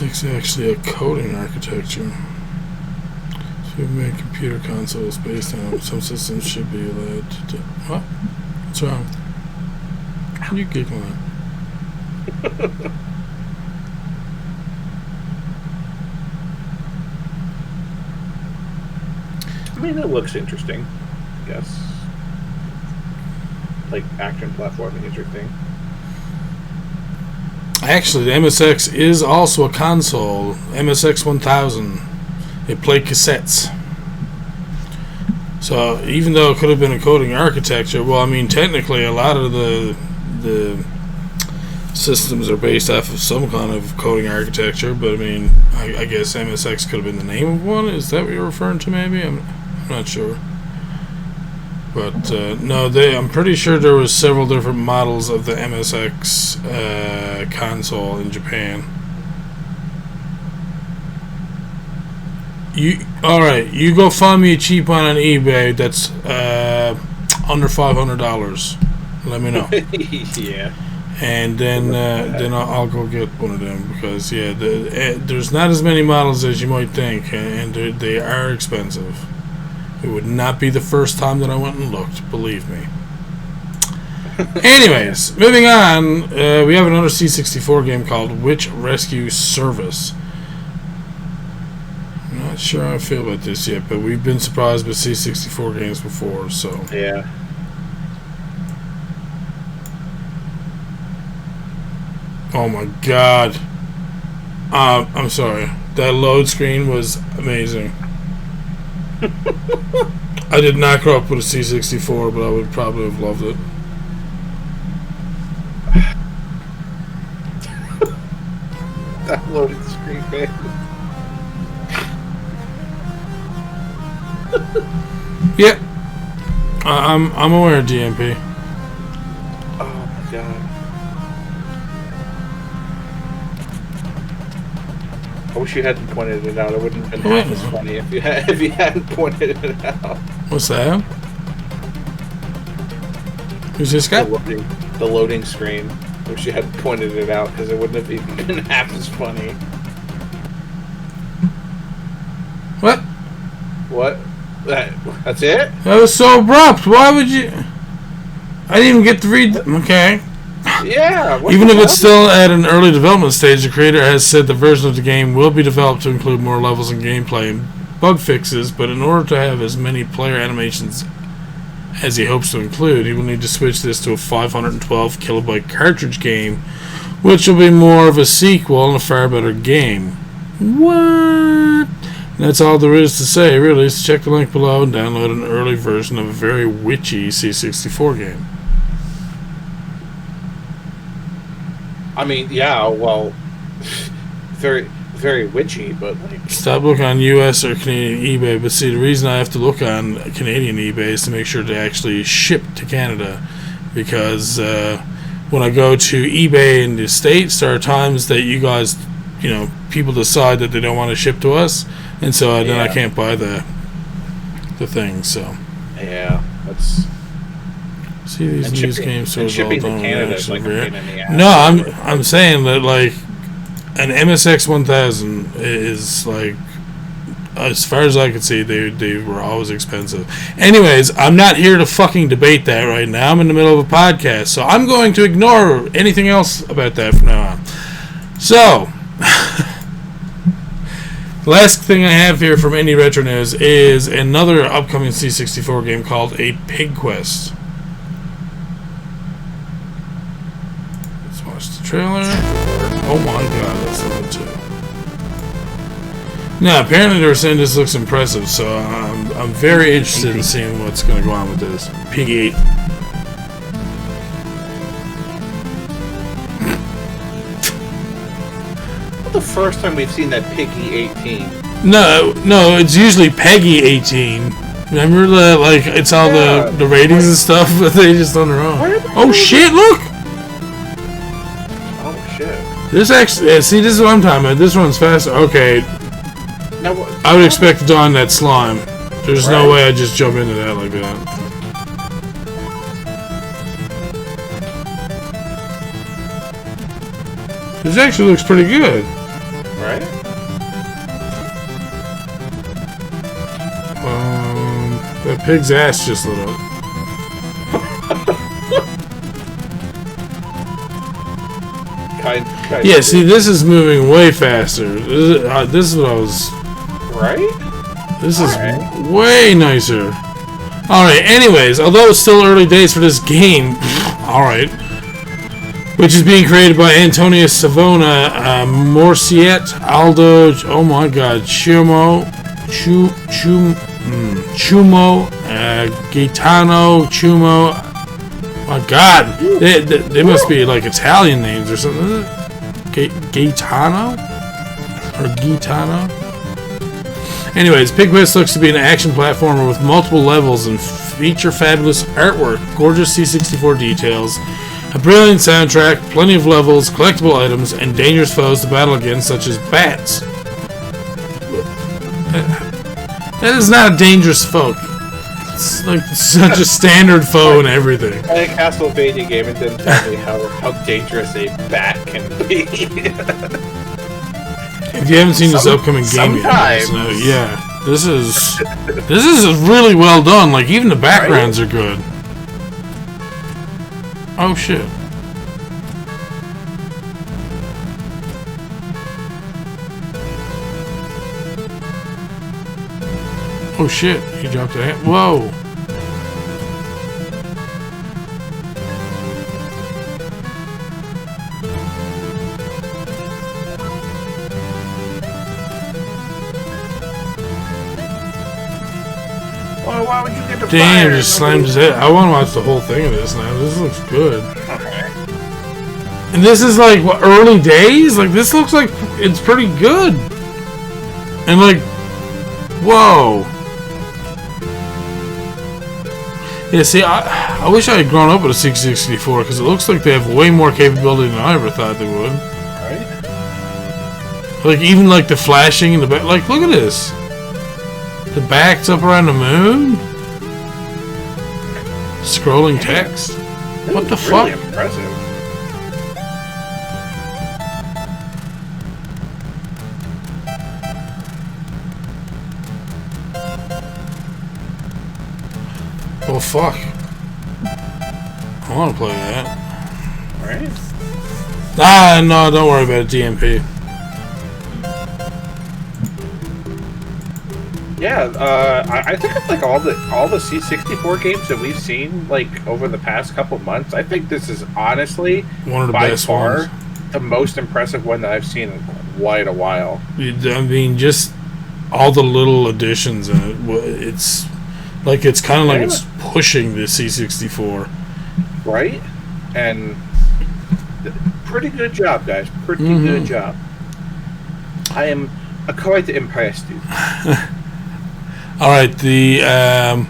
Speaker 1: It's actually a coding architecture. So we make computer consoles based on some systems should be allowed to do. What? What's wrong? What are you giggling at?
Speaker 2: I mean, it looks interesting, I guess. Like, action platforming is your thing.
Speaker 1: Actually, the MSX is also a console. MSX 1000. It played cassettes. So, even though it could have been a coding architecture, well, I mean, technically, a lot of the systems are based off of some kind of coding architecture, but I mean, I guess MSX could have been the name of one. Is that what you're referring to, maybe? I'm not sure. But no, I'm pretty sure there was several different models of the MSX console in Japan. Alright, you go find me a cheap one on eBay that's under $500. Let me know.
Speaker 2: Yeah.
Speaker 1: And then I'll go get one of them, because yeah, there's not as many models as you might think, and they are expensive. It would not be the first time that I went and looked, believe me. Anyways, moving on, we have another C64 game called Witch Rescue Service. I'm not sure how I feel about this yet, but we've been surprised with C64 games before, so...
Speaker 2: Yeah.
Speaker 1: Oh my god. I'm sorry. That load screen was amazing. I did not grow up with a C64, but I would probably have loved it.
Speaker 2: That loaded screen, man.
Speaker 1: Yeah. I'm aware of DMP.
Speaker 2: Oh my god. I wish you hadn't pointed it out. It wouldn't have been half as funny if you hadn't pointed it out.
Speaker 1: What's that? Who's this guy?
Speaker 2: The loading screen. I wish you hadn't pointed it out, because it wouldn't have even been half as funny.
Speaker 1: What?
Speaker 2: What? That's it?
Speaker 1: That was so abrupt. Why would you... I didn't even get to read... Okay.
Speaker 2: Yeah.
Speaker 1: Even if it's still at an early development stage, the creator has said the version of the game will be developed to include more levels and gameplay and bug fixes, but in order to have as many player animations as he hopes to include, he will need to switch this to a 512 kilobyte cartridge game, which will be more of a sequel and a far better game. What? That's all there is to say, really. So check the link below and download an early version of a very witchy C64 game.
Speaker 2: I mean, yeah, well, very, very witchy, but like...
Speaker 1: Stop looking on US or Canadian eBay, but see, the reason I have to look on Canadian eBay is to make sure they actually ship to Canada, because when I go to eBay in the States, there are times that you guys, you know, people decide that they don't want to ship to us, and so then I can't buy the thing, so...
Speaker 2: Yeah, that's...
Speaker 1: See, these news game stores all
Speaker 2: shipping to
Speaker 1: done
Speaker 2: Canada is like a pain in the ass.
Speaker 1: No, I'm saying that, like, an MSX 1000 is, like, as far as I could see, they were always expensive. Anyways, I'm not here to fucking debate that right now. I'm in the middle of a podcast, so I'm going to ignore anything else about that from now on. So, the last thing I have here from Indie Retro News is another upcoming C64 game called A Pig Quest. Trailer. Oh my god, that's level 2. No, apparently they were saying this looks impressive, so I'm very interested in seeing what's going to go on with this. Piggy 8.
Speaker 2: The first time we've seen that Piggy 18.
Speaker 1: No, it's usually Peggy 18. Remember the, like, it's all the ratings and stuff, but they just on their own. Oh shit, look!
Speaker 2: Oh shit.
Speaker 1: This actually, see, this is what I'm talking about. This one's faster. Okay.
Speaker 2: Now,
Speaker 1: I would expect to don that slime. There's no way I'd just jump into that like that. This actually looks pretty good.
Speaker 2: Right?
Speaker 1: That pig's ass just lit up. Yeah, see, this is moving way faster. This is what I was...
Speaker 2: Right?
Speaker 1: This is way nicer. Alright, anyways, although it's still early days for this game, alright, which is being created by Antonio Savona, Morciet, Aldo, oh my god, Chumo, Gaetano, Chumo, my god, they must be like Italian names or something, isn't it? Gaetano? Or Gaetano? Anyways, PigQuest looks to be an action platformer with multiple levels and feature fabulous artwork, gorgeous C64 details, a brilliant soundtrack, plenty of levels, collectible items, and dangerous foes to battle against, such as bats. That is not a dangerous foe. It's like such a standard foe and everything.
Speaker 2: I think Castlevania game and didn't tell me how dangerous a bat can be.
Speaker 1: If you haven't seen this upcoming game yet, so yeah, this is really well done. Like even the backgrounds are good. Oh shit! Oh shit! He dropped a hand. Whoa!
Speaker 2: Why would you get the
Speaker 1: Damn,
Speaker 2: fire?
Speaker 1: just slammed his head. I want to watch the whole thing of this now. This looks good.
Speaker 2: Okay.
Speaker 1: And this is like what, early days? Like this looks like it's pretty good. And like, whoa. Yeah, see, I wish I had grown up with a 664 because it looks like they have way more capability than I ever thought they would.
Speaker 2: Right?
Speaker 1: Like even like the flashing in the back. Like look at this. The back's up around the moon? Scrolling text? What the fuck?
Speaker 2: Really impressive.
Speaker 1: Well, fuck. I want to play that.
Speaker 2: Right?
Speaker 1: Ah, no, don't worry about it, DMP.
Speaker 2: Yeah, I think of like all the C64 games that we've seen like over the past couple months. I think this is honestly
Speaker 1: one of the
Speaker 2: by
Speaker 1: best
Speaker 2: far
Speaker 1: ones.
Speaker 2: the most impressive one that I've seen in quite a while.
Speaker 1: I mean, just all the little additions in it. It's like it's kind of like it's pushing the C64,
Speaker 2: right? And pretty good job, guys. Pretty good job. I am quite impressed.
Speaker 1: All right, the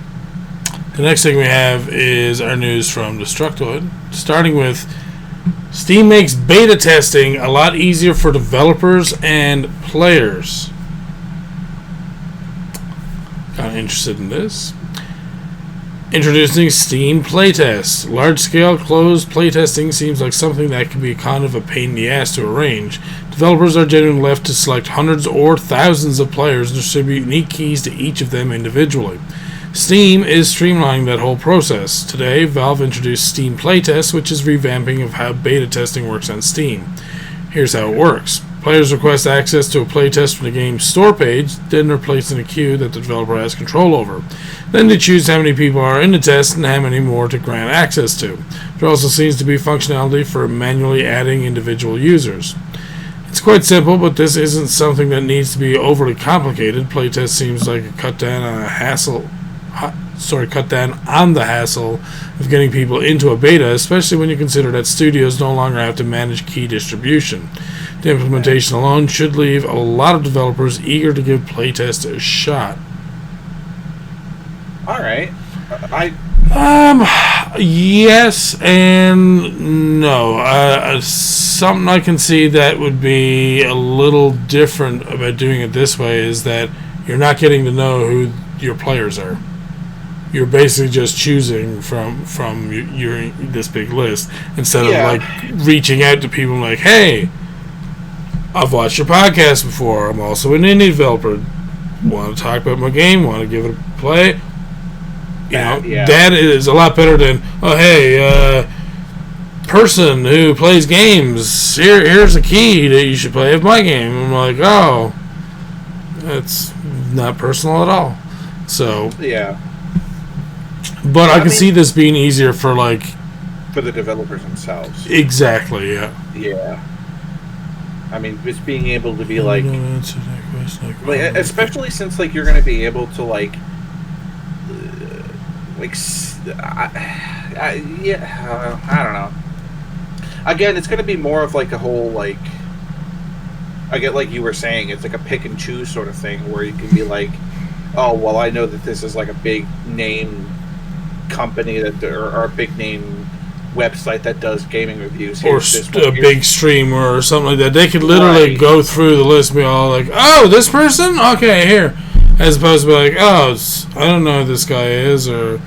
Speaker 1: next thing we have is our news from Destructoid. Starting with Steam makes beta testing a lot easier for developers and players. Kind of interested in this. Introducing Steam Playtest. Large-scale closed playtesting seems like something that can be kind of a pain in the ass to arrange. Developers are generally left to select hundreds or thousands of players and distribute unique keys to each of them individually. Steam is streamlining that whole process. Today, Valve introduced Steam Playtest, which is revamping of how beta testing works on Steam. Here's how it works. Players request access to a playtest from the game's store page, then they're placed in a queue that the developer has control over. Then they choose how many people are in the test and how many more to grant access to. There also seems to be functionality for manually adding individual users. It's quite simple, but this isn't something that needs to be overly complicated. Playtest seems like a cut down on the hassle of getting people into a beta, especially when you consider that studios no longer have to manage key distribution. The implementation alone should leave a lot of developers eager to give playtest a shot.
Speaker 2: All right.
Speaker 1: Yes and no. Something I can see that would be a little different about doing it this way is that you're not getting to know who your players are. You're basically just choosing from your this big list instead of like reaching out to people like, hey, I've watched your podcast before. I'm also an indie developer. Want to talk about my game? Want to give it a play? That is a lot better than, oh, hey, person who plays games, here's a key that you should play of my game. I'm like, oh, that's not personal at all. So,
Speaker 2: yeah.
Speaker 1: But I can see this being easier for, like...
Speaker 2: For the developers themselves.
Speaker 1: Exactly, yeah.
Speaker 2: Yeah. I mean, just being able to be like especially since, like, you're going to be able to, like... I don't know. Again, it's going to be more of like a whole like. I get like you were saying, it's like a pick and choose sort of thing where you can be like, oh well, I know that this is like a big name company or a big name website that does gaming reviews,
Speaker 1: or a big streamer or something like that. They could literally go through the list and be all like, oh, this person, okay, here. As opposed to be like, oh, I don't know who this guy is, or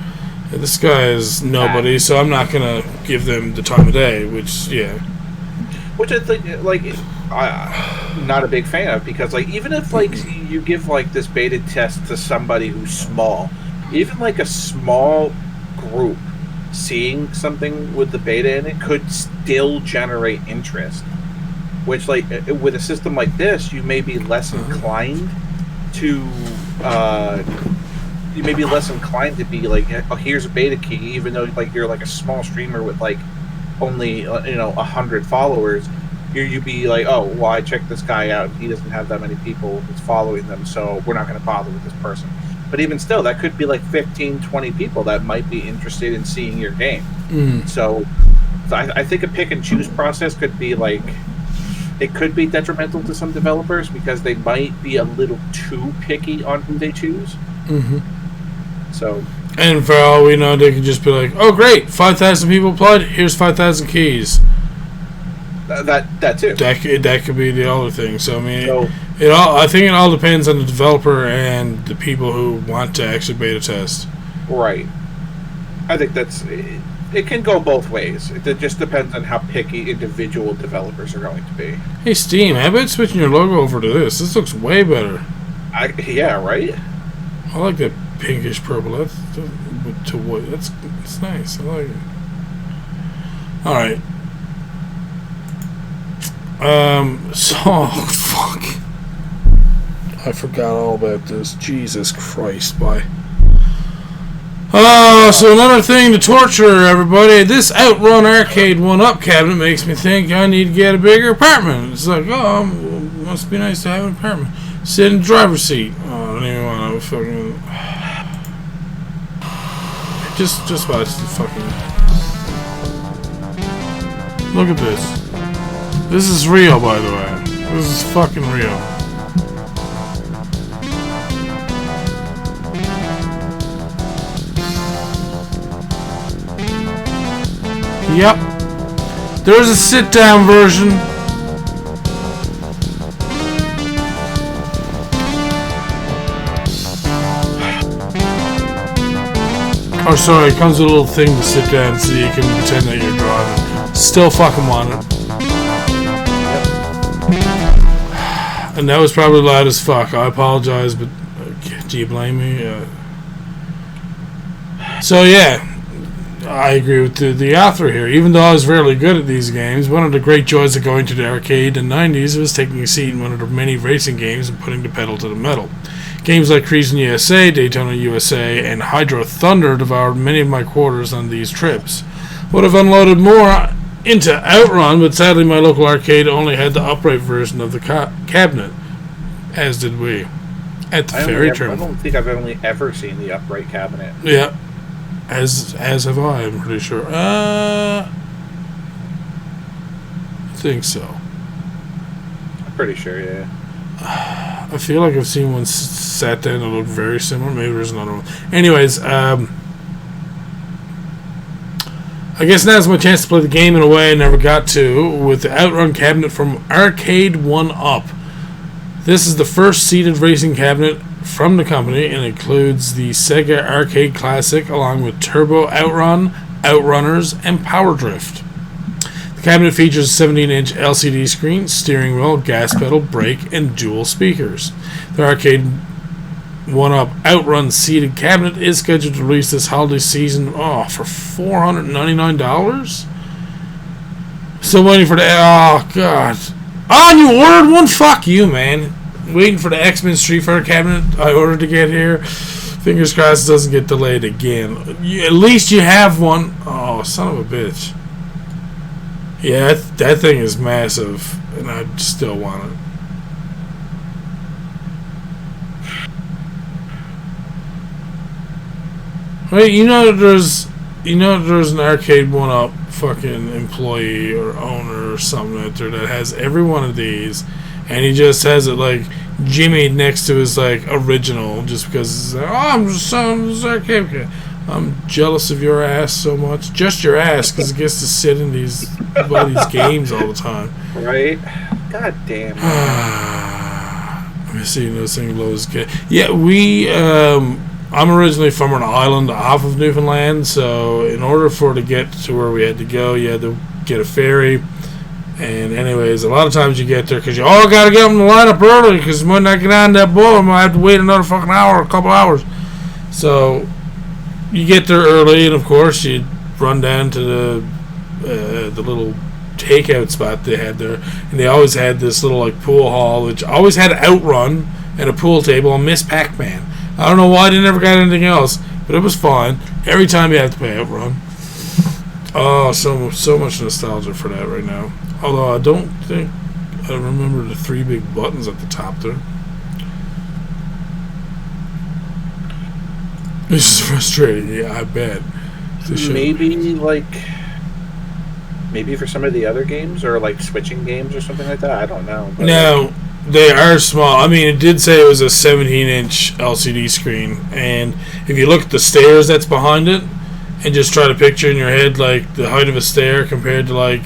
Speaker 1: this guy is nobody, so I'm not going to give them the time of day, which I think,
Speaker 2: like, I'm not a big fan of, because, like, even if, like, you give, like, this beta test to somebody who's small, even, like, a small group seeing something with the beta in it could still generate interest, which, like, with a system like this, you may be less inclined to you may be less inclined to be like, oh, here's a beta key, even though like you're like a small streamer with like only 100 followers. You'd be like, oh well, I checked this guy out, he doesn't have that many people that's following them, so we're not going to bother with this person. But even still, that could be like 15-20 people that might be interested in seeing your game. So I think a pick and choose process could be like, it could be detrimental to some developers because they might be a little too picky on who they choose. So,
Speaker 1: and for all we know, they could just be like, "Oh, great, 5,000 people applied. Here's 5,000 keys."
Speaker 2: That too.
Speaker 1: That could be the other thing. So I mean, I think it all depends on the developer and the people who want to actually beta test.
Speaker 2: Right. I think it can go both ways. It just depends on how picky individual developers are going to be.
Speaker 1: Hey, Steam, how about switching your logo over to this? This looks way better.
Speaker 2: Yeah, right?
Speaker 1: I like that pinkish purple. That's nice. I like it. All right. Fuck. I forgot all about this. Jesus Christ, bye. So another thing to torture everybody. This Outrun arcade 1-up cabinet makes me think I need to get a bigger apartment. It's like, oh, must be nice to have an apartment. Sit in the driver's seat. Oh, I don't even want to fucking... Just watch the fucking... Look at this. This is real, by the way. This is fucking real. Yep. There's a sit-down version. Oh, sorry, it comes with a little thing to sit down so you can pretend that you're driving. Still fucking want it. And that was probably loud as fuck. I apologize, but do you blame me? So, yeah. I agree with the author here. Even though I was rarely good at these games, one of the great joys of going to the arcade in the 90s was taking a seat in one of the many racing games and putting the pedal to the metal. Games like Cruis'n USA, Daytona USA, and Hydro Thunder devoured many of my quarters on these trips. Would have unloaded more into Outrun, but sadly my local arcade only had the upright version of the cabinet, as did we. At the ferry terminal.
Speaker 2: I don't think I've only ever seen the upright cabinet.
Speaker 1: Yeah. As have I, I'm pretty sure. I think so.
Speaker 2: I'm pretty sure, yeah.
Speaker 1: I feel like I've seen one sat down that looked very similar. Maybe there's another one. Anyways, I guess now's my chance to play the game in a way I never got to, with the Outrun cabinet from Arcade 1-Up. This is the first seated racing cabinet from the company and includes the Sega Arcade Classic along with Turbo Outrun, Outrunners, and Power Drift. The cabinet features a 17-inch LCD screen, steering wheel, gas pedal, brake, and dual speakers. The Arcade 1-Up Outrun seated cabinet is scheduled to release this holiday season for $499. Still waiting for the... Oh, God. Oh, you ordered one? Fuck you, man. Waiting for the X-Men Street Fighter cabinet I ordered to get here. Fingers crossed it doesn't get delayed again. At least you have one. Oh, son of a bitch. Yeah, that thing is massive, and I still want it. Wait, there's an Arcade 1-Up fucking employee or owner or something out there that has every one of these, and he just has it like Jimmy next to his like original, just because it's like, I'm just selling this arcade. I'm jealous of your ass so much, just your ass, because it gets to sit in these games all the time.
Speaker 2: Right? God damn.
Speaker 1: Let me see those things blows. Yeah, I'm originally from an island off of Newfoundland, so in order to get to where we had to go, you had to get a ferry. And anyways, a lot of times you get there because you got to get them to line up early because when I get on that boat, I'm going to have to wait another fucking hour, a couple hours. So you get there early, and of course you run down to the little takeout spot they had there, and they always had this little like pool hall, which always had Outrun and a pool table and Miss Pac-Man. I don't know why they never got anything else, but it was fun. Every time you have to play Outrun. Oh, so much nostalgia for that right now. Although I don't think I remember the 3 big buttons at the top there. This is frustrating, yeah, I bet.
Speaker 2: Maybe for some of the other games, or like switching games or something like that. I don't know. But
Speaker 1: no, they are small. I mean, it did say it was a 17-inch LCD screen, and if you look at the stairs that's behind it, and just try to picture in your head like the height of a stair compared to like,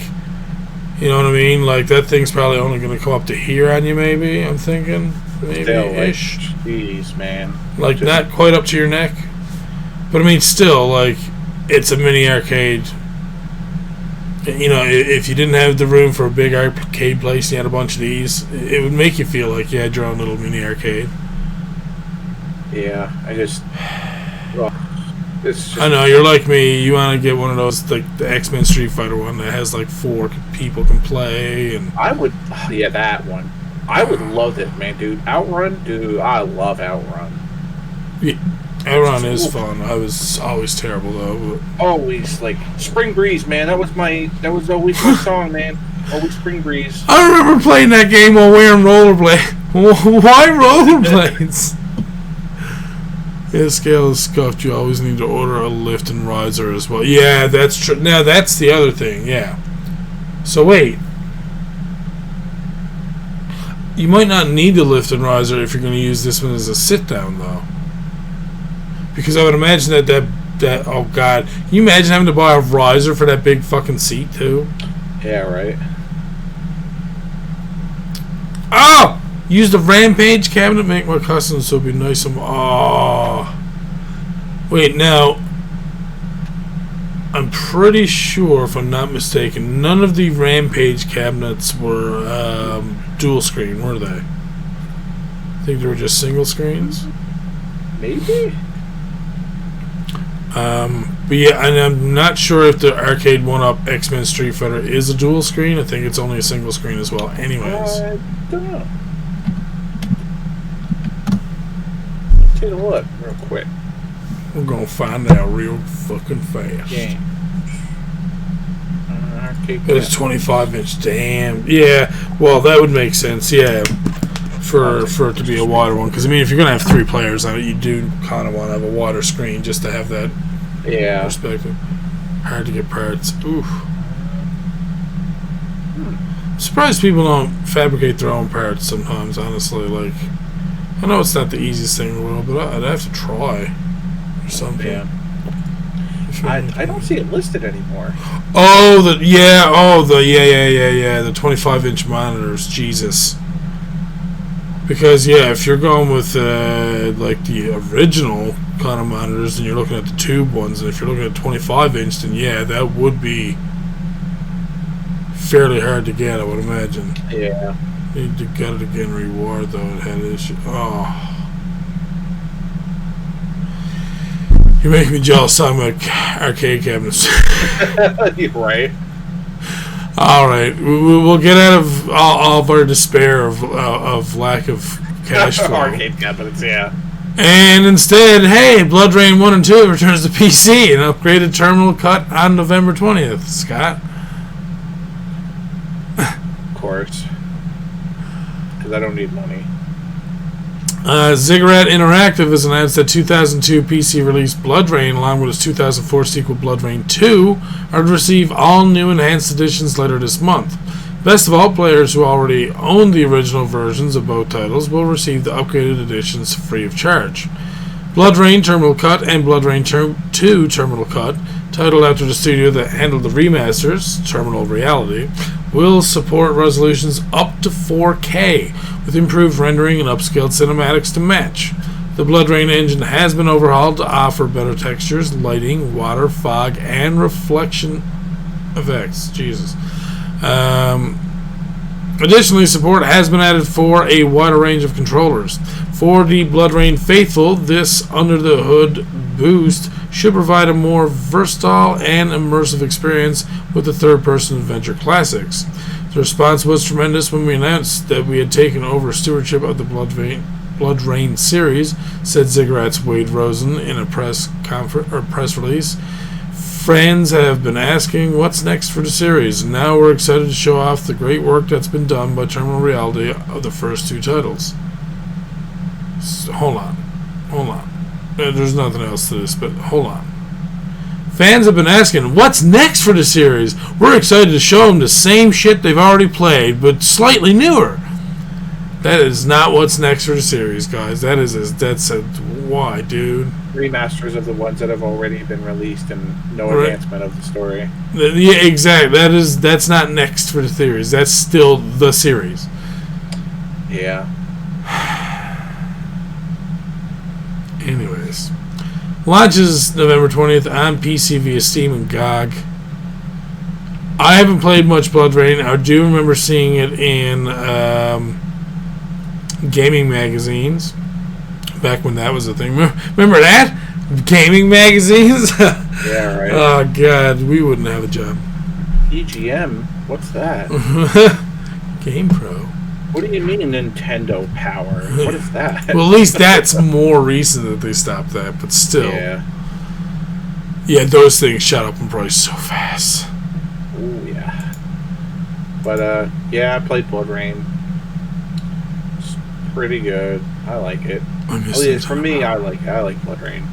Speaker 1: you know what I mean? Like that thing's probably only going to come up to here on you, maybe. I'm thinking, maybe-ish.
Speaker 2: Jeez, man.
Speaker 1: Like just not quite up to your neck, but I mean, still, like it's a mini arcade. You know, if you didn't have the room for a big arcade place, and you had a bunch of these, it would make you feel like you had your own little mini arcade.
Speaker 2: Yeah,
Speaker 1: I know, you're like me. You want to get one of those, like the X-Men Street Fighter one that has like 4 people can play, and
Speaker 2: I would, that one. I would love it, man, dude. Outrun, dude. I love Outrun.
Speaker 1: Yeah, Outrun is fun. I was always terrible though. But.
Speaker 2: Always like Spring Breeze, man. That was always my song, man. Always Spring Breeze.
Speaker 1: I remember playing that game while wearing rollerblades. Why rollerblades? Yeah, scale is scuffed. You always need to order a lift and riser as well. Yeah, that's true. Now, that's the other thing, yeah. So, wait. You might not need the lift and riser if you're going to use this one as a sit-down, though. Because I would imagine that oh, God. Can you imagine having to buy a riser for that big fucking seat, too?
Speaker 2: Yeah, right.
Speaker 1: Oh! Use the Rampage cabinet to make my custom, so it'd be nice and... Oh. Wait, now... I'm pretty sure, if I'm not mistaken, none of the Rampage cabinets were dual screen, were they? I think they were just single screens.
Speaker 2: Maybe?
Speaker 1: But yeah, and I'm not sure if the Arcade 1-Up X-Men Street Fighter is a dual screen. I think it's only a single screen as well. Anyways.
Speaker 2: I don't know. Take a look real quick.
Speaker 1: We're gonna find out real fucking fast.
Speaker 2: Game. arcade.
Speaker 1: It's 25-inch. Damn. Yeah. Well, that would make sense. Yeah. For it to be a wider one, because I mean, if you're gonna have 3 players on it, you do kind of want to have a wider screen just to have that perspective. Hard to get parts. Oof. I'm surprised people don't fabricate their own parts sometimes. Honestly, like, I know it's not the easiest thing in the world, but I'd have to try or something.
Speaker 2: Yeah. I don't see it listed anymore.
Speaker 1: Oh, the 25-inch monitors. Jesus. Because, yeah, if you're going with, like, the original kind of monitors, and you're looking at the tube ones, and if you're looking at 25-inch, then, yeah, that would be fairly hard to get, I would imagine.
Speaker 2: Yeah.
Speaker 1: Need to get it again, reward, though. It had issue. Oh. You're making me jealous on my arcade cabinets.
Speaker 2: Right.
Speaker 1: Alright, we'll get out of all of our despair of lack of cash flow.
Speaker 2: Arcade cabinets, yeah.
Speaker 1: And instead, hey, Bloodrayne 1 and 2 returns to PC, an upgraded terminal cut on November 20th. Scott?
Speaker 2: Of course. Because I don't need money.
Speaker 1: Ziggurat Interactive has announced that 2002 PC release Bloodrayne, along with its 2004 sequel Bloodrayne 2, are to receive all new enhanced editions later this month. Best of all, players who already own the original versions of both titles will receive the upgraded editions free of charge. Bloodrayne Terminal Cut and Bloodrayne 2 Terminal Cut, titled after the studio that handled the remasters, Terminal Reality, will support resolutions up to 4K, with improved rendering and upscaled cinematics to match. The Bloodrayne engine has been overhauled to offer better textures, lighting, water, fog, and reflection effects. Jesus. Additionally, support has been added for a wider range of controllers. For the Bloodrayne faithful, this under-the-hood boost should provide a more versatile and immersive experience with the third-person adventure classics. The response was tremendous when we announced that we had taken over stewardship of the Bloodrayne series, said Ziggurat's Wade Rosen in a press release. Fans have been asking what's next for the series, and now we're excited to show off the great work that's been done by Terminal Reality of the first 2 titles. So, hold on. There's nothing else to this, but hold on. Fans have been asking, what's next for the series? We're excited to show them the same shit they've already played, but slightly newer. That is not what's next for the series, guys. That's why, dude.
Speaker 2: Remasters of the ones that have already been released and no enhancement of the story.
Speaker 1: Yeah, exactly. That's not next for the series. That's still the series.
Speaker 2: Yeah.
Speaker 1: Anyways. Launches November 20th on PC via Steam and GOG. I haven't played much Bloodrayne. I do remember seeing it in gaming magazines back when that was a thing. Remember that? Gaming magazines?
Speaker 2: Yeah, right.
Speaker 1: Oh, God. We wouldn't have a job.
Speaker 2: EGM? What's that?
Speaker 1: Game Pro.
Speaker 2: What do you mean Nintendo Power? What is that?
Speaker 1: Well, at least that's more recent that they stopped that, but still. Yeah, those things shot up in price so fast.
Speaker 2: Oh, yeah. But, yeah, I played Bloodrayne. It's pretty good. I like it. At least for me, I like Bloodrayne.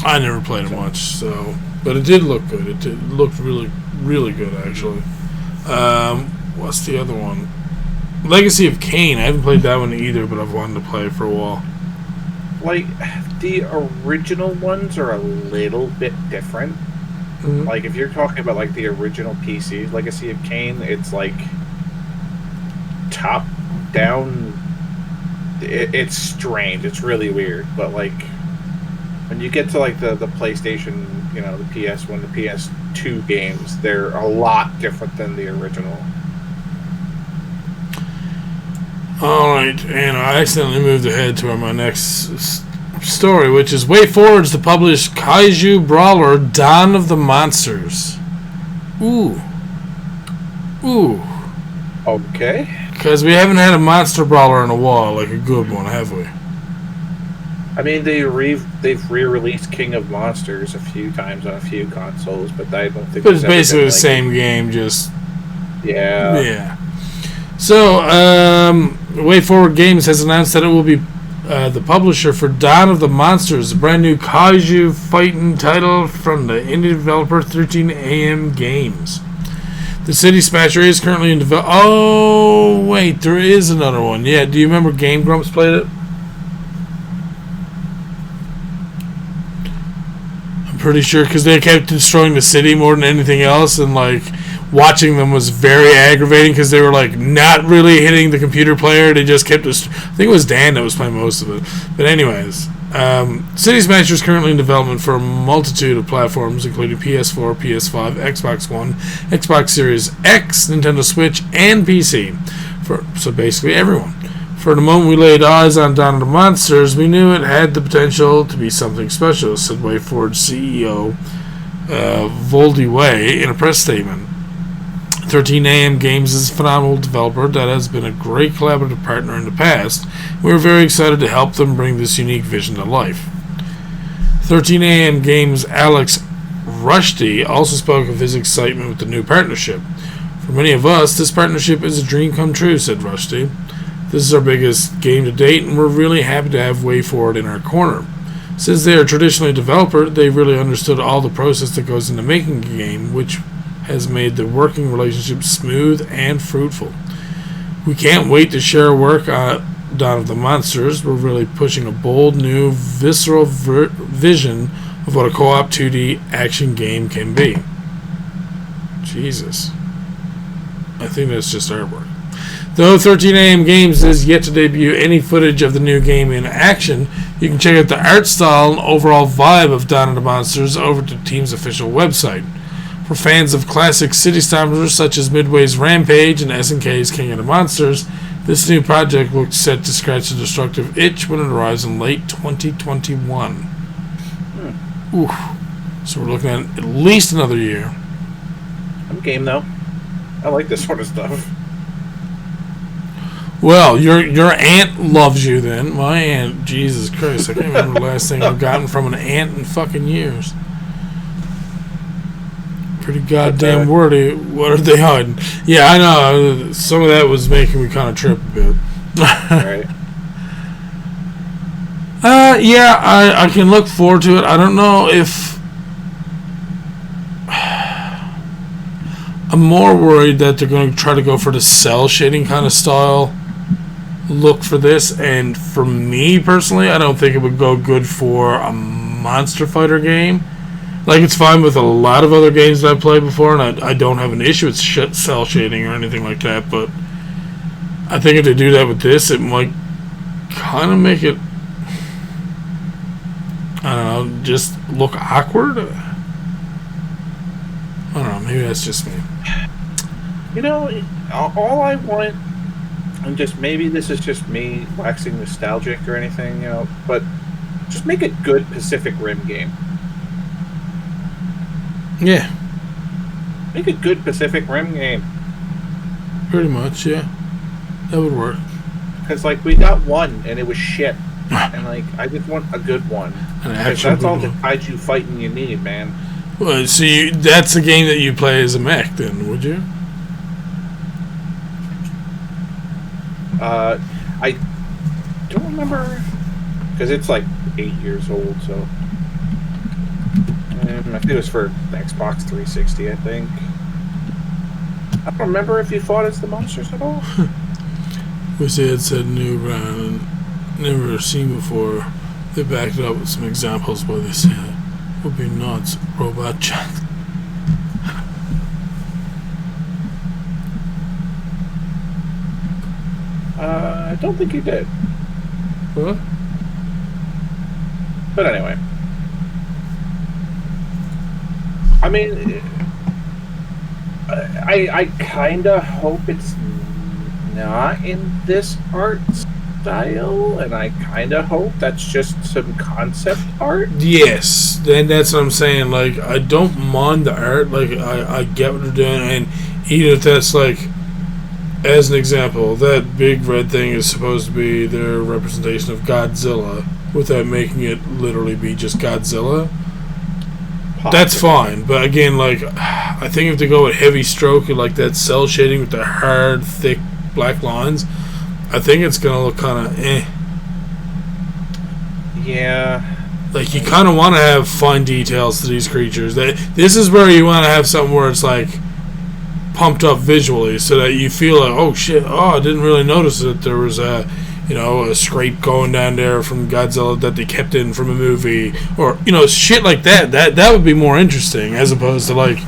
Speaker 1: I never played it much, so... But it did look good. It looked really, really good, actually. What's the other one? Legacy of Kain. I haven't played that one either, but I've wanted to play it for a while.
Speaker 2: Like, the original ones are a little bit different. Mm-hmm. Like, if you're talking about, like, the original PC, Legacy of Kain, it's, like, top-down. It's strange. It's really weird. But, like, when you get to, like, the PlayStation, you know, the PS1, the PS2 games, they're a lot different than the original.
Speaker 1: Alright, and I accidentally moved ahead to my next story, which is WayForward to publish Kaiju Brawler Dawn of the Monsters. Ooh.
Speaker 2: Okay.
Speaker 1: Because we haven't had a monster brawler in a while, like a good one, have we?
Speaker 2: I mean, they've re-released King of Monsters a few times on a few consoles, but I don't think.
Speaker 1: But it's basically the same game, just
Speaker 2: yeah.
Speaker 1: So, WayForward Games has announced that it will be the publisher for Dawn of the Monsters, a brand new kaiju fighting title from the indie developer 13AM Games. The City Smasher is currently in development. Oh, wait, there is another one. Yeah, do you remember Game Grumps played it? Pretty sure, because they kept destroying the city more than anything else, and like watching them was very aggravating because they were like not really hitting the computer player. They just kept I think it was Dan that was playing most of it. But anyways, City Smasher is currently in development for a multitude of platforms, including PS4, PS5, Xbox One, Xbox Series X, Nintendo Switch, and PC. So basically everyone. For the moment we laid eyes on Dawn of the Monsters, we knew it had the potential to be something special, said WayForward CEO Voldy Way in a press statement. 13AM Games is a phenomenal developer that has been a great collaborative partner in the past. We're very excited to help them bring this unique vision to life. 13AM Games' Alex Rushdie also spoke of his excitement with the new partnership. For many of us, this partnership is a dream come true, said Rushdie. This is our biggest game to date, and we're really happy to have WayForward in our corner. Since they are traditionally a developer, they really understood all the process that goes into making a game, which has made the working relationship smooth and fruitful. We can't wait to share our work on Dawn of the Monsters. We're really pushing a bold, new, visceral vision of what a co-op 2D action game can be. Jesus. I think that's just artwork. Though 13AM Games is yet to debut any footage of the new game in action, you can check out the art style and overall vibe of Dawn of the Monsters over to the team's official website. For fans of classic city stompers such as Midway's Rampage and SNK's King of the Monsters, this new project looks set to scratch a destructive itch when it arrives in late 2021. Oof. So we're looking at least another year.
Speaker 2: I'm game though. I like this sort of stuff.
Speaker 1: Well, your aunt loves you then. My aunt, Jesus Christ, I can't remember the last thing I've gotten from an aunt in fucking years. Pretty goddamn wordy. What are they hiding? Yeah, I know. Some of that was making me kind of trip a bit.
Speaker 2: Right.
Speaker 1: Yeah, I can look forward to it. I don't know if... I'm more worried that they're going to try to go for the cell shading kind of style look for this, and for me personally, I don't think it would go good for a Monster Fighter game. Like, it's fine with a lot of other games that I've played before, and I don't have an issue with cell shading or anything like that, but I think if they do that with this, it might kind of make it, I don't know, just look awkward. I don't know, maybe that's just me.
Speaker 2: You know, all I want, and just maybe this is just me waxing nostalgic or anything, you know, but just make a good Pacific Rim game.
Speaker 1: Yeah.
Speaker 2: Make a good Pacific Rim game.
Speaker 1: Pretty much, yeah. That would work.
Speaker 2: Because, like, we got one, and it was shit. And, like, I just want a good one. Because that's all the kaiju fighting you need, man.
Speaker 1: Well, so that's a game that you play as a mech, then, would you?
Speaker 2: I don't remember, because it's like 8 years old, so I think it was for the Xbox 360, I think. I don't remember if you fought as the monsters at all.
Speaker 1: Wish they had said new round and never seen before. They backed it up with some examples where they said would be nuts, robot chat.
Speaker 2: I don't think you did.
Speaker 1: What?
Speaker 2: But anyway. I mean, I kind of hope it's not in this art style, and I kind of hope that's just some concept art.
Speaker 1: Yes, then that's what I'm saying. Like, I don't mind the art. Like, I get what they're doing, and even if that's like, as an example, that big red thing is supposed to be their representation of Godzilla, without making it literally be just Godzilla,
Speaker 2: Possibly.
Speaker 1: that's fine. But again, like, I think if they go with heavy stroke and like that cell shading with the hard, thick black lines, I think it's gonna look kind of eh.
Speaker 2: Yeah.
Speaker 1: Like, you kind of want to have fine details to these creatures. This is where you want to have something where it's like pumped up visually, so that you feel like, oh shit, I didn't really notice that there was a scrape going down there from Godzilla that they kept in from a movie, or shit like that. That would be more interesting, as opposed to like,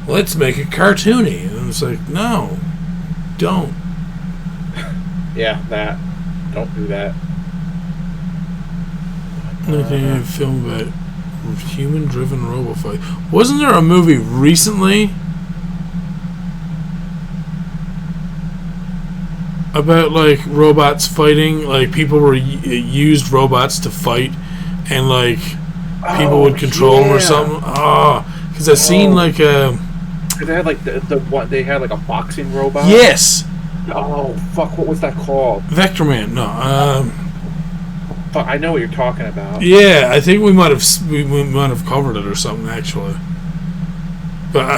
Speaker 1: let's make it cartoony. And it's like, no, don't.
Speaker 2: Yeah, that. Don't do that.
Speaker 1: Nothing film about human-driven robo fight. Wasn't there a movie recently about like robots fighting? Like, people were used robots to fight, and like people would control them or something. Because I seen like a.
Speaker 2: They had like they had like a boxing robot.
Speaker 1: Yes.
Speaker 2: Oh fuck! What was that called?
Speaker 1: Vector Man. No.
Speaker 2: I know what you're talking about.
Speaker 1: Yeah, I think we might have covered it or something, actually. But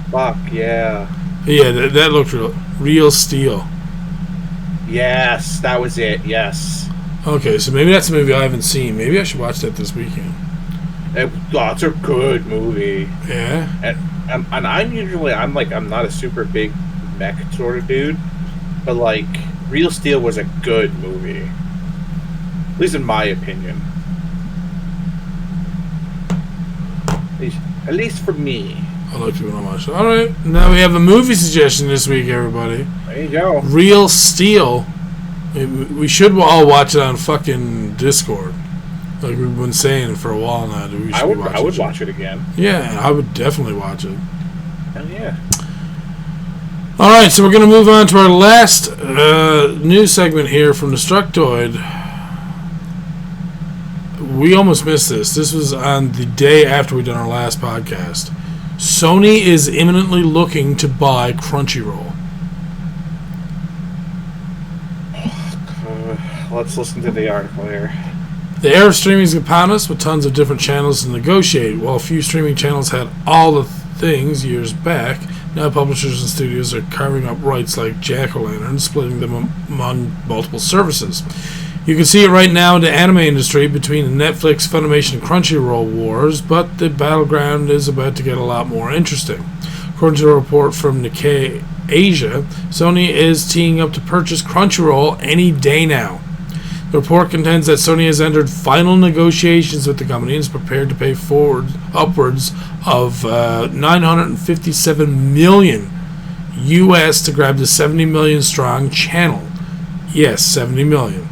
Speaker 2: fuck yeah.
Speaker 1: Yeah, that looked real steel.
Speaker 2: Yes, that was it. Yes.
Speaker 1: Okay, so maybe that's a movie I haven't seen. Maybe I should watch that this weekend.
Speaker 2: It's a good movie.
Speaker 1: Yeah.
Speaker 2: And I'm not a super big mech sort of dude, but like Real Steel was a good movie. At least in my opinion. At least for me.
Speaker 1: I like to watch it. Alright, now we have a movie suggestion this week, everybody.
Speaker 2: There you go.
Speaker 1: Real Steel. We should all watch it on fucking Discord. Like we've been saying for a while now.
Speaker 2: I would watch it again.
Speaker 1: Yeah, I would definitely watch it.
Speaker 2: Hell yeah.
Speaker 1: Alright, so we're going to move on to our last news segment here from Destructoid. We almost missed this. This was on the day after we done our last podcast. Sony is imminently looking to buy Crunchyroll.
Speaker 2: Let's listen to the article here.
Speaker 1: The era of streaming is upon us, with tons of different channels to negotiate. While a few streaming channels had all the things years back, now publishers and studios are carving up rights like Jack-O-Lantern, splitting them among multiple services. You can see it right now in the anime industry between the Netflix, Funimation, and Crunchyroll wars, but the battleground is about to get a lot more interesting. According to a report from Nikkei Asia, Sony is teeing up to purchase Crunchyroll any day now. The report contends that Sony has entered final negotiations with the company and is prepared to pay forward upwards of $957 million US to grab the 70 million strong channel. Yes, 70 million.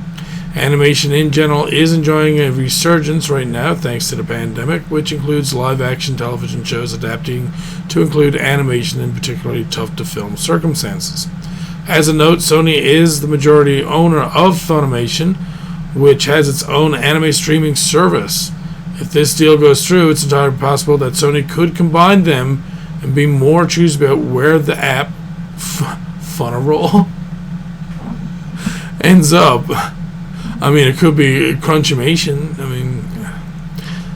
Speaker 1: Animation in general is enjoying a resurgence right now thanks to the pandemic, which includes live-action television shows adapting to include animation in particularly tough-to-film circumstances. As a note, Sony is the majority owner of Funimation, which has its own anime streaming service. If this deal goes through, it's entirely possible that Sony could combine them and be more choosy about where the app Funnyroll ends up. I mean, it could be Crunchimation. I mean,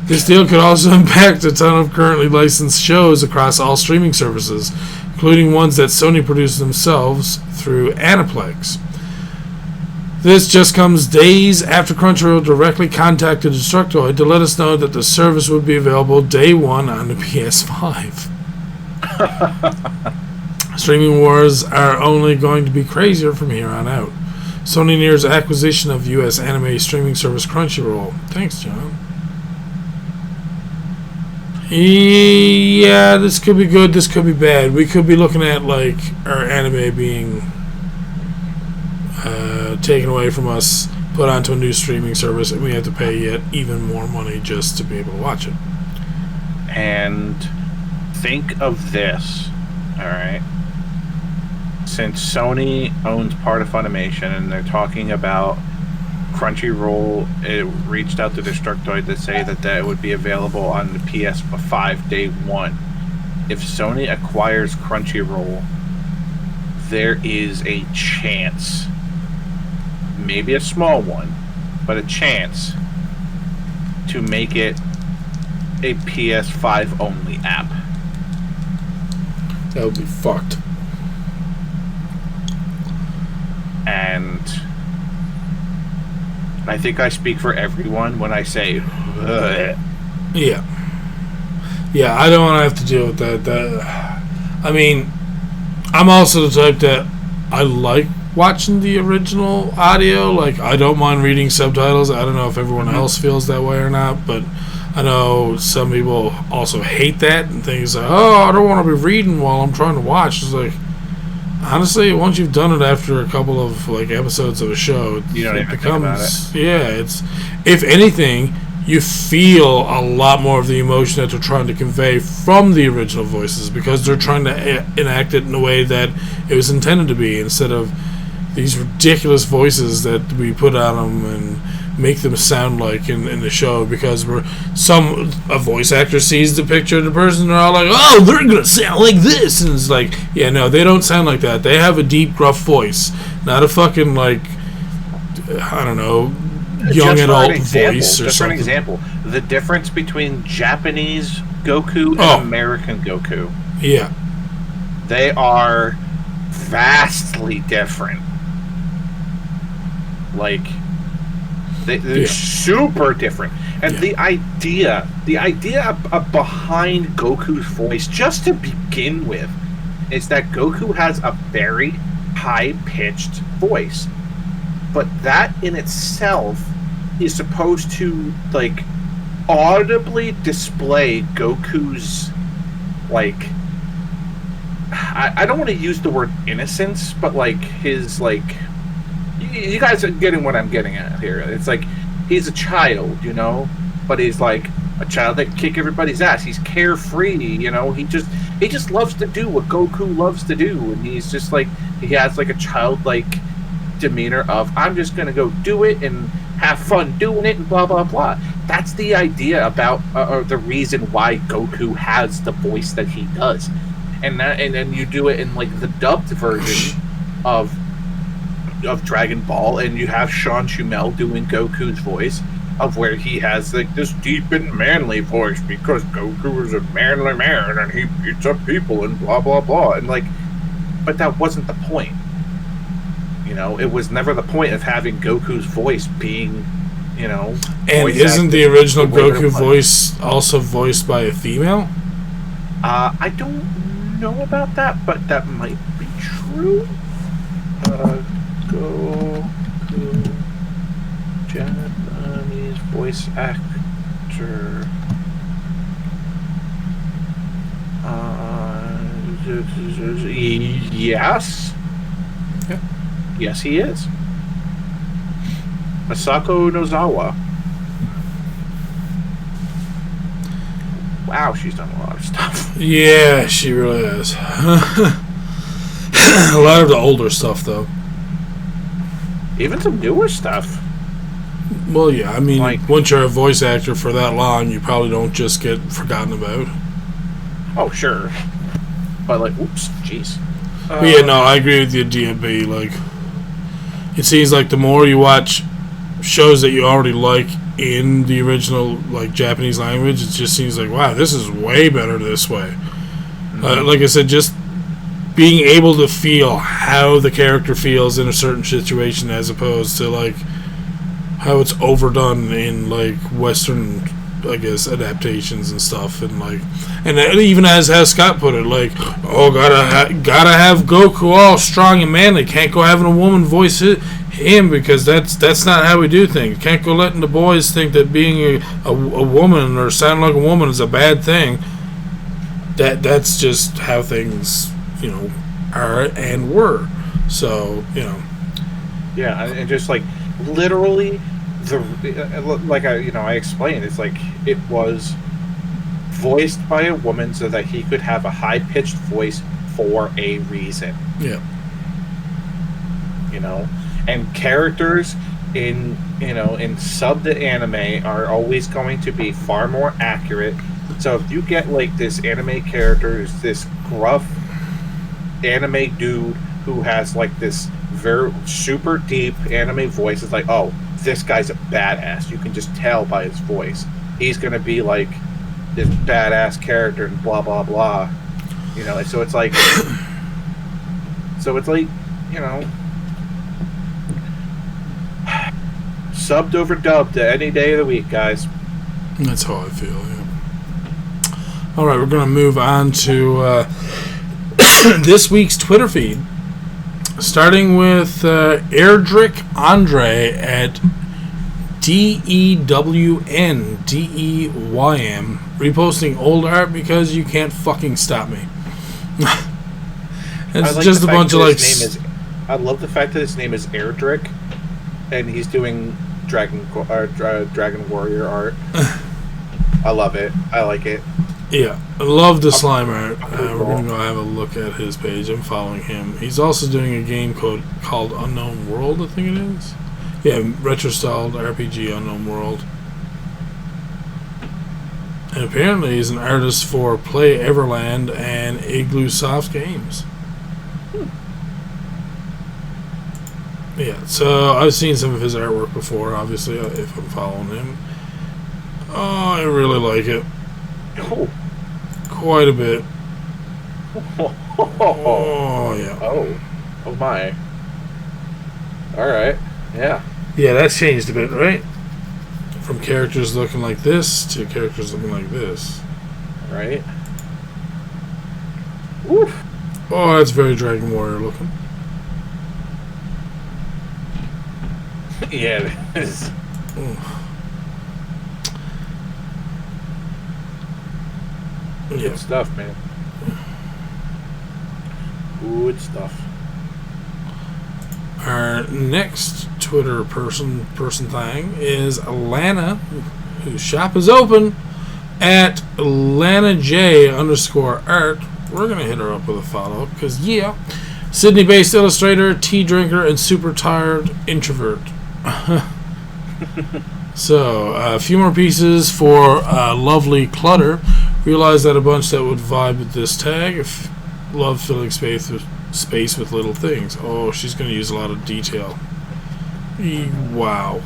Speaker 1: this deal could also impact a ton of currently licensed shows across all streaming services, including ones that Sony produces themselves through Aniplex. This just comes days after Crunchyroll directly contacted Destructoid to let us know that the service would be available day one on the PS5. Streaming wars are only going to be crazier from here on out. Sony nears acquisition of U.S. anime streaming service Crunchyroll. Thanks, John. Yeah, this could be good, this could be bad. We could be looking at, like, our anime being taken away from us, put onto a new streaming service, and we have to pay yet even more money just to be able to watch it.
Speaker 2: And think of this, alright? Since Sony owns part of Funimation and they're talking about Crunchyroll, it reached out to Destructoid to say that it would be available on the PS5 day one. If Sony acquires Crunchyroll, there is a chance, maybe a small one, but a chance to make it a PS5 only app.
Speaker 1: That would be fucked.
Speaker 2: And I think I speak for everyone when I say, ugh.
Speaker 1: Yeah. Yeah, I don't want to have to deal with that. I mean, I'm also the type that I like watching the original audio. Like, I don't mind reading subtitles. I don't know if everyone else feels that way or not, but I know some people also hate that and things like, oh, I don't want to be reading while I'm trying to watch. It's like, honestly, once you've done it after a couple of like episodes of a show,
Speaker 2: You don't
Speaker 1: it
Speaker 2: even
Speaker 1: becomes,
Speaker 2: think about it.
Speaker 1: yeah, it's, if anything, you feel a lot more of the emotion that they're trying to convey from the original voices, because they're trying to enact it in a way that it was intended to be, instead of these ridiculous voices that we put on them and make them sound like in the show, because a voice actor sees the picture of the person, they're all like, oh, they're gonna sound like this, and it's like, yeah, no, they don't sound like that. They have a deep, gruff voice, not a fucking, like, I don't know, young adult voice or
Speaker 2: just
Speaker 1: something.
Speaker 2: for an example, the difference between Japanese Goku and American Goku.
Speaker 1: Yeah.
Speaker 2: They are vastly different. Like, they're super different. And the idea behind Goku's voice, just to begin with, is that Goku has a very high-pitched voice. But that in itself is supposed to, like, audibly display Goku's, like, I don't want to use the word innocence, but, like, his, like, you guys are getting what I'm getting at here. It's like, he's a child, you know, but he's like a child that can kick everybody's ass. He's carefree, you know, he just loves to do what Goku loves to do, and he's just like, he has like a childlike demeanor of, I'm just gonna go do it and have fun doing it and blah blah blah. That's the idea about or the reason why Goku has the voice that he does, and then you do it in like the dubbed version of Dragon Ball, and you have Sean Schumel doing Goku's voice, of where he has like this deep and manly voice because Goku is a manly man and he beats up people and blah blah blah, and like, but that wasn't the point. You know, it was never the point of having Goku's voice being, you know.
Speaker 1: And isn't the original Goku voice also voiced by a female?
Speaker 2: I don't know about that, but that might be true. Goku, Japanese voice actor. Yes.
Speaker 1: Yeah.
Speaker 2: Yes, he is. Masako Nozawa. Wow, she's done a lot of stuff.
Speaker 1: Yeah, she really has. A lot of the older stuff, though.
Speaker 2: Even some newer stuff.
Speaker 1: Well, yeah, I mean,
Speaker 2: like,
Speaker 1: once you're a voice actor for that long, you probably don't just get forgotten about.
Speaker 2: Oh, sure. But, like, oops, jeez.
Speaker 1: But yeah, no, I agree with you, DMB. Like, it seems like the more you watch shows that you already like in the original, like, Japanese language, it just seems like, wow, this is way better this way.
Speaker 2: Mm-hmm.
Speaker 1: Like I said, just being able to feel how the character feels in a certain situation, as opposed to, like, how it's overdone in, like, Western, I guess, adaptations and stuff, and like, and even as Scott put it, like, oh, gotta have Goku all strong and manly. Can't go having a woman voice him, because that's not how we do things. Can't go letting the boys think that being a woman or sounding like a woman is a bad thing. That's just how things, you know, are and were. So, you know,
Speaker 2: yeah, and just like literally. Like I explained, it's like it was voiced by a woman so that he could have a high-pitched voice for a reason.
Speaker 1: Yeah.
Speaker 2: You know, and characters in subbed anime are always going to be far more accurate. So if you get like this anime character who's this gruff anime dude who has like this very super deep anime voice. It's like, oh, this guy's a badass. You can just tell by his voice. He's gonna be like this badass character and blah blah blah. You know, so it's like, you know, subbed over dubbed any day of the week, guys.
Speaker 1: That's how I feel. Yeah. All right, we're gonna move on to this week's Twitter feed, starting with Erdrick Andre at DEWNDEYM, reposting old art because you can't fucking stop me. It's
Speaker 2: like
Speaker 1: just a bunch of like.
Speaker 2: I love the fact that his name is Erdrick, and he's doing Dragon Warrior art. I love it. I like it.
Speaker 1: Yeah, I love the slime art. We're going to go have a look at his page. I'm following him. He's also doing a game called Unknown World, I think it is. Yeah, retro-styled RPG Unknown World. And apparently he's an artist for Play Everland and Igloo Soft Games. Yeah, so I've seen some of his artwork before, obviously, if I'm following him. Oh, I really like it.
Speaker 2: Oh.
Speaker 1: Quite a bit.
Speaker 2: Oh,
Speaker 1: yeah.
Speaker 2: Oh my. Alright, yeah.
Speaker 1: Yeah, that's changed a bit, right? From characters looking like this to characters looking like this.
Speaker 2: Right. Oof.
Speaker 1: Oh, that's very Dragon Warrior looking.
Speaker 2: Yeah, it is. Good stuff, man. Good stuff.
Speaker 1: Our next Twitter person thing is Lana, whose shop is open, at LanaJ_art. We're going to hit her up with a follow-up because, yeah, Sydney-based illustrator, tea drinker, and super tired introvert. So, a few more pieces for lovelyclutter. Realized that a bunch that would vibe with this tag. If love filling space with little things. Oh, she's going to use a lot of detail. Wow.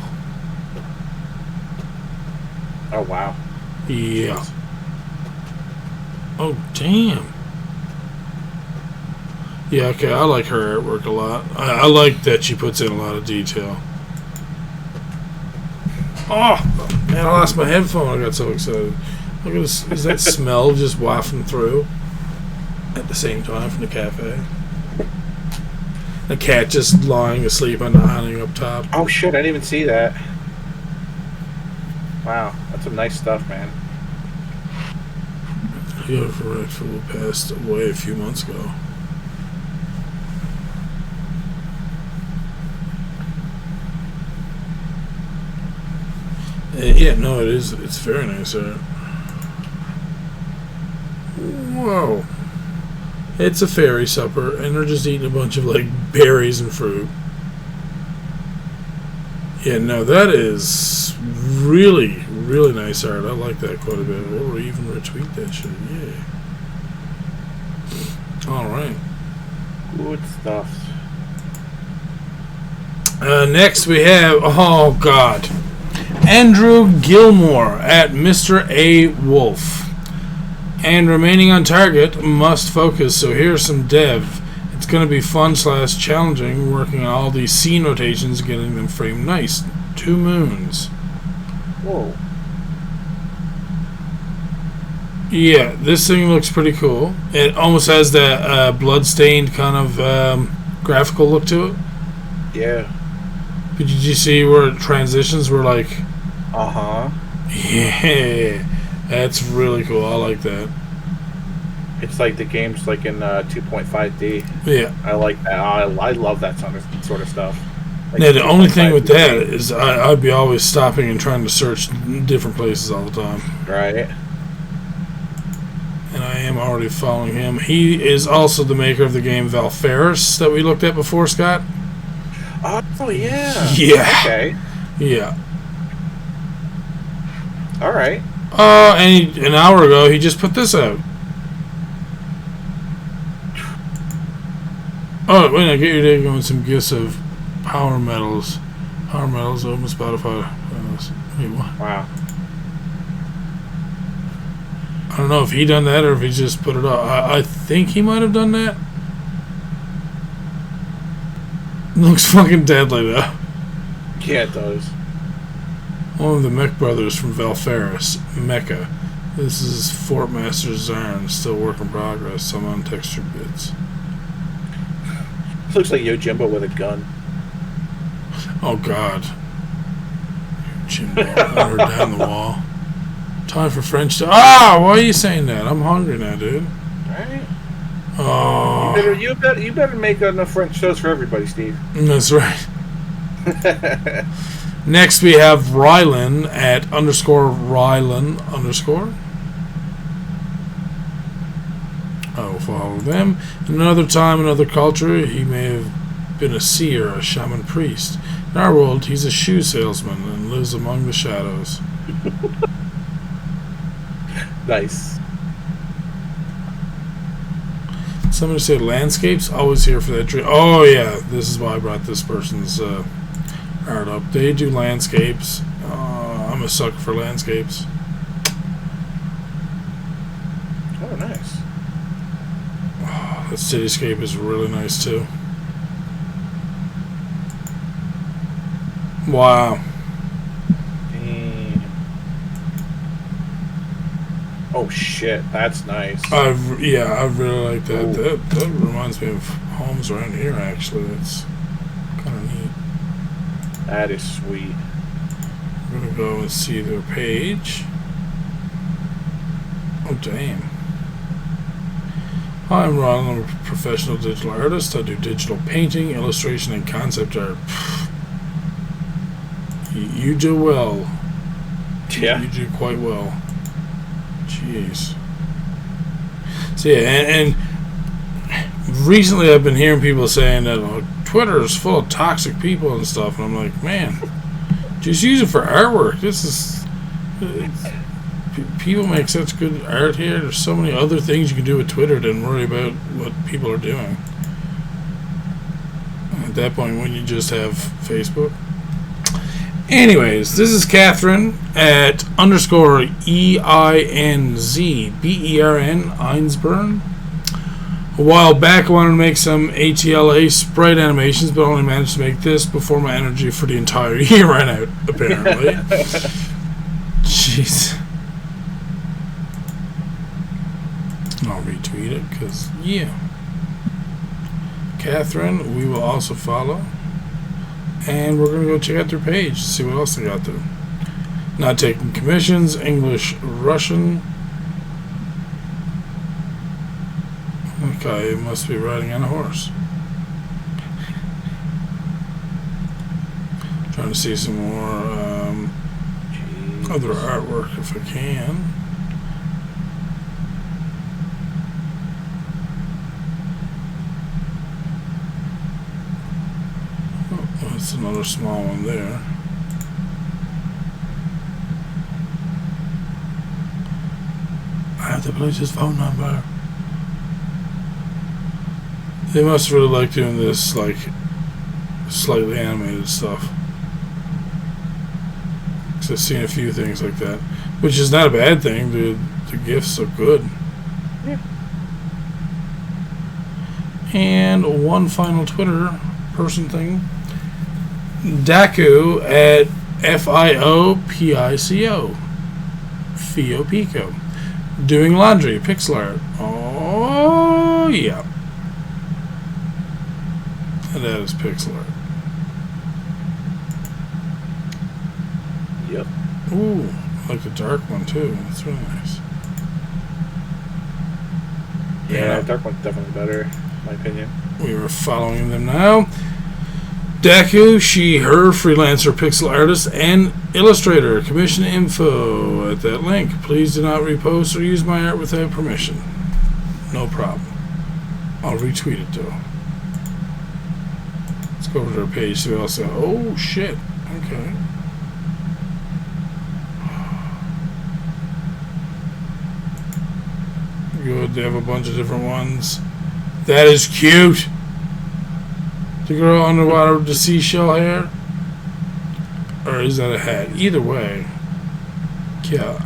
Speaker 2: Oh, wow.
Speaker 1: Yeah.
Speaker 2: Jeez.
Speaker 1: Oh, damn. Yeah, okay, I like her artwork a lot. I like that she puts in a lot of detail. Oh, man, I lost my headphone. I got so excited. Look at this. Is that smell just wafting through at the same time from the cafe? The cat just lying asleep on the awning up top.
Speaker 2: Oh, shit, I didn't even see that. Wow, that's some nice stuff, man.
Speaker 1: Beautiful Redful passed away a few months ago. Yeah, no, it is. It's very nice art. Whoa. It's a fairy supper, and they're just eating a bunch of, like, berries and fruit. Yeah, no, that is really, really nice art. I like that quite a bit. Or even retweet that shit. Yeah. Alright.
Speaker 2: Good stuff.
Speaker 1: Next we have, oh god, Andrew Gilmore at Mr. A. Wolf. And remaining on target, must focus, so here's some dev. It's going to be fun/challenging, working on all these scene rotations, getting them framed nice. 2 moons.
Speaker 2: Whoa.
Speaker 1: Yeah, this thing looks pretty cool. It almost has that blood-stained kind of graphical look to it.
Speaker 2: Yeah.
Speaker 1: But did you see where transitions were like...
Speaker 2: Uh-huh.
Speaker 1: Yeah. That's really cool. I like that.
Speaker 2: It's like the game's like in 2.5D.
Speaker 1: Yeah.
Speaker 2: I like that. I love that sort of stuff. Like
Speaker 1: yeah, the only thing with that is I'd be always stopping and trying to search different places all the time.
Speaker 2: Right.
Speaker 1: And I am already following him. He is also the maker of the game Valfaris that we looked at before, Scott.
Speaker 2: Oh, yeah.
Speaker 1: Yeah.
Speaker 2: Okay.
Speaker 1: Yeah.
Speaker 2: All right.
Speaker 1: And an hour ago, he just put this out. Oh, wait, I get your day going some gifts of power medals. Power medals, open Spotify. Wait, what?
Speaker 2: Wow.
Speaker 1: I don't know if he done that or if he just put it up. I think he might have done that. Looks fucking deadly, though.
Speaker 2: Yeah, it does.
Speaker 1: One of the Mech brothers from Valfaris, Mecha. This is Fort Master Zarn, still work in progress. Some untextured bits.
Speaker 2: Looks like Yojimbo with a gun.
Speaker 1: Oh God. Jimbo, I heard down the wall. Time for French to. Ah! Why are you saying that? I'm hungry now, dude.
Speaker 2: Right?
Speaker 1: Oh.
Speaker 2: You better make enough French toast for everybody, Steve.
Speaker 1: That's right. Next we have Rylan at _Rylan_. I will follow them. Another time, another culture, he may have been a seer, a shaman priest. In our world, he's a shoe salesman and lives among the shadows.
Speaker 2: Nice.
Speaker 1: Somebody said landscapes. Always here for that dream. Oh yeah, this is why I brought this person's art up. They do landscapes. I'm a sucker for landscapes.
Speaker 2: Oh, nice.
Speaker 1: Oh, that cityscape is really nice too. Wow.
Speaker 2: Damn. Oh shit, that's nice.
Speaker 1: I really like that. That reminds me of homes around here. Actually, that's kind of neat.
Speaker 2: That is sweet.
Speaker 1: I'm gonna go and see their page. Oh damn. Hi, I'm Ron. I'm a professional digital artist. I do digital painting, illustration, and concept art. You do well.
Speaker 2: Yeah.
Speaker 1: You do quite well. Jeez. So yeah, and recently I've been hearing people saying that Twitter is full of toxic people and stuff, and I'm like, man, just use it for artwork. This is people make such good art here. There's so many other things you can do with Twitter than worry about what people are doing. At that point, when you just have Facebook. Anyways, this is Catherine at _EINZBERN Einsburn. A while back, I wanted to make some ATLA sprite animations, but only managed to make this before my energy for the entire year ran out, apparently. Jeez. I'll retweet it, because, yeah. Catherine, we will also follow. And we're going to go check out their page, see what else they got there. Not taking commissions, English, Russian. Okay, must be riding on a horse. Trying to see some more other artwork if I can. Oh, that's another small one there. I have the police's phone number. They must really like doing this, like, slightly animated stuff. Because I've seen a few things like that. Which is not a bad thing. The GIFs are good.
Speaker 2: Yeah. And one final Twitter person thing. Daku at FIOPICO. Fio Pico. Doing laundry, pixelart. Oh, yeah. And that is pixelart.
Speaker 3: Yep.
Speaker 1: Ooh, I like the dark one too. That's really nice.
Speaker 2: Yeah, dark one's definitely better, in my opinion.
Speaker 1: We are following them now. Daku, she, her, freelancer, pixel artist, and illustrator. Commission info at that link. Please do not repost or use my art without permission. No problem. I'll retweet it though. Let's go over to our page. See what else. Oh shit. Okay. Good. They have a bunch of different ones. That is cute. The girl underwater with the seashell hair? Or is that a hat? Either way. Yeah.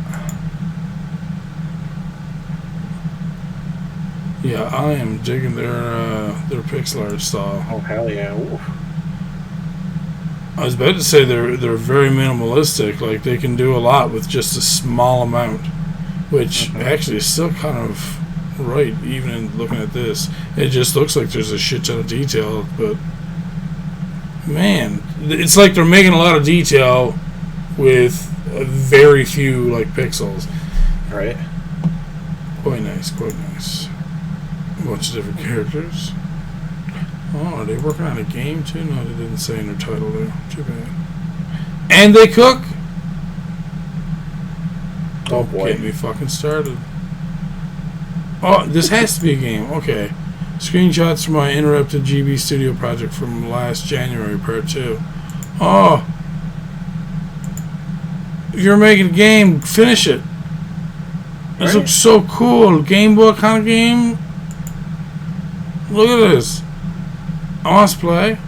Speaker 1: Yeah, I am digging their pixel art style.
Speaker 2: Oh, hell yeah. Ooh.
Speaker 1: I was about to say they're very minimalistic. Like, they can do a lot with just a small amount. Which actually is still kind of right, even in looking at this. It just looks like there's a shit ton of detail, but man, it's like they're making a lot of detail with very few like pixels.
Speaker 2: Right.
Speaker 1: Quite nice, quite nice. A bunch of different characters. Oh, are they working on a game too? No, they didn't say in their title there. Too bad. And they cook.
Speaker 2: Oh boy.
Speaker 1: Get me fucking started. Oh, this has to be a game. Okay. Screenshots from my interrupted GB Studio project from last January, part 2. Oh. If you're making a game, finish it. This looks so cool. Game Boy kind of game. Look at this. I want to play.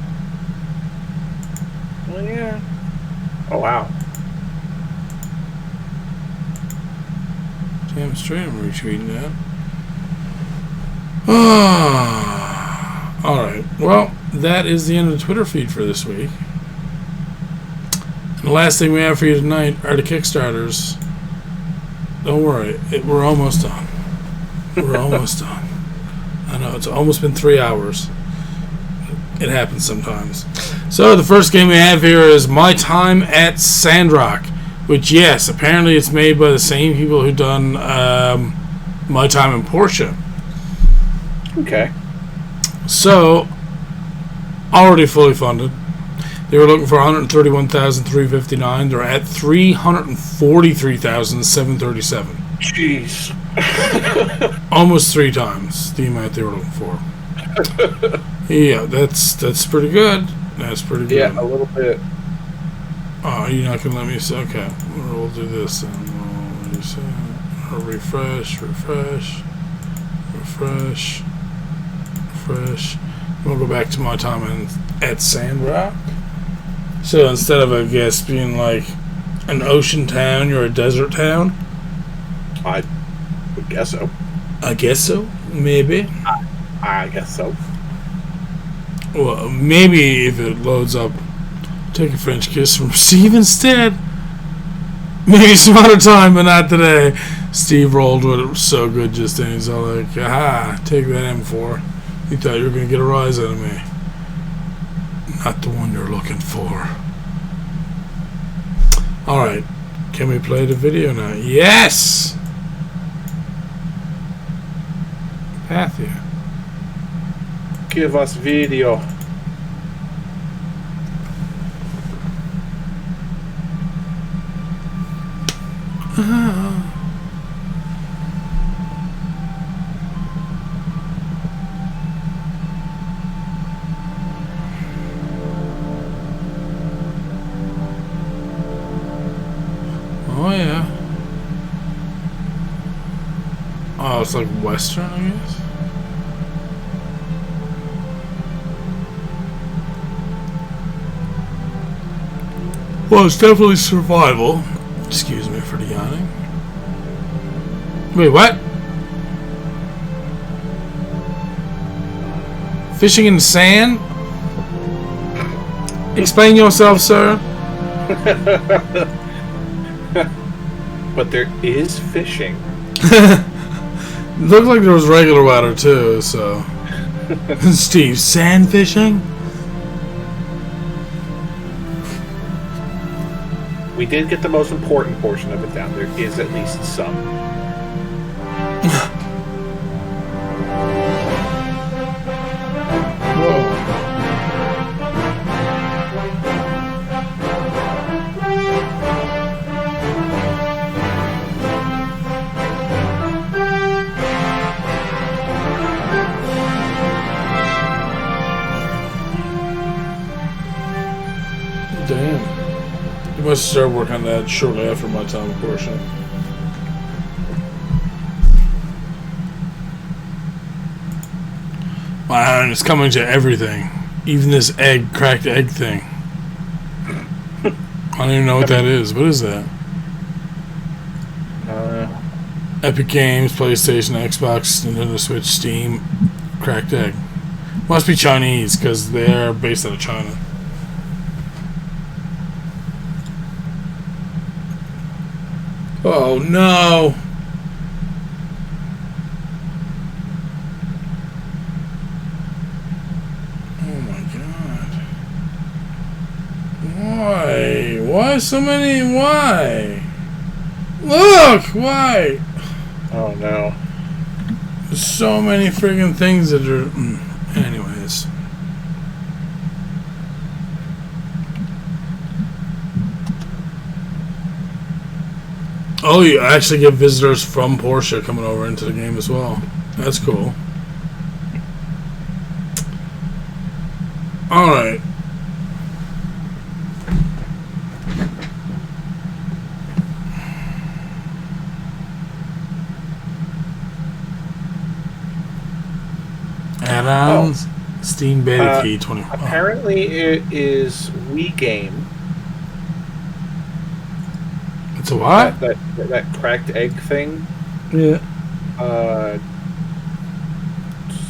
Speaker 2: Well, yeah. Oh, wow.
Speaker 1: Damn straight I'm retweeting that. Alright, well, that is the end of the Twitter feed for this week. And the last thing we have for you tonight are the Kickstarters. Don't worry, we're almost done. We're almost done. I know, it's almost been 3 hours. It happens sometimes. So, the first game we have here is My Time at Sandrock. Which, yes, apparently it's made by the same people who done My Time in Porsche.
Speaker 2: Okay.
Speaker 1: So, already fully funded. They were looking for $131,359. They're at $343,737.
Speaker 2: Jeez.
Speaker 1: Almost 3 times the amount they were looking for. Yeah, that's pretty good. That's pretty good.
Speaker 2: Yeah, a little bit.
Speaker 1: Oh, you're not going to let me say? Okay, we'll do this then. We'll refresh. We'll go back to My Time at Sandrock. So instead of, I guess, being like an ocean town, you're a desert town?
Speaker 2: I would guess so.
Speaker 1: I guess so. Maybe.
Speaker 2: I guess so.
Speaker 1: Well, maybe if it loads up, take a French kiss from Steve instead. Maybe some other time, but not today. Steve rolled with it. Was so good just then. He's all like, aha, take that M4. You thought you were going to get a rise out of me. Not the one you're looking for. Alright. Can we play the video now? Yes! Pathia.
Speaker 2: Give us video.
Speaker 1: Oh yeah. Oh, it's like Western, I guess. Well, it's definitely survival. Excuse me for the yawning. Wait, what? Fishing in the sand? Explain yourself, sir.
Speaker 2: But there is fishing.
Speaker 1: Looked like there was regular water too, so. Steve, sand fishing?
Speaker 2: We did get the most important portion of it down. There is at least some.
Speaker 1: Damn. You must start working on that shortly after My Time in Porsche. My iron is coming to everything. Even this cracked egg thing. I don't even know what that is. What is that? Epic Games, PlayStation, Xbox, Nintendo Switch, Steam, cracked egg. Must be Chinese because they're based out of China. Oh no! Oh my god! Why? Why so many? Why? Look! Why?
Speaker 2: Oh no!
Speaker 1: There's so many friggin' things that are. Anyways. Oh, you actually get visitors from Porsche coming over into the game as well. That's cool. Alright. Add-ons. Steam Beta Key 20.
Speaker 2: Apparently it is Wii game.
Speaker 1: It's a what?
Speaker 2: That cracked egg thing.
Speaker 1: Yeah.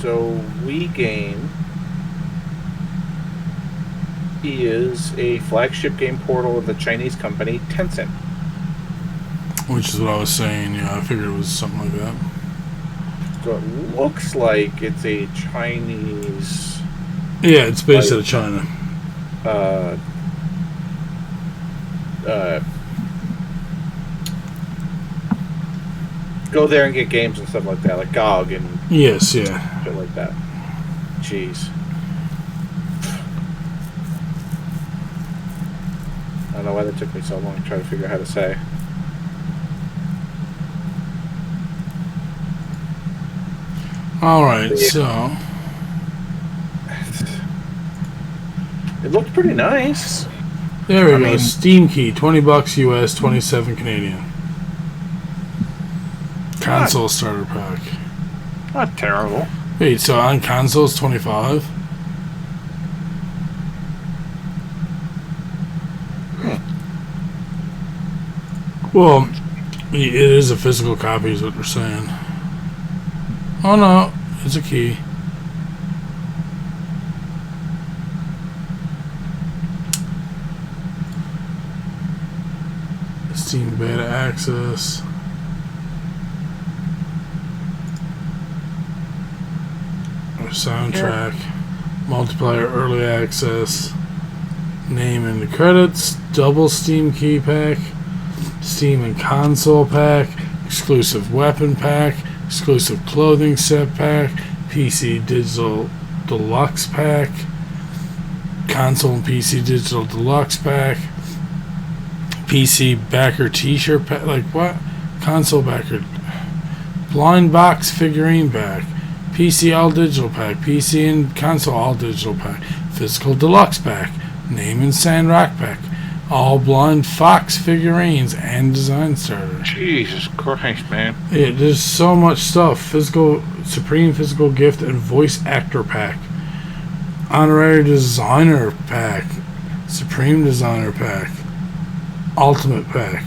Speaker 2: So Wii game is a flagship game portal of the Chinese company Tencent.
Speaker 1: Which is what I was saying. Yeah, I figured it was something like that.
Speaker 2: So it looks like it's a Chinese.
Speaker 1: Yeah, it's based out of China.
Speaker 2: Go there and get games and stuff like that, like GOG and
Speaker 1: yes, yeah,
Speaker 2: shit like that. Jeez. I don't know why that took me so long to try to figure out how to say.
Speaker 1: Alright, so
Speaker 2: it looked pretty nice.
Speaker 1: there we go. Steam Key, $20 US, 27 Canadian. Console starter pack.
Speaker 2: Not terrible.
Speaker 1: Wait, so on console it's 25? Well, it is a physical copy is what they're saying. Oh no, it's a key. Steam Beta Access. Soundtrack, multiplayer early access, name in the credits, double Steam key pack, Steam and console pack, exclusive weapon pack, exclusive clothing set pack, PC digital deluxe pack, console and PC digital deluxe pack, PC backer t-shirt pack, like what? Console backer, blind box figurine pack, PC all digital pack, PC and console all digital pack, physical deluxe pack, name and sandrock pack, all blind fox figurines and design starter.
Speaker 2: Jesus Christ, man.
Speaker 1: Yeah, there's so much stuff. Physical, supreme physical gift and voice actor pack, honorary designer pack, supreme designer pack, ultimate pack.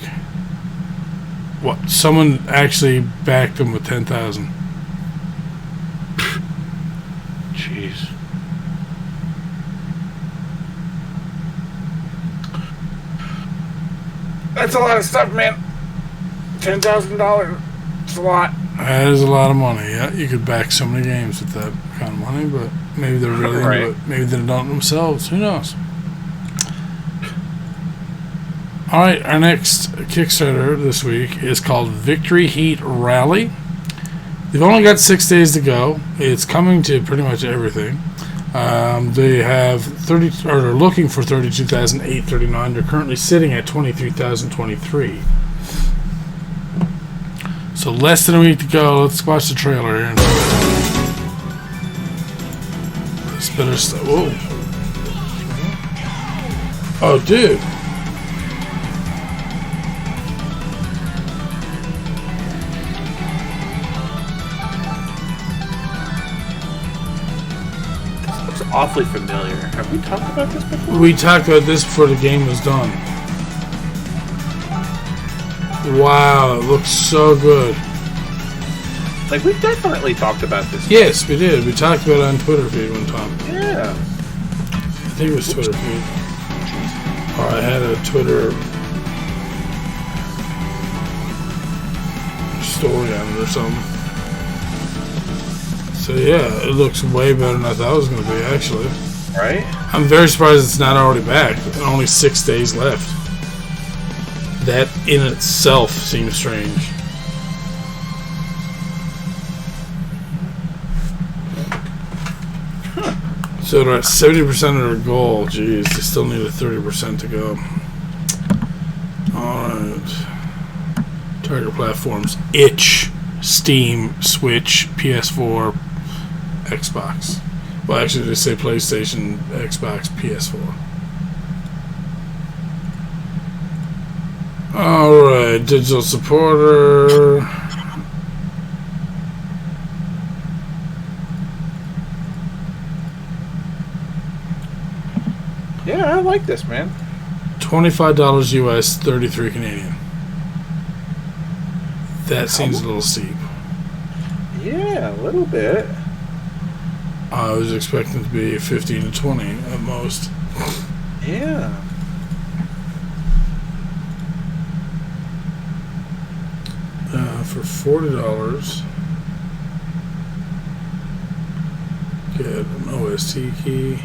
Speaker 1: What? Someone actually backed them with 10,000.
Speaker 2: Jeez. That's a lot of stuff, man. $10,000. It's a lot.
Speaker 1: That is a lot of money. Yeah, you could back so many games with that kind of money, but maybe they're really into it. Maybe they don't themselves. Who knows? Alright, our next Kickstarter this week is called Victory Heat Rally. They've only got 6 days to go. It's coming to pretty much everything. They have 30, or they're looking for 32,839. They're currently sitting at 23,023. So less than a week to go. Let's watch the trailer here. It's better stuff. Whoa. Oh, dude.
Speaker 2: looks awfully familiar. Have we talked about this before?
Speaker 1: We talked about this before the game was done. Wow, it looks so good.
Speaker 2: Like, we definitely talked about this.
Speaker 1: Yes, we did. We talked about it on Twitter feed one time.
Speaker 2: Yeah.
Speaker 1: I think it was Twitter feed. Or I had a Twitter story on it or something. So yeah, it looks way better than I thought it was going to be, actually.
Speaker 2: Right?
Speaker 1: I'm very surprised it's not already back. Only 6 days left. That in itself seems strange. So they're at 70% of their goal. Jeez, they still need a 30% to go. Alright. Target platforms: itch, Steam, Switch, PS4, Xbox. Well, actually, they say PlayStation, Xbox, PS4. Alright, digital supporter.
Speaker 2: Yeah, I like this, man.
Speaker 1: $25 US, 33 Canadian. That seems a little steep.
Speaker 2: Yeah, a little bit.
Speaker 1: I was expecting it to be 15 to 20 at most.
Speaker 2: Yeah.
Speaker 1: For $40, get an OST key.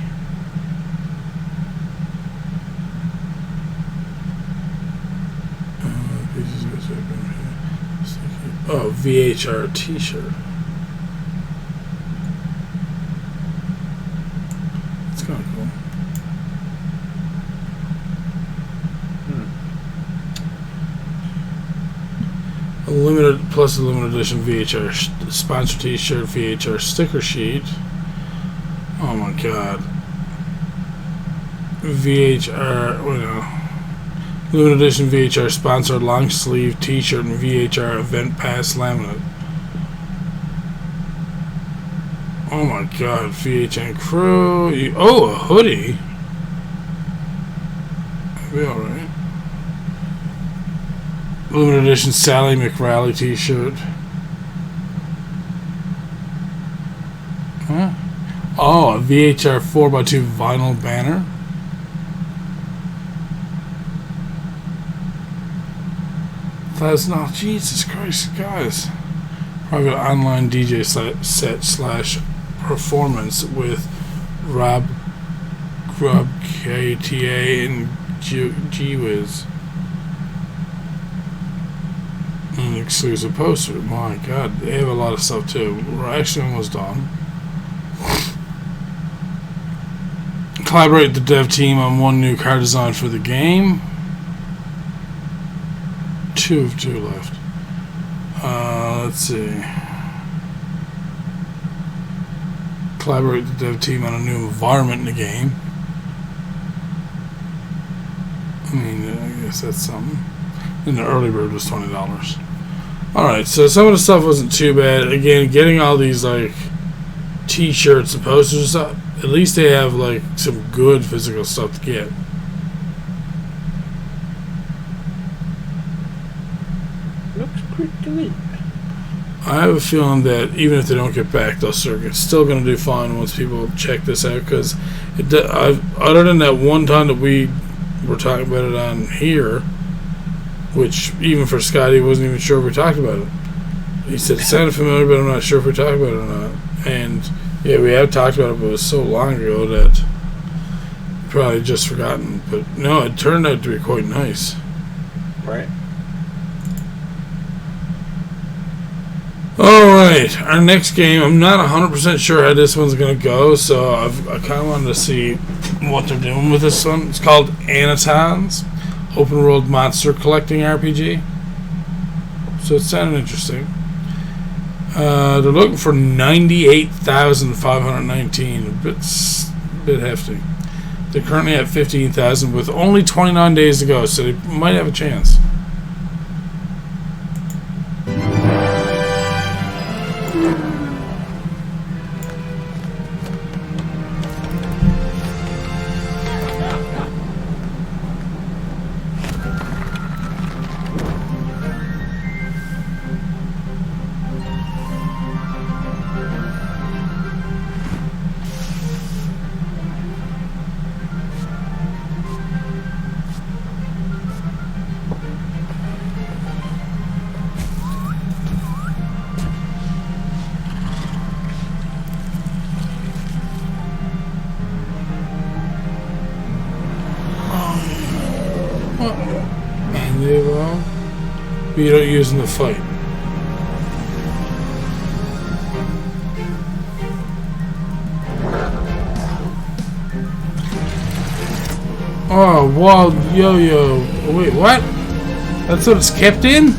Speaker 1: Oh, VHR t-shirt. That's kind of cool. A limited plus a limited edition VHR sponsor t-shirt, VHR sticker sheet. Oh my god. VHR, wait no. Limited edition VHR sponsored long sleeve t-shirt and VHR event pass laminate. Oh my god, VHN crew. Oh, a hoodie. That'd be alright. Limited edition Sally McRally t-shirt. Huh? Oh, a VHR 4x2 vinyl banner. That's not, Jesus Christ, guys. Private online DJ set / performance with Rob Grub, KTA, and G-Wiz. An exclusive poster. My god, they have a lot of stuff too. We're actually almost done. Collaborate with the dev team on one new car design for the game. 2 of 2 left. Let's see. Collaborate with the dev team on a new environment in the game. I mean, I guess that's something. And the early bird was $20. Alright, so some of the stuff wasn't too bad. Again, getting all these like t-shirts and posters and stuff, at least they have like some good physical stuff to get.
Speaker 2: Looks pretty neat.
Speaker 1: I have a feeling that even if they don't get back, they'll still going to do fine once people check this out. Because other than that one time that we were talking about it on here, which even for Scotty, he wasn't even sure if we talked about it. He said it sounded familiar, but I'm not sure if we talked about it or not. And yeah, we have talked about it, but it was so long ago that probably just forgotten. But no, it turned out to be quite nice.
Speaker 2: Right.
Speaker 1: Alright, our next game, I'm not 100% sure how this one's going to go, so I kind of wanted to see what they're doing with this one. It's called Anatons, open world monster collecting RPG. So it sounded interesting. They're looking for 98,519, a bit hefty. They're currently at 15,000 with only 29 days to go, so they might have a chance. but you don't use in the fight. Oh, wild yo-yo. Wait, what? That's what it's kept in?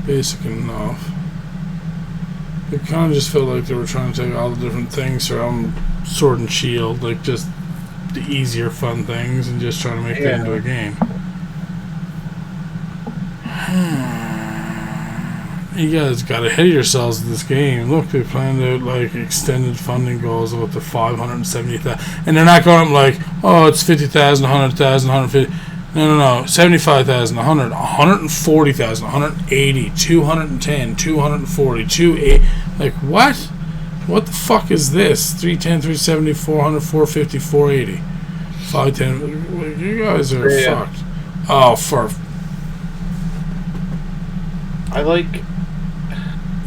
Speaker 1: Basic enough. It kind of just felt like they were trying to take all the different things from Sword and Shield, like just the easier fun things, and just trying to make that into a game. You guys got ahead of yourselves with this game. Look, they planned out like extended funding goals of up to 570,000, and they're not going up like, oh, it's 50,000, 100,000, 150. No. 75,000, 100, 140,000, 180, 210, 240, 280. Like, what? What the fuck is this? 310, 370, 400, 450, 480. 510. You guys are fucked. Oh, for.
Speaker 2: I like.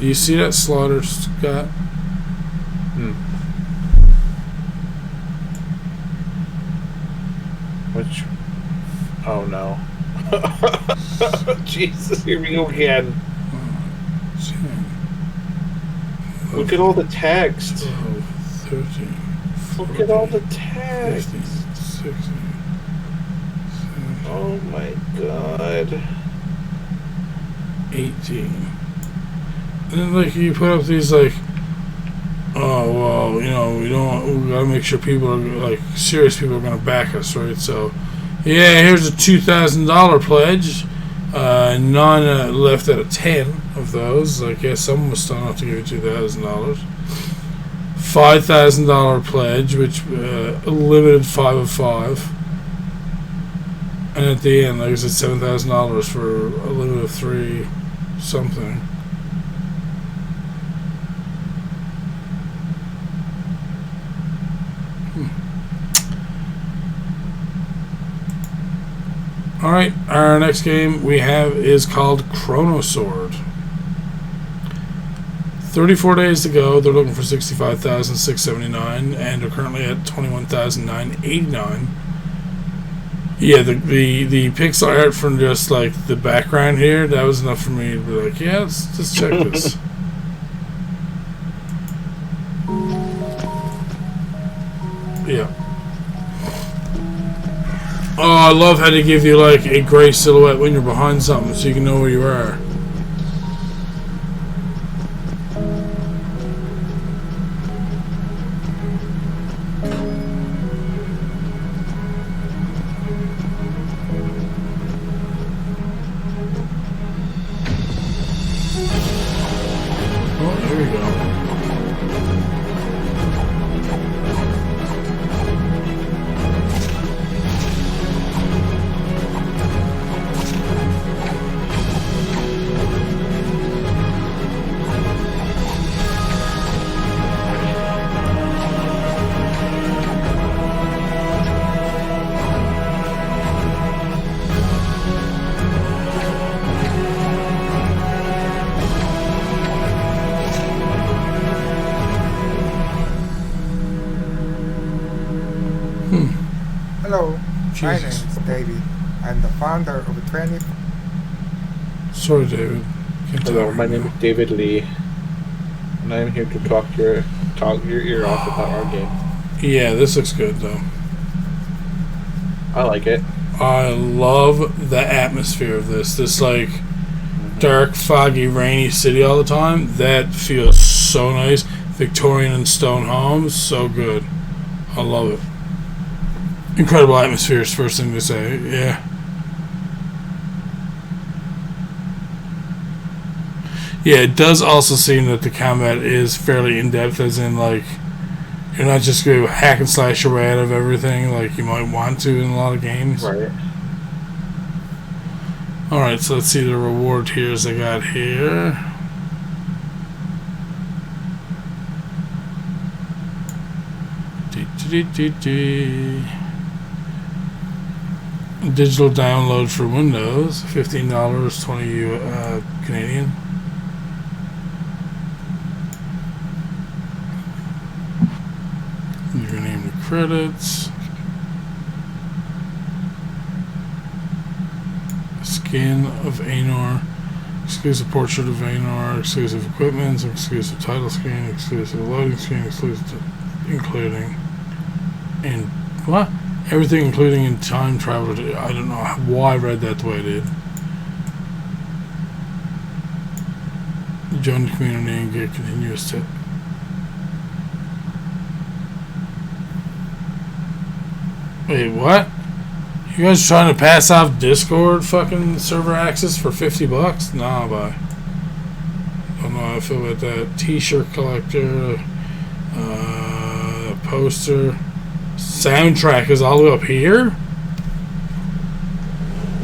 Speaker 1: You see that slaughter, Scott?
Speaker 2: Which. Oh no. Jesus, here we go again. Look at all the text.
Speaker 1: 12, 13, 14,
Speaker 2: Look at all the text.
Speaker 1: 15, 16, 17,
Speaker 2: Oh my god.
Speaker 1: 18. And then, like, you put up these, like, oh, well, you know, we gotta make sure people are, like, serious people are gonna back us, right? So, yeah, here's a $2,000 pledge. None left out of 10 of those. Like, yeah, someone was still enough to give you $2,000. $5,000 pledge, which limited 5 of 5. And at the end, like I said, $7,000 for a limit of 3 something. Alright, our next game we have is called Chrono Sword. 34 days to go. They're looking for 65,679 and are currently at 21,989. Yeah, the pixel art from just like the background here, that was enough for me to be like, yeah, let's check this. Yeah. Oh, I love how they give you like a gray silhouette when you're behind something so you can know where you are. Oh, there we go.
Speaker 4: Hello, my name
Speaker 1: Jesus.
Speaker 4: is David. I'm the founder of 20.
Speaker 1: Sorry, David. Can't
Speaker 2: Hello,
Speaker 1: talk
Speaker 2: my
Speaker 1: right
Speaker 2: name
Speaker 1: now.
Speaker 2: is David Lee, and I'm here to talk your ear off about our game.
Speaker 1: Yeah, this looks good though.
Speaker 2: I like it.
Speaker 1: I love the atmosphere of this. This like dark, foggy, rainy city all the time. That feels so nice. Victorian and stone homes, so good. I love it. Incredible atmosphere is the first thing to say. Yeah. Yeah, it does also seem that the combat is fairly in-depth, as in, like, you're not just going to hack and slash your way out of everything like you might want to in a lot of games.
Speaker 2: Right.
Speaker 1: Alright, so let's see the reward tiers I got here. Digital download for Windows, $15, 20 Canadian. Your name and credits. Skin of Anor, exclusive portrait of Anor, exclusive equipment, exclusive title screen, exclusive loading screen, exclusive including in what? Everything including in time travel. I don't know why I read that the way I did. Join the community and get continuous tip. Wait, what? You guys trying to pass off Discord fucking server access for $50? Nah, bye. I don't know how I feel about that. T-shirt collector, poster, soundtrack is all the way up here.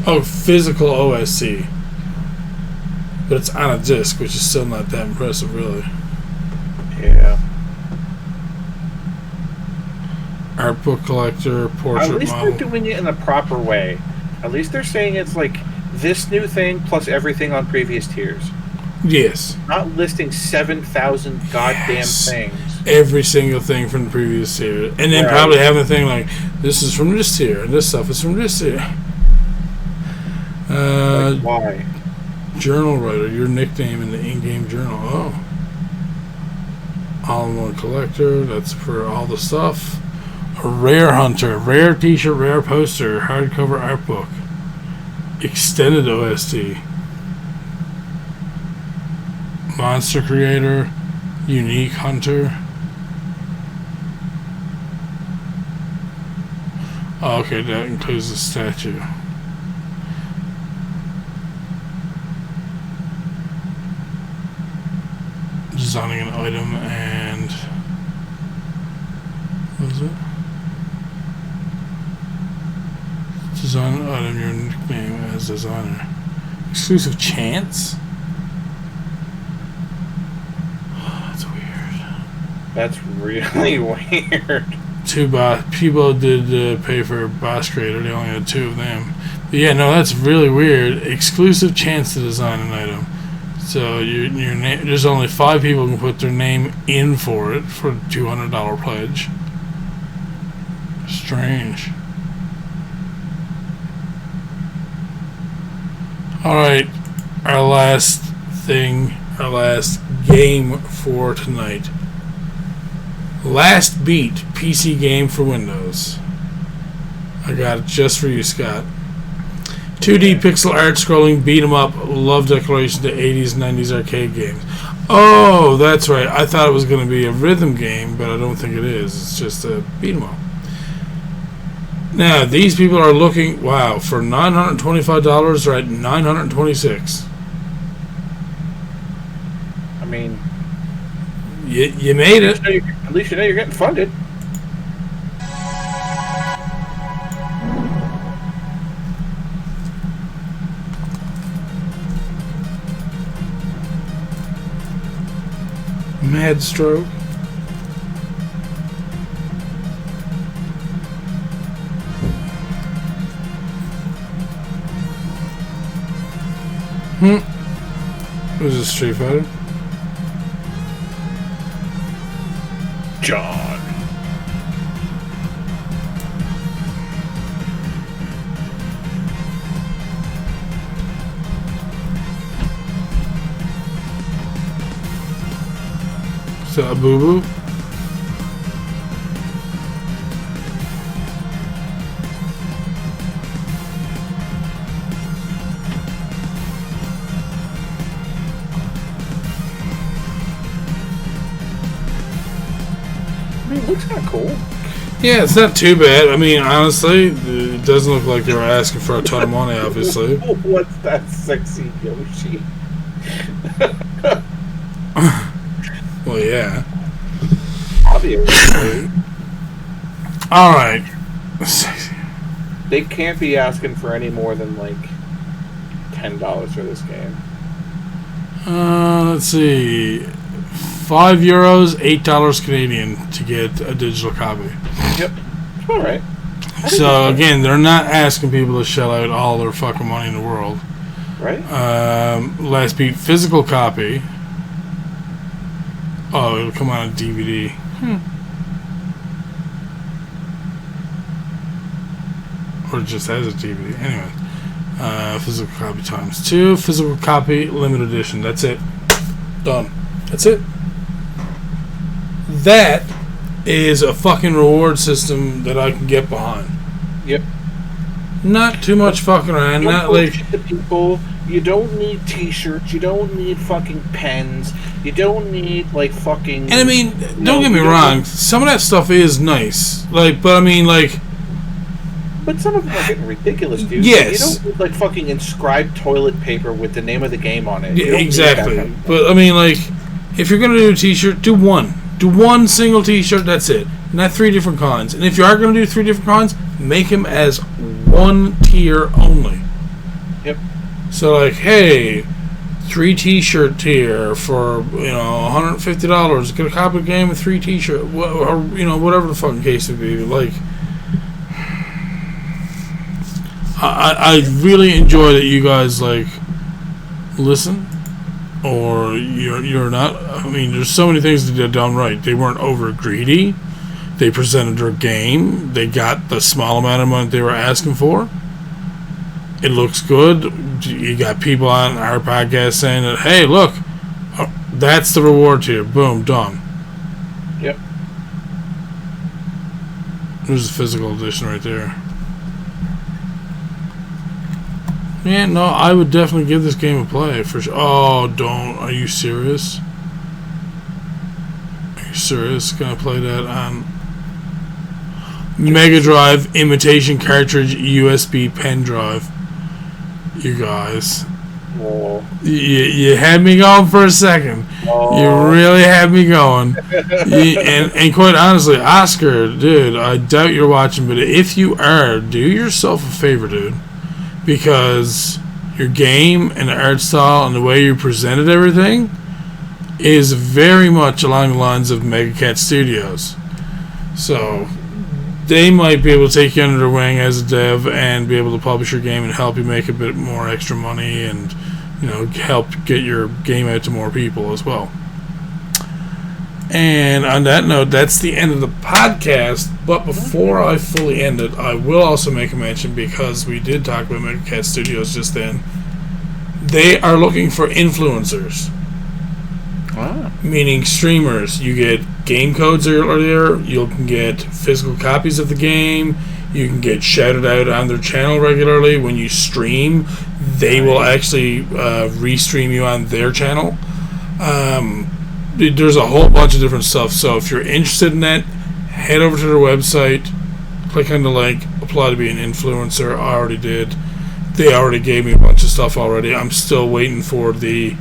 Speaker 1: Oh, physical OSC, but it's on a disc, which is still not that impressive, really.
Speaker 2: Yeah.
Speaker 1: Art book collector, portrait
Speaker 2: At least
Speaker 1: model.
Speaker 2: they're doing it in the proper way. At least they're saying it's like this new thing plus everything on previous tiers.
Speaker 1: Yes.
Speaker 2: Not listing 7,000 goddamn things.
Speaker 1: Every single thing from the previous tier. And then probably having a thing like, this is from this tier, and this stuff is from this tier.
Speaker 2: Like, why?
Speaker 1: Journal writer, your nickname in the in-game journal. Oh. All-in-one collector, that's for all the stuff. A rare hunter, rare t-shirt, rare poster, hardcover art book. Extended OST. Monster creator, unique hunter. Oh, okay, that includes the statue. Designing an item and what is it? Design an item, your nickname as designer. Exclusive chance? That's weird.
Speaker 2: That's really weird.
Speaker 1: People did pay for a boss creator. They only had 2 of them. But yeah, no, that's really weird. Exclusive chance to design an item. So your name. There's only 5 people who can put their name in for it for a $200 pledge. Strange. All right, our last thing, our last game for tonight. Last Beat PC game for Windows. I got it just for you, Scott. 2D pixel art scrolling beat 'em up love declaration to 80s and 90s arcade games. Oh, that's right. I thought it was going to be a rhythm game, but I don't think it is. It's just a beat 'em up. Now, these people are looking, wow, for $925, they're at $926.
Speaker 2: I mean,
Speaker 1: you made it.
Speaker 2: At least you know you're getting funded.
Speaker 1: Mad stroke. Was it Street Fighter?
Speaker 2: John.
Speaker 1: Is that a boo-boo?
Speaker 2: I mean, it looks kind of cool.
Speaker 1: Yeah, it's not too bad. I mean, honestly, it doesn't look like they were asking for a ton of money, obviously.
Speaker 2: What's that sexy Yoshi?
Speaker 1: Well, yeah.
Speaker 2: Obviously.
Speaker 1: Alright.
Speaker 2: They can't be asking for any more than like $10 for this game?
Speaker 1: Let's see. €5, $8 Canadian to get a digital copy.
Speaker 2: Yep. All right.
Speaker 1: So again, they're not asking people to shell out all their fucking money in the world.
Speaker 2: Right.
Speaker 1: Last beat physical copy. Oh, it'll come on a DVD. Or it just has a DVD. Anyway. Physical copy ×2. Physical copy limited edition. That's it. Done. That's it. That is a fucking reward system that I can get behind.
Speaker 2: Yep.
Speaker 1: Not too much fucking around. Not like
Speaker 2: the people. You don't need T-shirts. You don't need fucking pens. You don't need like fucking.
Speaker 1: And I mean, don't get me wrong. Some of that stuff is nice. Like, but I mean, like.
Speaker 2: But some of them are getting ridiculous, dude.
Speaker 1: Yes.
Speaker 2: You don't need like fucking inscribed toilet paper with the name of the game on it.
Speaker 1: Yeah, exactly. But I mean, like, if you're gonna do a T-shirt, do one. Do one single T-shirt. That's it. Not 3 different kinds. And if you are gonna do 3 different kinds, make them as one tier only.
Speaker 2: Yep. So
Speaker 1: like, hey, 3 T-shirt tier for $150. Get a copy of the game with 3 T-shirt, or whatever the fucking case would be. Like, I really enjoy that you guys like listen, or you're not. I mean, there's so many things that they done right. They weren't over greedy. They presented their game. They got the small amount of money they were asking for. It looks good. You got people on our podcast saying that, hey, look, that's the reward tier. Boom, done.
Speaker 2: Yep.
Speaker 1: There's the physical edition right there. Yeah, no, I would definitely give this game a play for sure. Oh, don't. Are you serious? Are you serious? Gonna play that on Mega Drive imitation cartridge USB pen drive? You guys.
Speaker 2: Whoa.
Speaker 1: You had me going for a second.
Speaker 2: Whoa.
Speaker 1: You really had me going. And quite honestly, Oscar, dude, I doubt you're watching, but if you are, do yourself a favor, dude. Because your game and the art style and the way you presented everything is very much along the lines of Mega Cat Studios. So they might be able to take you under their wing as a dev and be able to publish your game and help you make a bit more extra money and, help get your game out to more people as well. And on that note, that's the end of the podcast. But before I fully end it, I will also make a mention, because we did talk about Mega Cat Studios just then. They are looking for influencers.
Speaker 2: Wow.
Speaker 1: Meaning streamers. You get game codes earlier. You can get physical copies of the game. You can get shouted out on their channel regularly. When you stream, they will actually restream you on their channel. There's a whole bunch of different stuff. So if you're interested in that, head over to their website, click on the link, apply to be an influencer. I already did. They already gave me a bunch of stuff already. I'm still waiting for the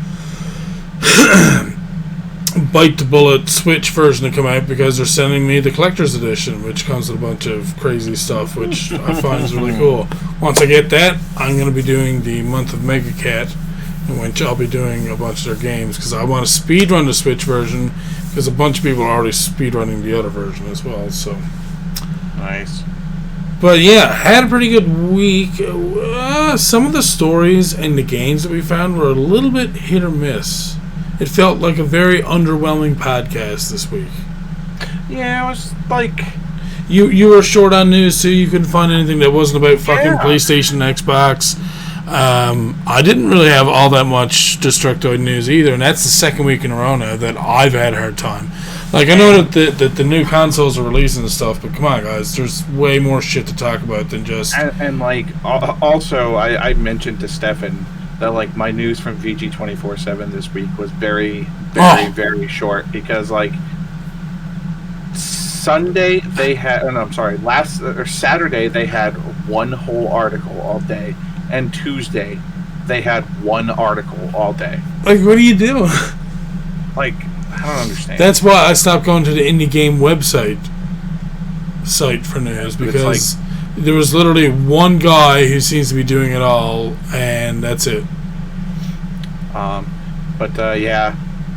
Speaker 1: Bite the Bullet Switch version to come out, because they're sending me the collector's edition, which comes with a bunch of crazy stuff, which I find is really cool. Once I get that, I'm going to be doing the month of Mega Cat, in which I'll be doing a bunch of their games, because I want to speedrun the Switch version, because a bunch of people are already speedrunning the other version as well. So
Speaker 2: Nice.
Speaker 1: But yeah, had a pretty good week. Some of the stories and the games that we found were a little bit hit or miss. It felt like a very underwhelming podcast this week.
Speaker 2: Yeah, it was like...
Speaker 1: You were short on news, so you couldn't find anything that wasn't about fucking PlayStation and Xbox. I didn't really have all that much Destructoid news either, and that's the second week in a row now that I've had a hard time. Like, I know that the new consoles are releasing and stuff, but come on, guys, there's way more shit to talk about than just...
Speaker 2: And like, also, I mentioned to Stefan that, like, my news from VG247 this week was very very short, because, like, Sunday they had... Oh, no, I'm sorry. Saturday they had one whole article all day, and Tuesday they had one article all day.
Speaker 1: Like, what are you doing?
Speaker 2: Like... I don't understand.
Speaker 1: That's why I stopped going to the indie game website for news, because There was literally one guy who seems to be doing it all, and that's it.
Speaker 2: Yeah,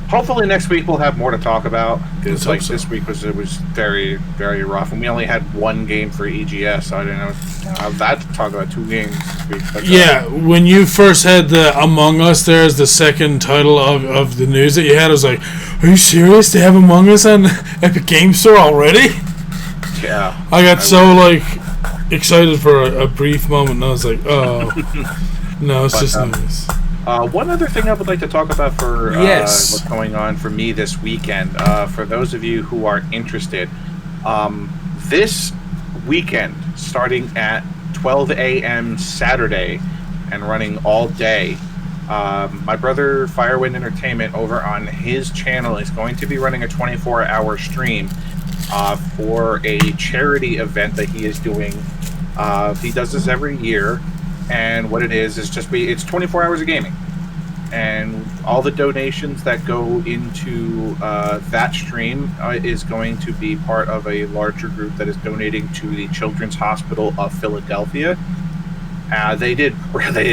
Speaker 2: hopefully next week we'll have more to talk about, because like
Speaker 1: so.
Speaker 2: this week was very, very rough, and we only had one game for EGS, so I didn't know. I had to talk about 2 games this week. But,
Speaker 1: yeah, when you first had the Among Us there as the second title of the news that you had, I was like, are you serious? They have Among Us on Epic Game Store already?
Speaker 2: Yeah.
Speaker 1: I got excited for a brief moment, and I was like, oh, no, it's just news.
Speaker 2: One other thing I would like to talk about for
Speaker 1: yes.
Speaker 2: what's going on for me this weekend, for those of you who are interested, this weekend, starting at 12 a.m. Saturday and running all day, my brother Firewind Entertainment over on his channel is going to be running a 24-hour stream for a charity event that he is doing. He does this every year, and what it is just it's 24 hours of gaming, and all the donations that go into that stream is going to be part of a larger group that is donating to the Children's Hospital of Philadelphia. They did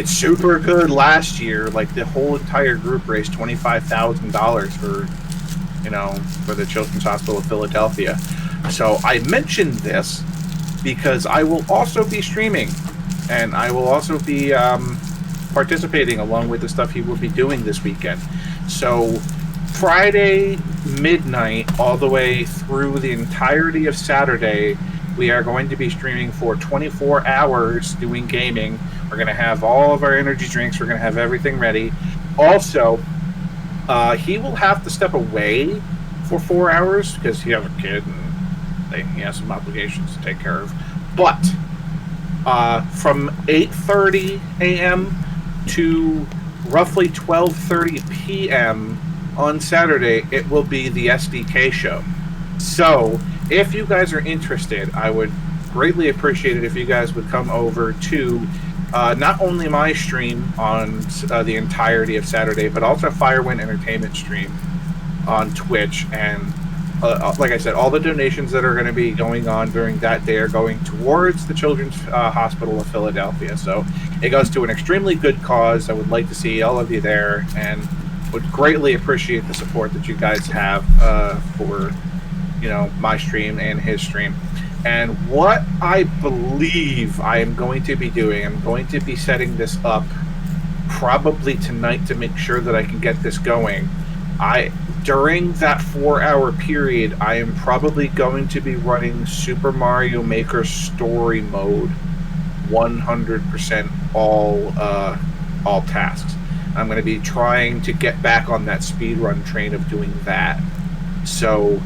Speaker 2: super good last year. Like, the whole entire group raised $25,000 for the Children's Hospital of Philadelphia. So I mentioned this because I will also be streaming, and I will also be participating along with the stuff he will be doing this weekend. So Friday midnight all the way through the entirety of Saturday, we are going to be streaming for 24 hours doing gaming. We're going to have all of our energy drinks. We're going to have everything ready. Also, he will have to step away for 4 hours because he has a kid and he has some obligations to take care of. But from 8:30 a.m. to roughly 12:30 p.m. on Saturday, it will be the SDK show. So if you guys are interested, I would greatly appreciate it if you guys would come over to not only my stream on the entirety of Saturday, but also Firewind Entertainment stream on Twitch. And like I said, all the donations that are going to be going on during that day are going towards the Children's Hospital of Philadelphia. So it goes to an extremely good cause. I would like to see all of you there, and would greatly appreciate the support that you guys have for my stream and his stream. And what I believe I am going to be doing, I'm going to be setting this up probably tonight to make sure that I can get this going. During that 4-hour period, I am probably going to be running Super Mario Maker Story Mode 100% all tasks. I'm going to be trying to get back on that speedrun train of doing that. So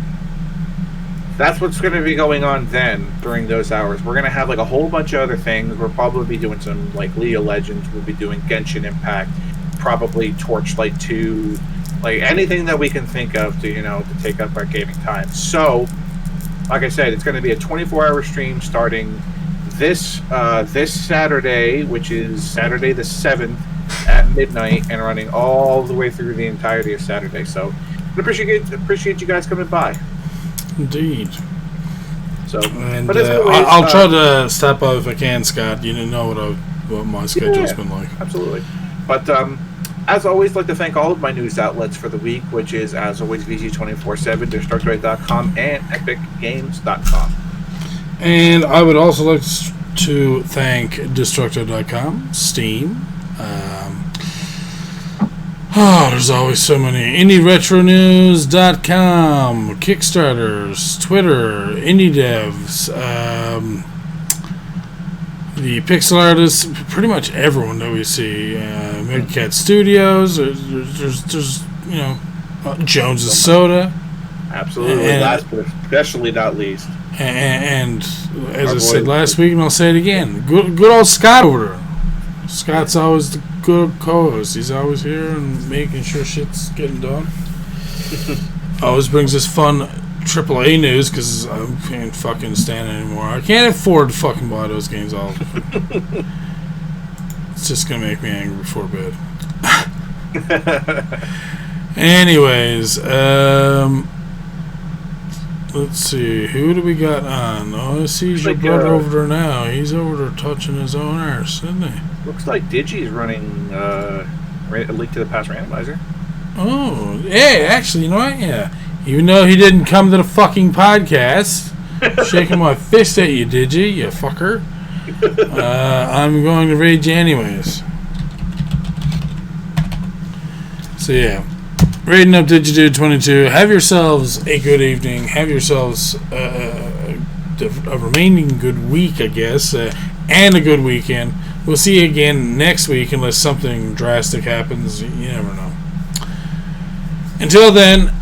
Speaker 2: that's what's going to be going on then during those hours. We're going to have like a whole bunch of other things. We'll probably be doing some like League of Legends. We'll be doing Genshin Impact, probably Torchlight 2, like anything that we can think of to take up our gaming time. So, like I said, it's going to be a 24-hour stream starting this Saturday, which is Saturday the 7th at midnight, and running all the way through the entirety of Saturday. So, I appreciate you guys coming by.
Speaker 1: Indeed.
Speaker 2: So,
Speaker 1: and
Speaker 2: but
Speaker 1: I'll try to stop by if I can, Scott. You know what my schedule's been like.
Speaker 2: Absolutely. But as always, I'd like to thank all of my news outlets for the week, which is, as always, VG247, Destructoid.com, and EpicGames.com. And
Speaker 1: I would also like to thank Destructoid.com, Steam. There's always so many. IndieRetroNews.com, Kickstarters, Twitter, IndieDevs, the pixel artists, pretty much everyone that we see. Megacat Studios, there's Jones's Soda.
Speaker 2: Absolutely, last but especially not least.
Speaker 1: And as I said last week, and I'll say it again, good old Scott over there. Scott's always the good co-host. He's always here and making sure shit's getting done. Always brings us fun AAA news because I can't fucking stand it anymore. I can't afford to fucking buy those games all. It's just gonna make me angry before bed. Anyways, Let's see, who do we got on? Oh, I see your
Speaker 2: like,
Speaker 1: brother over there now. He's over there touching his own arse, isn't he?
Speaker 2: Looks like Digi's running a Link to the Past randomizer.
Speaker 1: Oh, hey, actually, you know what? Yeah. Even though he didn't come to the fucking podcast, shaking my fist at you, Digi, you fucker. I'm going to raid you anyways. So, yeah. Rating up DigiDude22. Have yourselves a good evening. Have yourselves a remaining good week, I guess, and a good weekend. We'll see you again next week unless something drastic happens. You never know. Until then,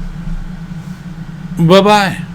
Speaker 1: bye-bye.